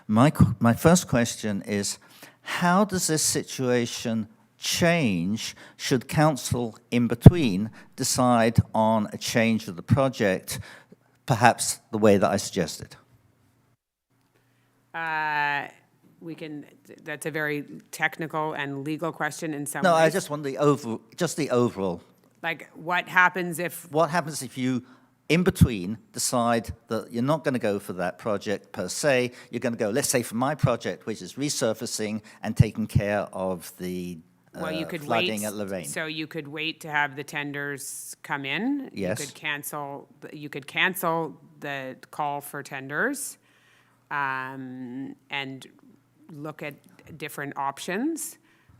My first question is, how does this situation change should council in between decide on a change of the project, perhaps the way that I suggested? That's a very technical and legal question in some No, ways. I just want the overall. Like, what happens if... What happens if you, in between, decide that you're not going to go for that project per se, you're going to go, let's say, for my project, which is resurfacing and taking care of the flooding at Lorraine. So you could wait to have the tenders come in. Yes. You could cancel the call for tenders and look at different options.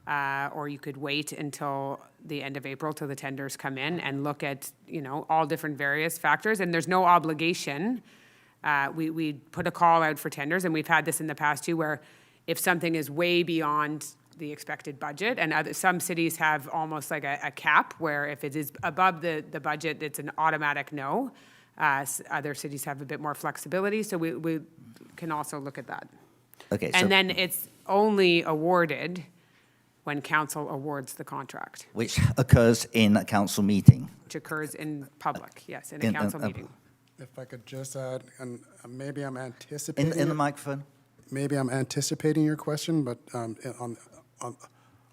Or you could wait until the end of April till the tenders come in and look at, all different various factors. And there's no obligation. We put a call out for tenders, and we've had this in the past too, where if something is way beyond the expected budget, and some cities have almost like a cap where if it is above the budget, it's an automatic no. Other cities have a bit more flexibility, so we can also look at that. Okay. And then it's only awarded when council awards the contract. Which occurs in a council meeting. Which occurs in public, yes, in a council meeting. If I could just add, and maybe I'm anticipating... In the microphone. Maybe I'm anticipating your question, but on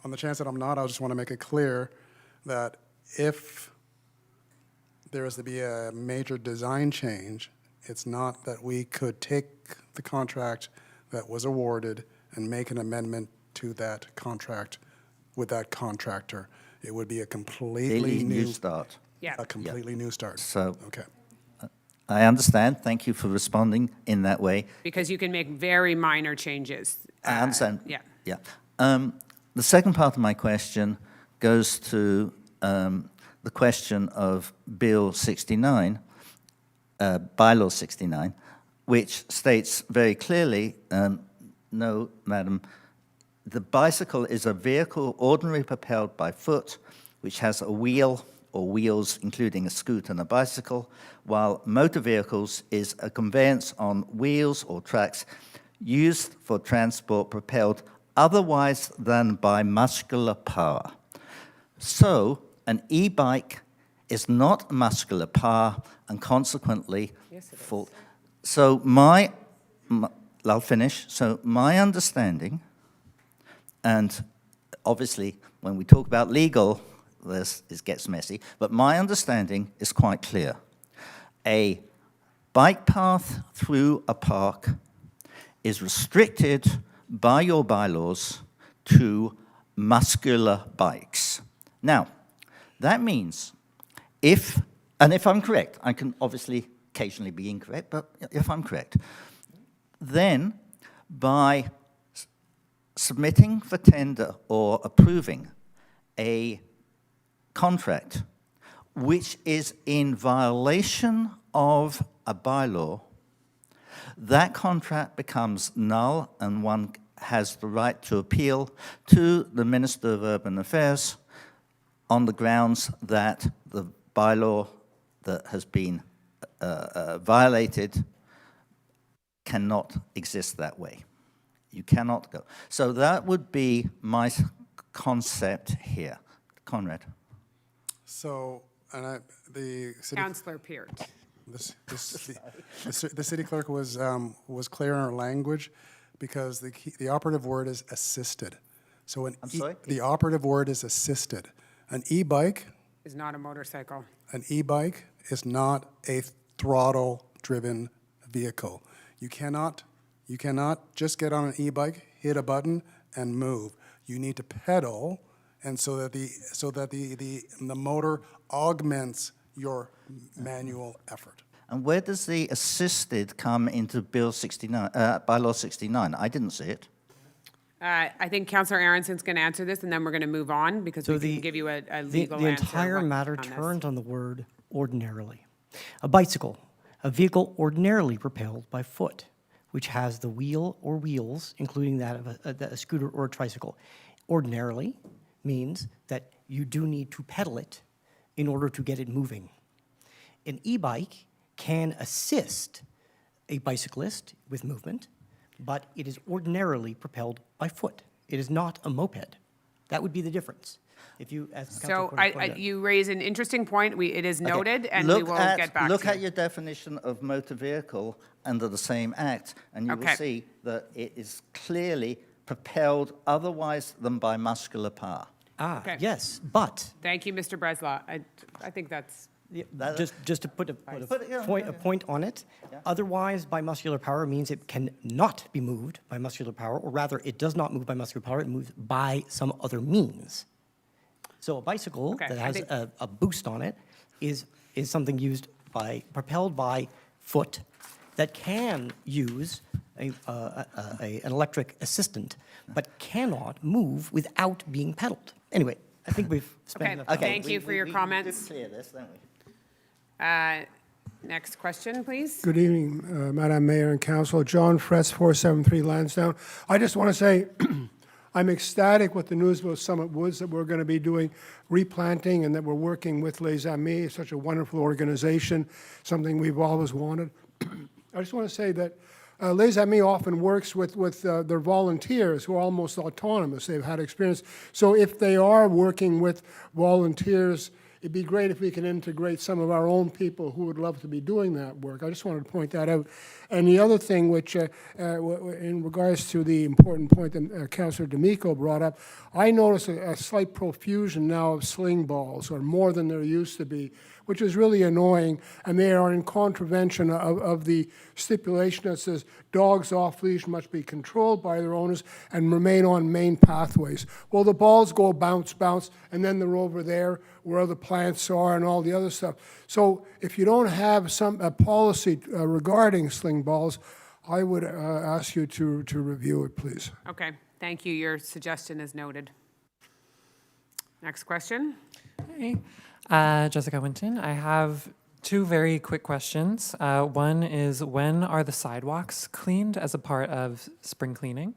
the chance that I'm not, I just want to make it clear that if there is to be a major design change, it's not that we could take the contract that was awarded and make an amendment to that contract with that contractor. It would be a completely new start. Yeah. A completely new start. So, okay. I understand. Thank you for responding in that way. Because you can make very minor changes. I understand. Yeah. Yeah. The second part of my question goes to the question of Bill 69, Bylaw 69, which states very clearly, no, madam, the bicycle is a vehicle ordinarily propelled by foot, which has a wheel or wheels, including a scooter and a bicycle, while motor vehicles is a conveyance on wheels or tracks used for transport propelled otherwise than by muscular power. So, an e-bike is not muscular power, and consequently, so I'll finish. So my understanding, and obviously when we talk about legal, it gets messy, but my understanding is quite clear. A bike path through a park is restricted by your bylaws to muscular bikes. Now, that means if I'm correct, I can obviously occasionally be incorrect, but if I'm correct, then by submitting for tender or approving a contract which is in violation of a bylaw, that contract becomes null and one has the right to appeal to the Minister of Urban Affairs on the grounds that the bylaw that has been violated cannot exist that way. You cannot go. So that would be my concept here. Conrad. So, the city... Councillor Peart. The city clerk was clear in her language because the operative word is assisted. So I'm sorry? The operative word is assisted. An e-bike... Is not a motorcycle. An e-bike is not a throttle-driven vehicle. You cannot just get on an e-bike, hit a button, and move. You need to pedal, and so that the motor augments your manual effort. And where does the assisted come into Bill 69, Bylaw 69? I didn't see it. I think Councillor Aronson's going to answer this, and then we're going to move on, because we can give you a legal The answer. entire matter on this. turned on the word ordinarily. A bicycle, a vehicle ordinarily propelled by foot, which has the wheel or wheels, including that of a scooter or a tricycle. Ordinarily means that you do need to pedal it in order to get it moving. An e-bike can assist a bicyclist with movement, but it is ordinarily propelled by foot. It is not a moped. That would be the difference. If you, as So Councilor pointed out. you raise an interesting point. It is noted, and Look we will at, get back Look to at you. your definition of motor vehicle under the same act, and you will Okay. see that it is clearly propelled otherwise than by muscular power. Okay. Yes, but Thank you, Mr. Breslaw. I think that's... just to put a point on it, otherwise by muscular power means it cannot be moved by muscular power, or rather it does not move by muscular power, it moves by some other means. So a bicycle Okay, that I has think- a boost on it is something propelled by foot that can use an electric assistant, but cannot move without being pedaled. Anyway, I think we've spent Okay, enough time. thank you for your comments. We did clear this, didn't we? Next question, please. Good evening, Madam Mayor and Council. John Fretz, 473 Lansdowne. I just want to say I'm ecstatic with the news about Summit Woods, that we're going to be doing replanting and that we're working with Les Amis, such a wonderful organization, something we've always wanted. I just want to say that Les Amis often works with their volunteers who are almost autonomous. They've had experience. So if they are working with volunteers, it'd be great if we can integrate some of our own people who would love to be doing that work. I just wanted to point that out. And the other thing, which in regards to the important point that Councillor D'Amico brought up, I notice a slight profusion now of sling balls, or more than there used to be, which is really annoying, and they are in contravention of the stipulation that says dogs off leash must be controlled by their owners and remain on main pathways. Well, the balls go bounce, bounce, and then they're over there where the plants are and all the other stuff. So if you don't have a policy regarding sling balls, I would ask you to review it, please. Okay, thank you. Your suggestion is noted. Next question. Hey, Jessica Winton. I have two very quick questions. One is, when are the sidewalks cleaned as a part of spring cleaning?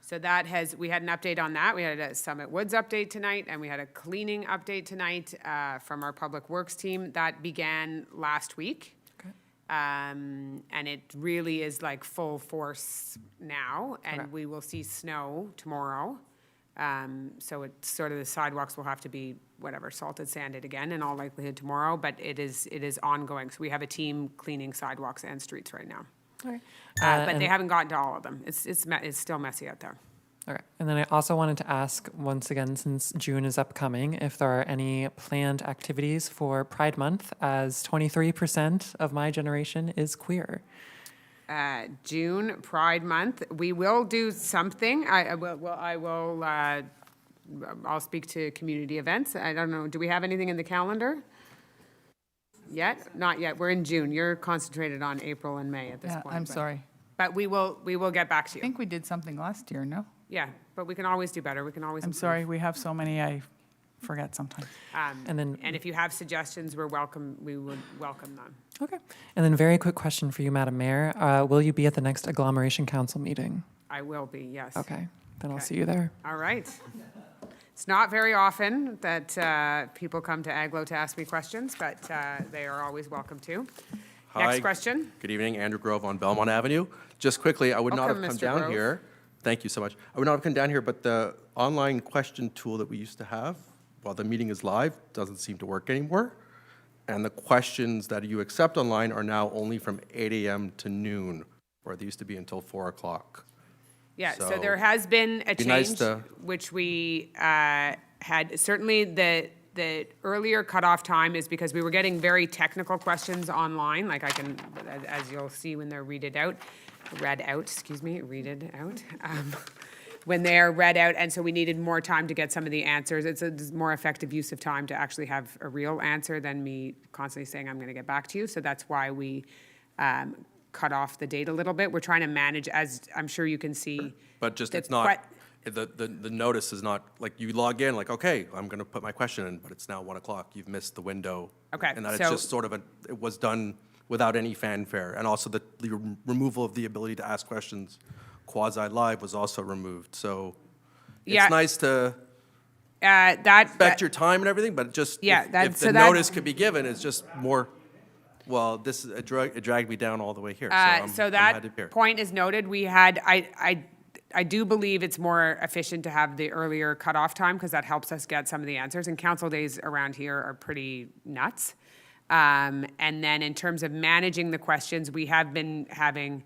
So we had an update on that. We had a Summit Woods update tonight, and we had a cleaning update tonight from our Public Works team. That began last week. Okay. And it really is like full force now, and Okay. we will see snow tomorrow. So it's sort of the sidewalks will have to be whatever, salted, sanded again in all likelihood tomorrow, but it is ongoing. So we have a team cleaning sidewalks and streets right now. Okay. But they haven't gotten to all of them. It's still messy out there. Okay. And then I also wanted to ask, once again, since June is upcoming, if there are any planned activities for Pride Month, as 23% of my generation is queer. June, Pride Month, we will do something. I'll speak to community events. I don't know, do we have anything in the calendar? Yet? Not yet. We're in June. You're concentrated on April and May at this point. I'm but- sorry. But we will get back to I you. think we did something last year, no? Yeah, but we can always do better. We can always I'm improve. sorry, we have so many, I forget sometimes. And if you have suggestions, we would welcome them. Okay. And then very quick question for you, Madam Mayor. Will you be at the next agglomeration council meeting? I will be, yes. Okay. Then I'll Okay. see you there. All right. It's not very often that people come to Aglo to ask me questions, but they are always welcome to. Hi. Next question. Good evening, Andrew Grove on Belmont Avenue. Just quickly, I would not have Welcome, come Mr. down Grove. here. Thank you so much. I would not have come down here, but the online question tool that we used to have while the meeting is live doesn't seem to work anymore. And the questions that you accept online are now only from 8 a.m. to noon, where they used to be until 4 o'clock. Yeah, so So, there has been a be nice change, to- which we had, certainly the earlier cutoff time is because we were getting very technical questions online, like as you'll see when they're read it out, when they're read out, and so we needed more time to get some of the answers. It's a more effective use of time to actually have a real answer than me constantly saying, I'm gonna get back to you, so that's why we cut off the date a little bit. We're trying to manage, as I'm sure you can see. But just, the it's not, the notice is not, like, you log in, like, okay, I'm going to put my question in, but it's now 1 o'clock. You've missed the window. Okay, And that it's so- just sort of it was done without any fanfare. And also the removal of the ability to ask questions quasi-live was also removed. So Yeah. it's nice to That respect your time and everything, but just, Yeah, if the notice could be given, it's just more, well, it dragged me down all the way here. So I'm glad to that be here. point is noted. We had, I do believe it's more efficient to have the earlier cutoff time because that helps us get some of the answers. And council days around here are pretty nuts. And then in terms of managing the questions, we have been having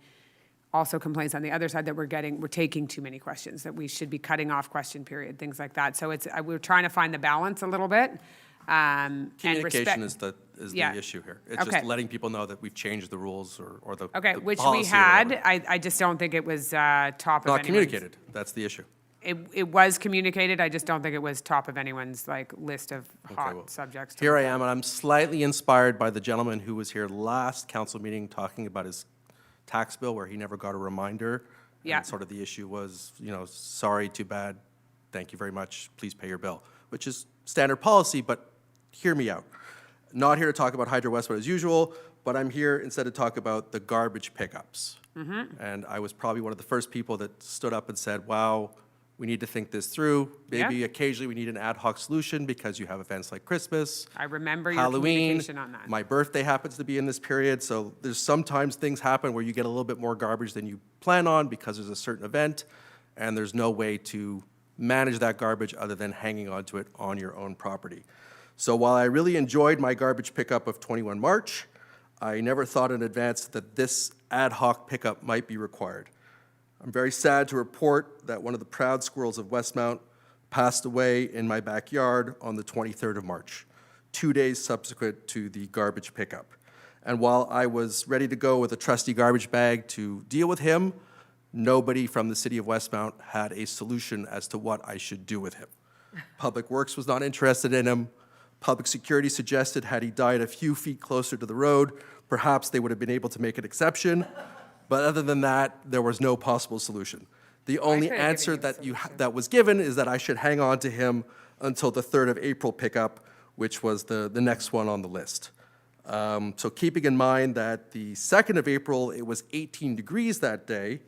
also complaints on the other side that we're taking too many questions, that we should be cutting off question period, things like that. So we're trying to find the balance a little bit. And Communication respect- is Yeah. the issue here. It's Okay. just letting people know that we've changed the rules or the Okay, the which we policy or had. whatever. I just don't think it was top of Not anyone's. communicated, that's the issue. It was communicated, I just don't think it was top of anyone's, like, list of hot well, subjects. to Here I look at. am, and I'm slightly inspired by the gentleman who was here last council meeting talking about his tax bill where he never got a reminder. Yeah. And sort of the issue was, sorry, too bad, thank you very much, please pay your bill, which is standard policy, but hear me out. Not here to talk about Hydro Westmount as usual, but I'm here instead to talk about the garbage pickups. And I was probably one of the first people that stood up and said, wow, we need to think this through. Maybe Yeah. occasionally we need an ad hoc solution because you have events like Christmas, I remember your Halloween. communication on that. My birthday happens to be in this period, so there's sometimes things happen where you get a little bit more garbage than you plan on because there's a certain event, and there's no way to manage that garbage other than hanging on to it on your own property. So while I really enjoyed my garbage pickup of 21 March, I never thought in advance that this ad hoc pickup might be required. I'm very sad to report that one of the proud squirrels of Westmount passed away in my backyard on the 23rd of March, 2 days subsequent to the garbage pickup. And while I was ready to go with a trusty garbage bag to deal with him, nobody from the city of Westmount had a solution as to what I should do with him. Public Works was not interested in him. Public Security suggested had he died a few feet closer to the road, perhaps they would have been able to make an exception. But other than that, there was no possible solution. The only should have answer given you a that was given is that I should hang on to him until the 3rd of April pickup, which was the next one on the list. So keeping in mind that the 2nd of April, it was 18 degrees that day,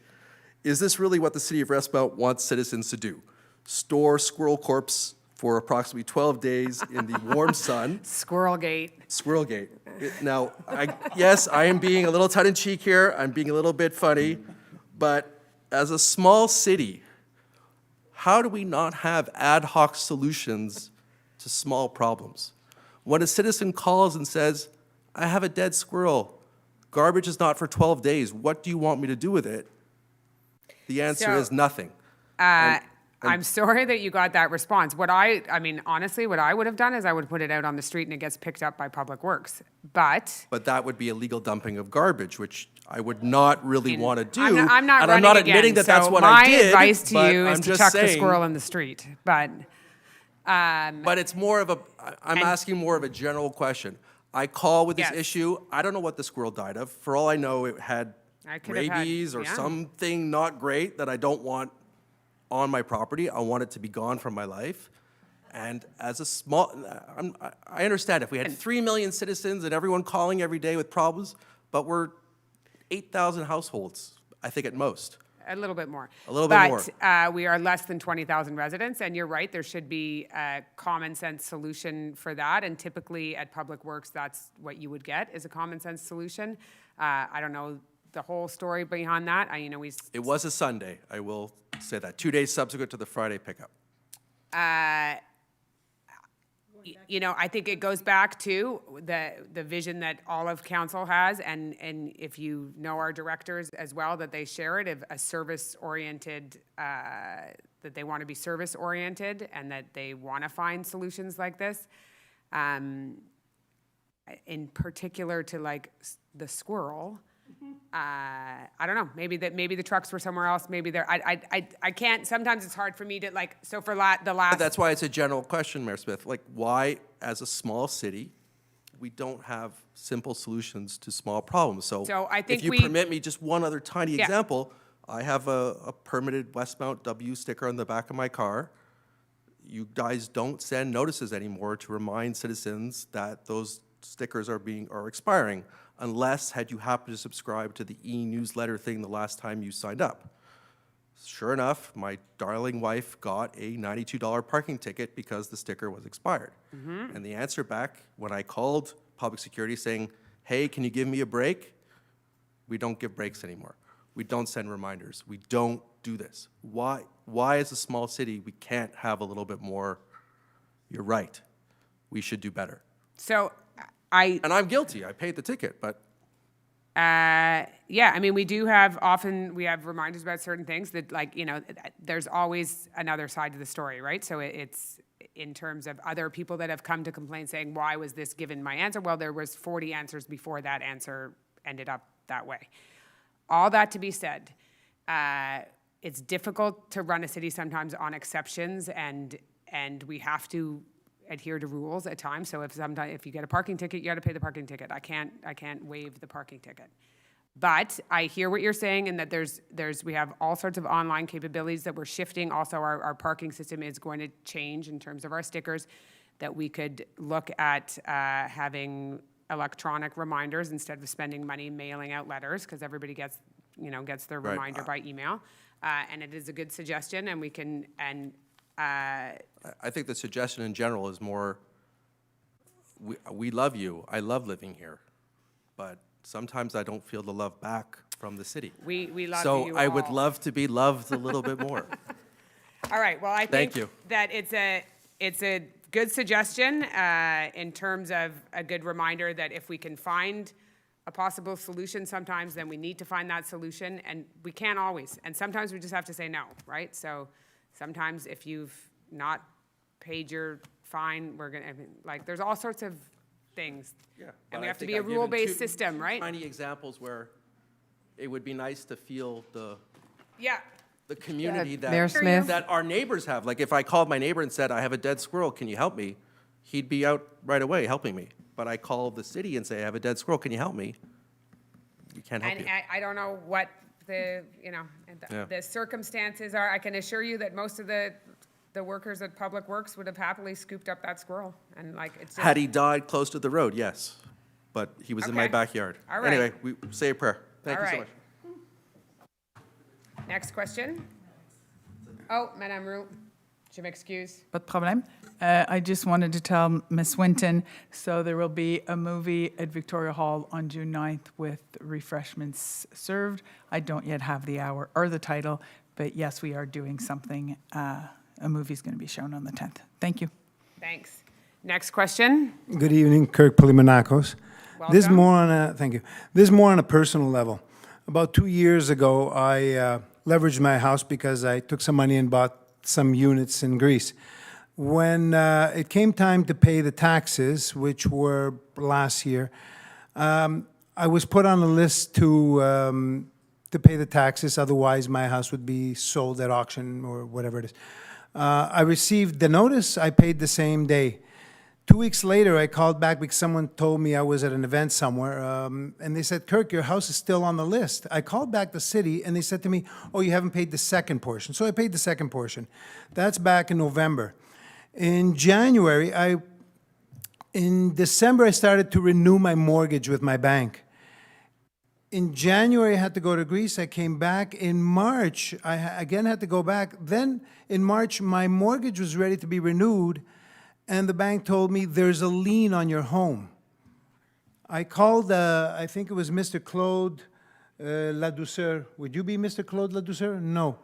is this really what the city of Westmount wants citizens to do? Store squirrel corpse for approximately 12 days in the warm sun? Squirrel gate. Squirrel gate. Now, yes, I am being a little tongue-in-cheek here, I'm being a little bit funny, but as a small city, how do we not have ad hoc solutions to small problems? When a citizen calls and says, I have a dead squirrel, garbage is not for 12 days, what do you want me to do with it? The answer is nothing. I'm sorry that you got that response. I mean, honestly, what I would have done is I would have put it out on the street and it gets picked up by Public Works. But that would be illegal dumping of garbage, which I would not really want to do. I'm not and running I'm not again, admitting that so that's what I did. My advice to but you is I'm to just chuck the saying- squirrel in the street. But it's more of I'm asking more of a general question. I call with this Yes. issue. I don't know what the squirrel died of. For all I know, it had could have had- rabies or yeah. something not great that I don't want on my property. I want it to be gone from my life. And as a small, I understand if we had 3 million citizens and everyone calling every day with problems, but we're 8,000 households, I think at most. a little bit more. A little bit more. But we are less than 20,000 residents, and you're right, there should be a common sense solution for that. And typically at Public Works, that's what you would get, is a common sense solution. I don't know the whole story behind that. It was a Sunday, I will say that, 2 days subsequent to the Friday pickup. I think it goes back to the vision that all of council has, and if you know our directors as well, that they share it, of a service-oriented, that they want to be service-oriented, and that they want to find solutions like this. In particular to like the squirrel. I don't know, maybe the trucks were somewhere else, maybe they're, I can't, sometimes it's hard for me to like, so for the last. That's why it's a general question, Mayor Smith, like why, as a small city, we don't have simple solutions to small problems. So I think if you permit me just one other tiny example, I have a permitted Westmount W sticker on the back of my car. You guys don't send notices anymore to remind citizens that those stickers are expiring, unless had you happened to subscribe to the e-newsletter thing the last time you signed up. Sure enough, my darling wife got a $92 parking ticket because the sticker was expired. And the answer back when I called public security saying, hey, can you give me a break? We don't give breaks anymore. We don't send reminders. We don't do this. Why as a small city, we can't have a little bit more, you're right, we should do better. And I'm guilty, I paid the ticket, but. Yeah, I mean, we have reminders about certain things that, like, there's always another side to the story, right? So it's in terms of other people that have come to complain saying, why was this given my answer? Well, there was 40 answers before that answer ended up that way. All that to be said, it's difficult to run a city sometimes on exceptions, and we have to adhere to rules at times. So if you get a parking ticket, you got to pay the parking ticket. I can't waive the parking ticket. But I hear what you're saying, and that we have all sorts of online capabilities that we're shifting. Also, our parking system is going to change in terms of our stickers, that we could look at having electronic reminders instead of spending money mailing out letters, because everybody gets their reminder by email. And it is a good suggestion, and we can, I think the suggestion in general is more, we love you, I love living here, but sometimes I don't feel the love back from the city. We love you So I would all. love to be loved a little bit more. All right, well, I Thank think you. that it's a good suggestion in terms of a good reminder that if we can find a possible solution sometimes, then we need to find that solution, and we can't always. And sometimes we just have to say no, right? So sometimes if you've not paid your fine, there's all sorts of things. Yeah, And but we I have to think be a I've given rule-based two system, right? Tiny examples where it would be nice to feel the Yeah. community Mayor Smith? that our neighbors have. Like if I called my neighbor and said, I have a dead squirrel, can you help me? He'd be out right away helping me. But I call the city and say, I have a dead squirrel, can you help me? We can't help And you. I don't know what the circumstances are. I can assure you that most of the the workers at Public Works would have happily scooped up that squirrel, and like, it's just. Had he died close to the road, yes, but he was in my Okay. backyard. All right. Anyway, we say a prayer. Thank All you so right. much. Next question. Oh, Madame Roux, je m'excuse. Pas de problème. I just wanted to tell Ms. Winton, so there will be a movie at Victoria Hall on June 9th with refreshments served. I don't yet have the hour or the title, but yes, we are doing something. A movie's going to be shown on the 10th. Thank you. Thanks. Next question. Good evening, Kirk Polimenakos. This Welcome. more on a, thank you. This more on a personal level. About 2 years ago, I leveraged my house because I took some money and bought some units in Greece. When it came time to pay the taxes, which were last year, I was put on a list to pay the taxes, otherwise my house would be sold at auction or whatever it is. I received the notice, I paid the same day. 2 weeks later, I called back because someone told me I was at an event somewhere, and they said, Kirk, your house is still on the list. I called back the city, and they said to me, oh, you haven't paid the second portion. So I paid the second portion. That's back in November. In January, in December, I started to renew my mortgage with my bank. In January, I had to go to Greece. I came back. In March, I again had to go back. Then in March, my mortgage was ready to be renewed, and the bank told me there's a lien on your home. I called, I think it was Mr. Claude Ladouceur. Would you be Mr. Claude Ladouceur? No.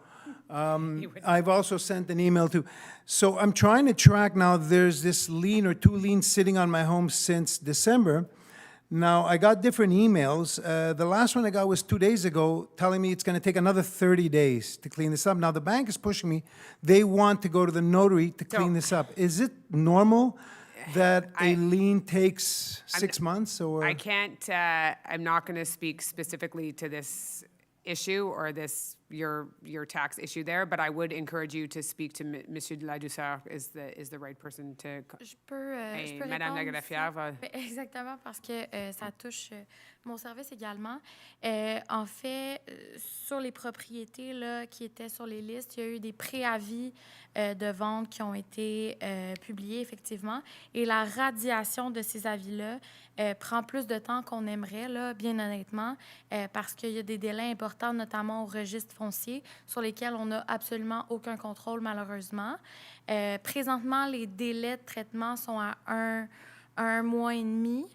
I've also sent an email to. So I'm trying to track now, there's this lien or two liens sitting on my home since December. Now, I got different emails. The last one I got was 2 days ago telling me it's going to take another 30 days to clean this up. Now, the bank is pushing me. They want to go to the notary to clean this up. Is it normal that a lien takes 6 months? Or I can't, I'm not going to speak specifically to this issue or this, your tax issue there, but I would encourage you to speak to Monsieur de la Douceur is the right person to. Je peux Madame répondre Lagrafière va. Exactement, parce que ça touche mon service également. En fait, sur les propriétés là, qui étaient sur les listes, il y a eu des préavis de vente qui ont été publiés, effectivement. Et la radiation de ces avis-là prend plus de temps qu'on aimerait, là, bien honnêtement, parce qu'il y a des délais importants, notamment au registre foncier, sur lesquels on n'a absolument aucun contrôle, malheureusement. Présentement, les délais de traitement sont à un mois et demi.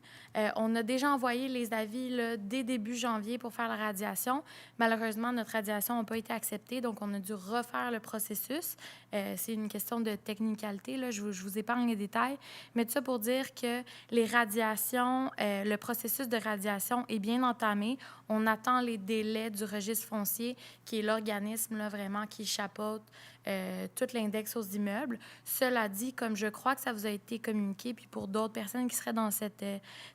On a déjà envoyé les avis là, dès début janvier pour faire la radiation. Malheureusement, notre radiation n'a pas été acceptée, donc on a dû refaire le processus. C'est une question de technicalité, là. Je vous épargne les détails. Mais tout ça pour dire que les radiations, le processus de radiation est bien entamé. On attend les délais du registre foncier, qui est l'organisme là, vraiment qui chapeaute tout l'index aux immeubles. Cela dit, comme je crois que ça vous a été communiqué, puis pour d'autres personnes qui seraient dans cette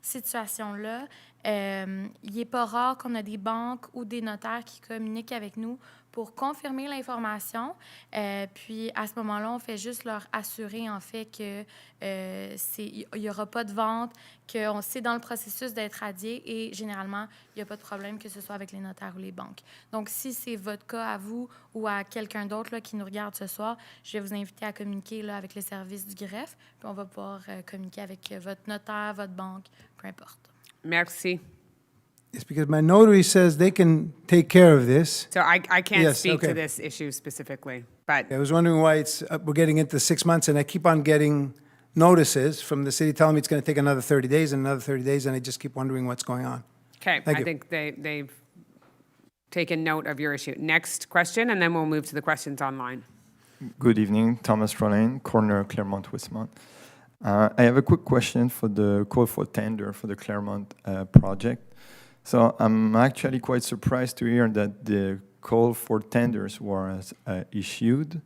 situation-là, il n'est pas rare qu'on a des banques ou des notaires qui communiquent avec nous pour confirmer l'information. Puis, à ce moment-là, on fait juste leur assurer, en fait, qu'il n'y aura pas de vente, que c'est dans le processus d'être radié et, généralement, il n'y a pas de problème, que ce soit avec les notaires ou les banques. Donc, si c'est votre cas à vous ou à quelqu'un d'autre là, qui nous regarde ce soir, je vais vous inviter à communiquer là, avec le service du greffe, puis on va pouvoir communiquer avec votre notaire, votre banque, peu importe. Merci. It's because my notary says they can take care of this. So I can't Yes, speak okay. to this issue specifically, but I was wondering why we're getting into 6 months, and I keep on getting notices from the city telling me it's going to take another 30 days and another 30 days, and I just keep wondering what's going on. okay, Thank I you. think they've taken note of your issue. Next question, and then we'll move to the questions online. Good evening, Thomas Frolain, Corner Claremont Westmount. I have a quick question for the call for tender for the Claremont project. So I'm actually quite surprised to hear that the call for tenders was issued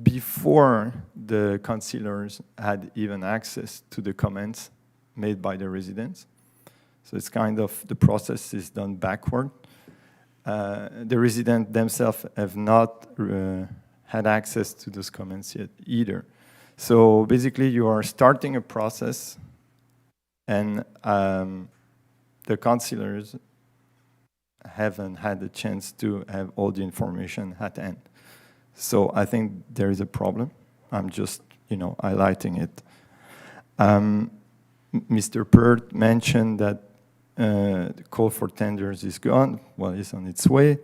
before the councillors had even access to the comments made by the residents. So it's kind of, the process is done backward. The residents themselves have not had access to those comments yet either. So basically you are starting a process and the councillors haven't had the chance to have all the information at hand. So I think there is a problem I'm just, highlighting it. Mr. Peart mentioned that the call for tenders is gone, well, it's on its way.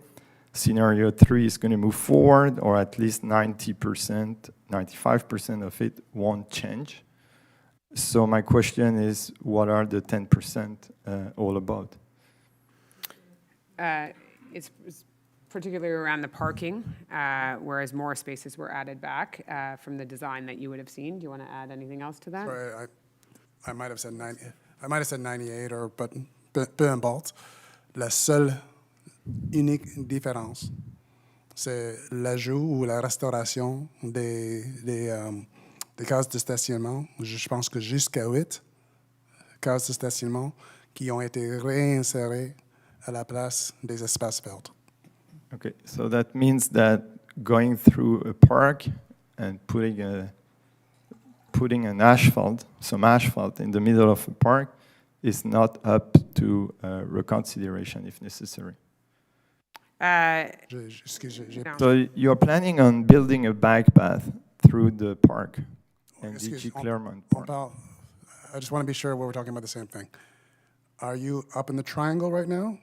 Scenario 3 is going to move forward, or at least 90%, 95% of it won't change. So my question is, what are the 10% all about? It's particularly around the parking, whereas more spaces were added back from the design that you would have seen. Do you want to add anything else to that? Sorry, I might have said 90. I might have said 98, but peu importe. La seule unique différence, c'est l'ajout ou la restauration des cases de stationnement. Je pense que jusqu'à 8 cases de stationnement qui ont été réinsérées à la place des espaces verts. Okay, so that means that going through a park and putting an asphalt, some asphalt in the middle of a park is not up to reconsideration if necessary. So you're planning on building a bike path through the park, NDG Claremont Park. I just want to be sure we're talking about the same thing. Are you up in the triangle right now?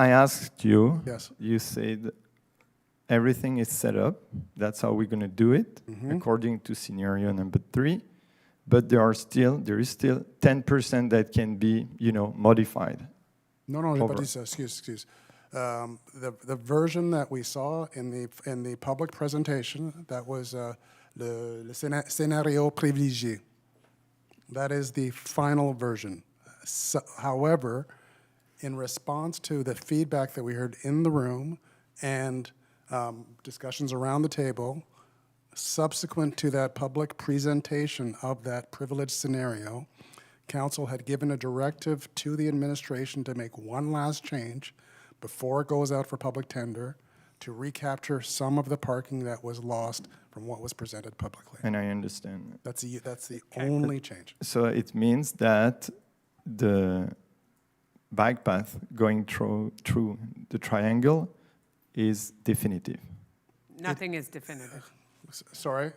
I asked you, Yes. You said everything is set up, that's how we're going to do it, according to scenario number 3, but there is still 10% that can be, modified. No, j'ai pas dit ça. Excuse. The version that we saw in the public presentation, that was le scénario privilégié. That is the final version. So, however, in response to the feedback that we heard in the room and discussions around the table, subsequent to that public presentation of that privileged scenario, Council had given a directive to the administration to make one last change before it goes out for public tender to recapture some of the parking that was lost from what was presented publicly. And I understand. That's the only change. So it means that the bike path going through the triangle is definitive. Nothing is definitive. Sorry?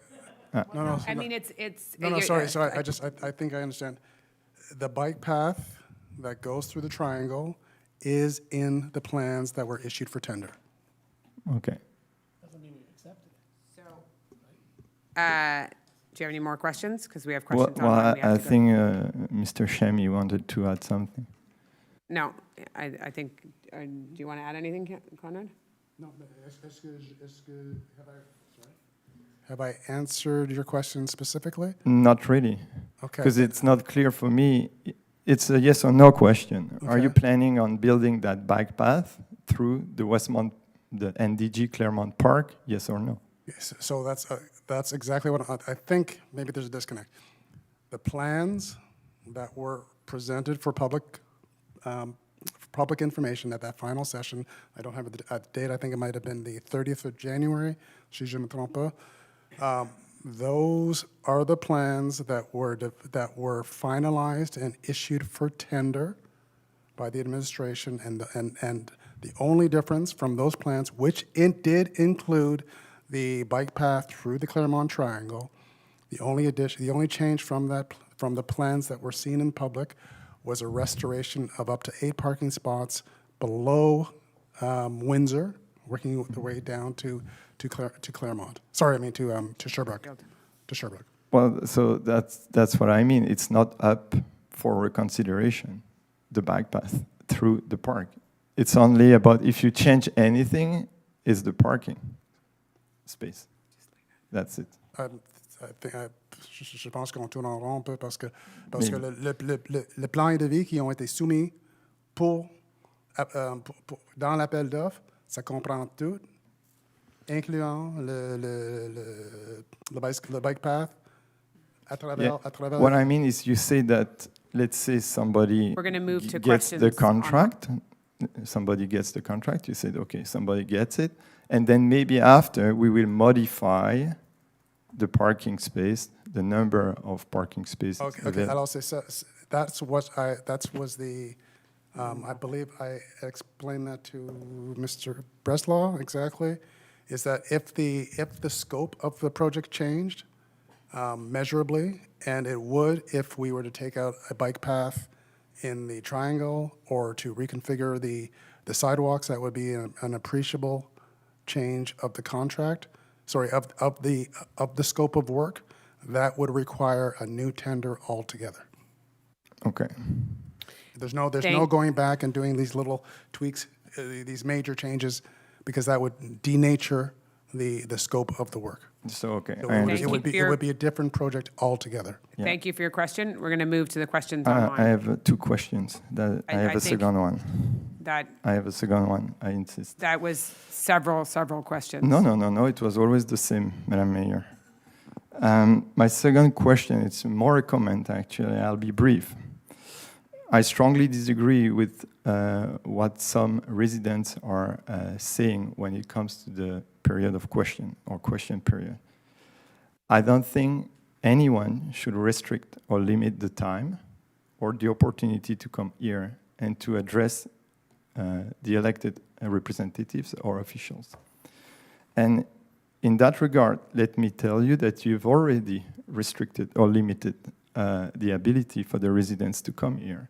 No. I mean, it's. No, sorry. I think I understand. The bike path that goes through the triangle is in the plans that were issued for tender. Okay. Doesn't mean we accepted it. So, do you have any more questions? Because we have questions Well, online. We have I to go. think Mr. Shemi wanted to add something. No, I think, do you want to add anything, Conrad? No, have I answered your question specifically? Not really. Okay. Because it's not clear for me. It's a yes or no question. Are you planning on building that bike path through the Westmount, the NDG Claremont Park? Yes or no? Yes, so that's exactly what I think. Maybe there's a disconnect. The plans that were presented for public information at that final session, I don't have a date, I think it might have been the 30th of January, si je me trompe pas. Those are the plans that were finalized and issued for tender by the administration, and the only difference from those plans, which it did include the bike path through the Claremont Triangle, the only change from the plans that were seen in public was a restoration of up to 8 parking spots below Windsor, working the way down to Claremont. Sorry, I mean to Sherbrooke. To Sherbrooke. Well, so that's what I mean. It's not up for reconsideration, the bike path through the park. It's only about if you change anything, is the parking space. That's it. Je pense qu'on tourne en rond un peu parce que le plan de vie qui ont été soumis dans l'appel d'offres, ça comprend tout, incluant le bike path à travers. What I mean is you say that, let's say somebody We're gonna move to gets the questions on- contract, somebody gets the contract, you said, okay, somebody gets it, and then maybe after we will modify the parking space, the number of parking spaces. Okay. Alors c'est ça. That was the. I believe I explained that to Mr. Breslaw exactly is that if the scope of the project changed measurably, and it would if we were to take out a bike path in the triangle or to reconfigure the sidewalks, that would be an appreciable change of the contract, of the scope of work. That would require a new tender altogether. Okay. There's no going back and doing these little tweaks, these major changes, because that would denature the scope of the work. So, okay. It would be a different project altogether. Yeah. Thank you for your question. We're going to move to the questions online. I have two questions. I have a second one. I have a second one. I insist. That was several questions. No. It was always the same, Madam Mayor. My second question, it's more a comment, actually. I'll be brief. I strongly disagree with what some residents are saying when it comes to the period of question or question period. I don't think anyone should restrict or limit the time or the opportunity to come here and to address the elected representatives or officials. And in that regard, let me tell you that you've already restricted or limited the ability for the residents to come here,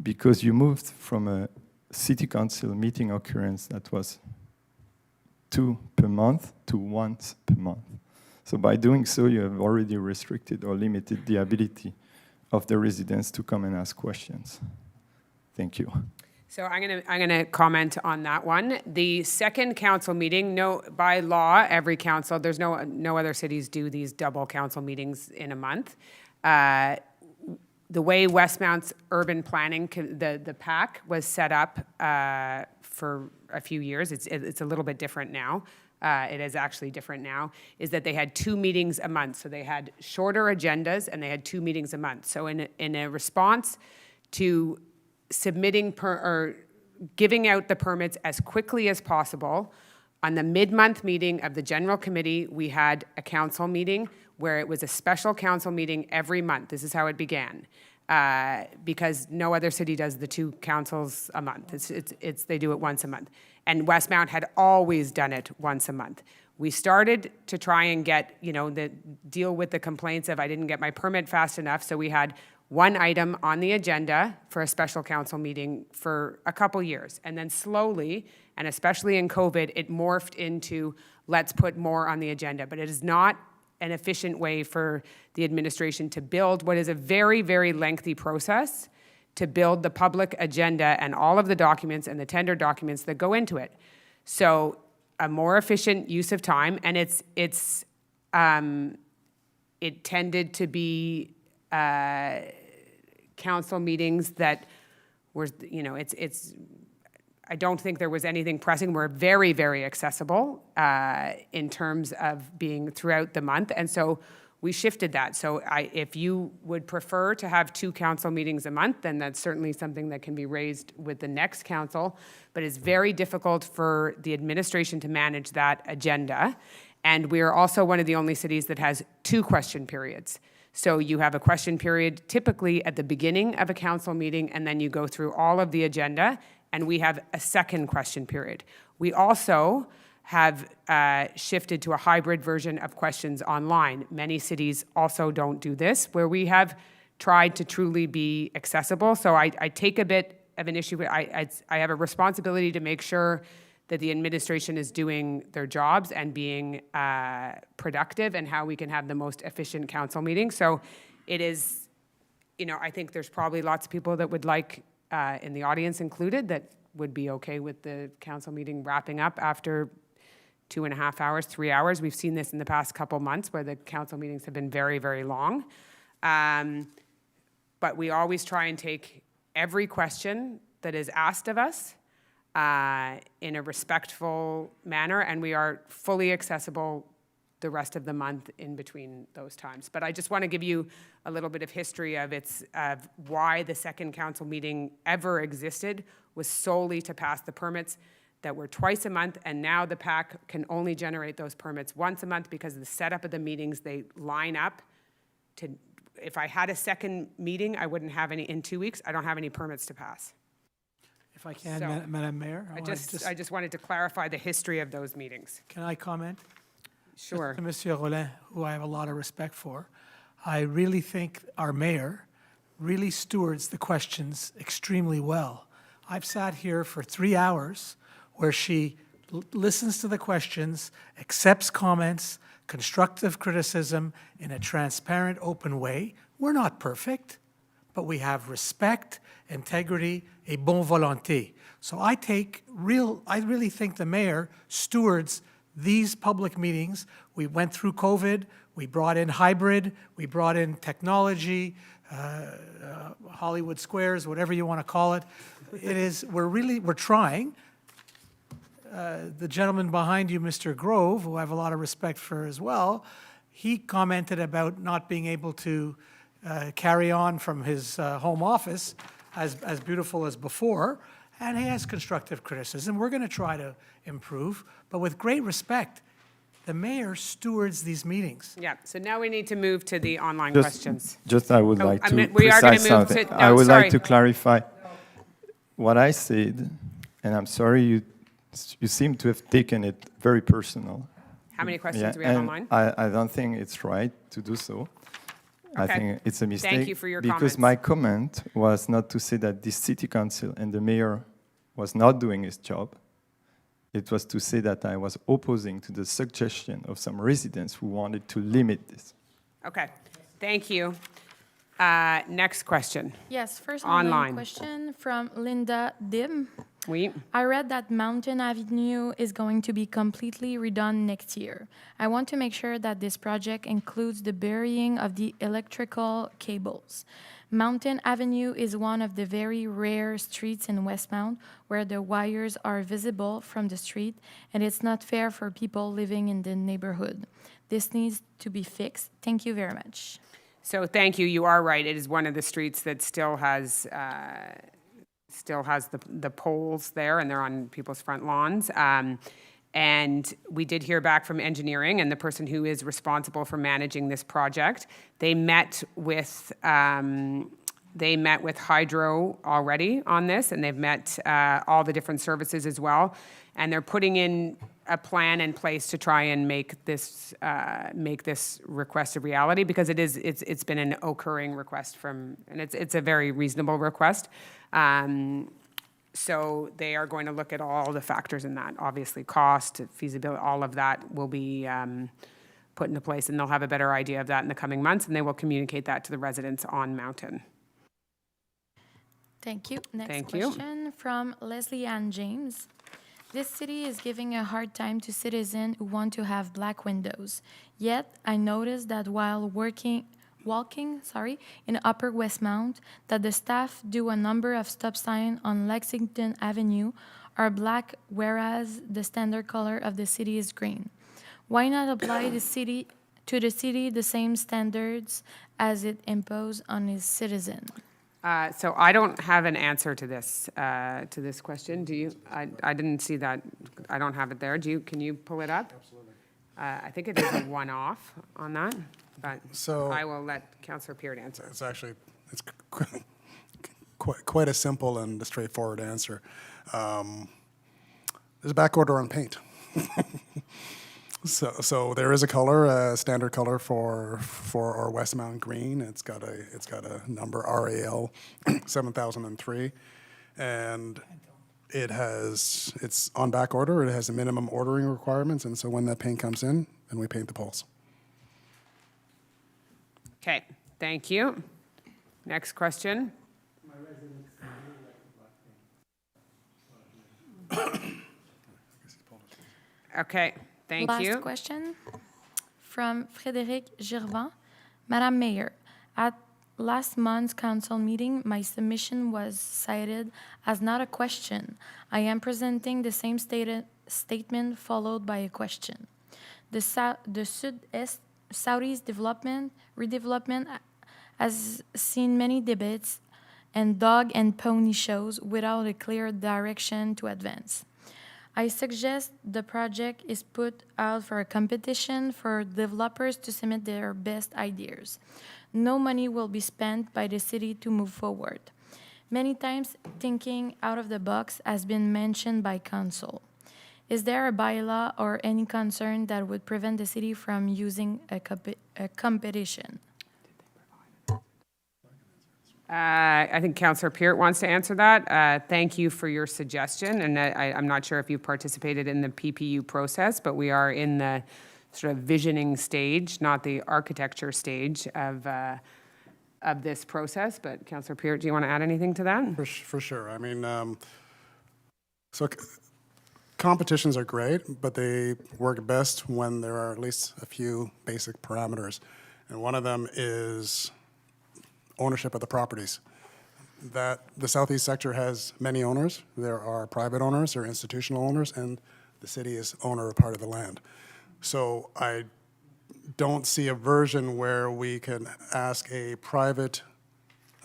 because you moved from a city council meeting occurrence that was 2 per month to once per month. So by doing so, you have already restricted or limited the ability of the residents to come and ask questions. Thank you. So I'm gonna comment on that one. The second council meeting, by law, every council, there's no other cities do these double council meetings in a month. The way Westmount's urban planning, the PAC, was set up for a few years, it's a little bit different now. It is actually different now, is that they had 2 meetings a month. So they had shorter agendas and they had 2 meetings a month. So in a response to submitting or giving out the permits as quickly as possible, on the mid-month meeting of the General Committee, we had a council meeting where it was a special council meeting every month. This is how it began. Because no other city does the 2 councils a month. They do it once a month. And Westmount had always done it once a month. We started to try and get, deal with the complaints of I didn't get my permit fast enough, so we had 1 item on the agenda for a special council meeting for a couple years. And then slowly, and especially in COVID, it morphed into let's put more on the agenda. But it is not an efficient way for the administration to build what is a very, very lengthy process to build the public agenda and all of the documents and the tender documents that go into it. So a more efficient use of time, and it tended to be council meetings that were, I don't think there was anything pressing. We're very, very accessible in terms of being throughout the month. And so we shifted that. So if you would prefer to have 2 council meetings a month, then that's certainly something that can be raised with the next council. But it's very difficult for the administration to manage that agenda. And we are also one of the only cities that has 2 question periods. So you have a question period typically at the beginning of a council meeting, and then you go through all of the agenda, and we have a second question period. We also have shifted to a hybrid version of questions online. Many cities also don't do this, where we have tried to truly be accessible. So I take a bit of an issue. I have a responsibility to make sure that the administration is doing their jobs and being productive, and how we can have the most efficient council meeting. So it is, I think there's probably lots of people that would like, in the audience included, that would be okay with the council meeting wrapping up after 2.5 hours, 3 hours. We've seen this in the past couple months where the council meetings have been very, very long. But we always try and take every question that is asked of us in a respectful manner, and we are fully accessible the rest of the month in between those times. But I just want to give you a little bit of history of why the second council meeting ever existed, was solely to pass the permits that were twice a month, and now the PAC can only generate those permits once a month because of the setup of the meetings. They line up to, if I had a second meeting, I wouldn't have any in 2 weeks. I don't have any permits to pass. If I can, So, Madam Mayor? I just wanted to clarify the history of those meetings. Can I comment? Sure. To Monsieur Rollin, who I have a lot of respect for, I really think our mayor really stewards the questions extremely well. I've sat here for 3 hours where she listens to the questions, accepts comments, constructive criticism in a transparent, open way. We're not perfect, but we have respect, integrity, et bonne volonté. So I really think the mayor stewards these public meetings. We went through COVID, we brought in hybrid, we brought in technology, Hollywood Squares, whatever you want to call it. We're trying. The gentleman behind you, Mr. Grove, who I have a lot of respect for as well, he commented about not being able to carry on from his home office as beautiful as before, and he has constructive criticism. We're going to try to improve, but with great respect, the mayor stewards these meetings. Yeah, so now we need to move to the online questions. Just I would Oh, like I to meant we are gonna precise move something. to- I no, would sorry. like to clarify what I said, and I'm sorry you seem to have taken it very personal. How many questions do we have and online? I don't think it's right to do so. I Okay. think it's a mistake. Thank you for your because comments. my comment was not to say that the city council and the mayor was not doing his job. It was to say that I was opposing to the suggestion of some residents who wanted to limit this. Okay, thank you. Next question. Yes, first Online. online question from Linda Dim. Oui. I read that Mountain Avenue is going to be completely redone next year. I want to make sure that this project includes the burying of the electrical cables. Mountain Avenue is one of the very rare streets in Westmount where the wires are visible from the street, and it's not fair for people living in the neighborhood. This needs to be fixed. Thank you very much. So thank you, you are right, it is one of the streets that still has the poles there, and they're on people's front lawns. And we did hear back from engineering and the person who is responsible for managing this project. They met with Hydro already on this, and they've met all the different services as well. And they're putting in a plan in place to try and make this request a reality, because it's been an occurring request and it's a very reasonable request. So they are going to look at all the factors in that. Obviously, cost, feasibility, all of that will be put into place, and they'll have a better idea of that in the coming months, and they will communicate that to the residents on Mountain. Thank you. Next Thank you. question from Leslie Ann James. This city is giving a hard time to citizens who want to have black windows. Yet, I noticed that while walking in Upper Westmount, that the staff do a number of stop signs on Lexington Avenue are black, whereas the standard color of the city is green. Why not apply the city the same standards as it imposed on its citizens? So I don't have an answer to this question. Do you? I didn't see that. I don't have it there. Do you? Can you pull it up? Absolutely. I think it is a one-off on that, but So- I will let Councillor Peard answer. It's quite a simple and a straightforward answer. There's a back order on paint. So there is a color, a standard color for our Westmount green. It's got a number RAL 7003, and it's on back order. It has a minimum ordering requirements, and so when that paint comes in, then we paint the poles. Okay, thank you. Next question. Okay, thank you. Last question from Frédéric Girvan. Madame Mayor, at last month's council meeting, my submission was cited as not a question. I am presenting the same statement followed by a question. The Southeast redevelopment has seen many debates and dog and pony shows without a clear direction to advance. I suggest the project is put out for a competition for developers to submit their best ideas. No money will be spent by the city to move forward. Many times, thinking out of the box has been mentioned by council. Is there a bylaw or any concern that would prevent the city from using a competition? I think Councillor Peart wants to answer that. Thank you for your suggestion, and I'm not sure if you've participated in the PPU process, but we are in the sort of visioning stage, not the architecture stage of this process. But Councillor Peart, do you want to add anything to that? For sure. I mean, competitions are great, but they work best when there are at least a few basic parameters. And one of them is ownership of the properties. That the southeast sector has many owners. There are private owners, there are institutional owners, and the city is owner of part of the land. So I don't see a version where we can ask a private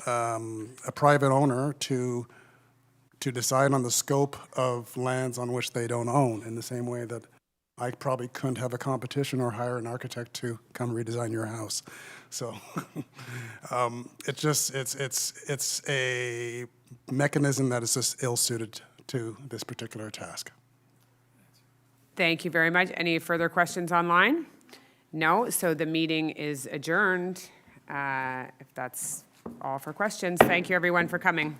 owner to decide on the scope of lands on which they don't own, in the same way that I probably couldn't have a competition or hire an architect to come redesign your house. So it's a mechanism that is just ill-suited to this particular task. Thank you very much. Any further questions online? No, so the meeting is adjourned. If that's all for questions, thank you everyone for coming.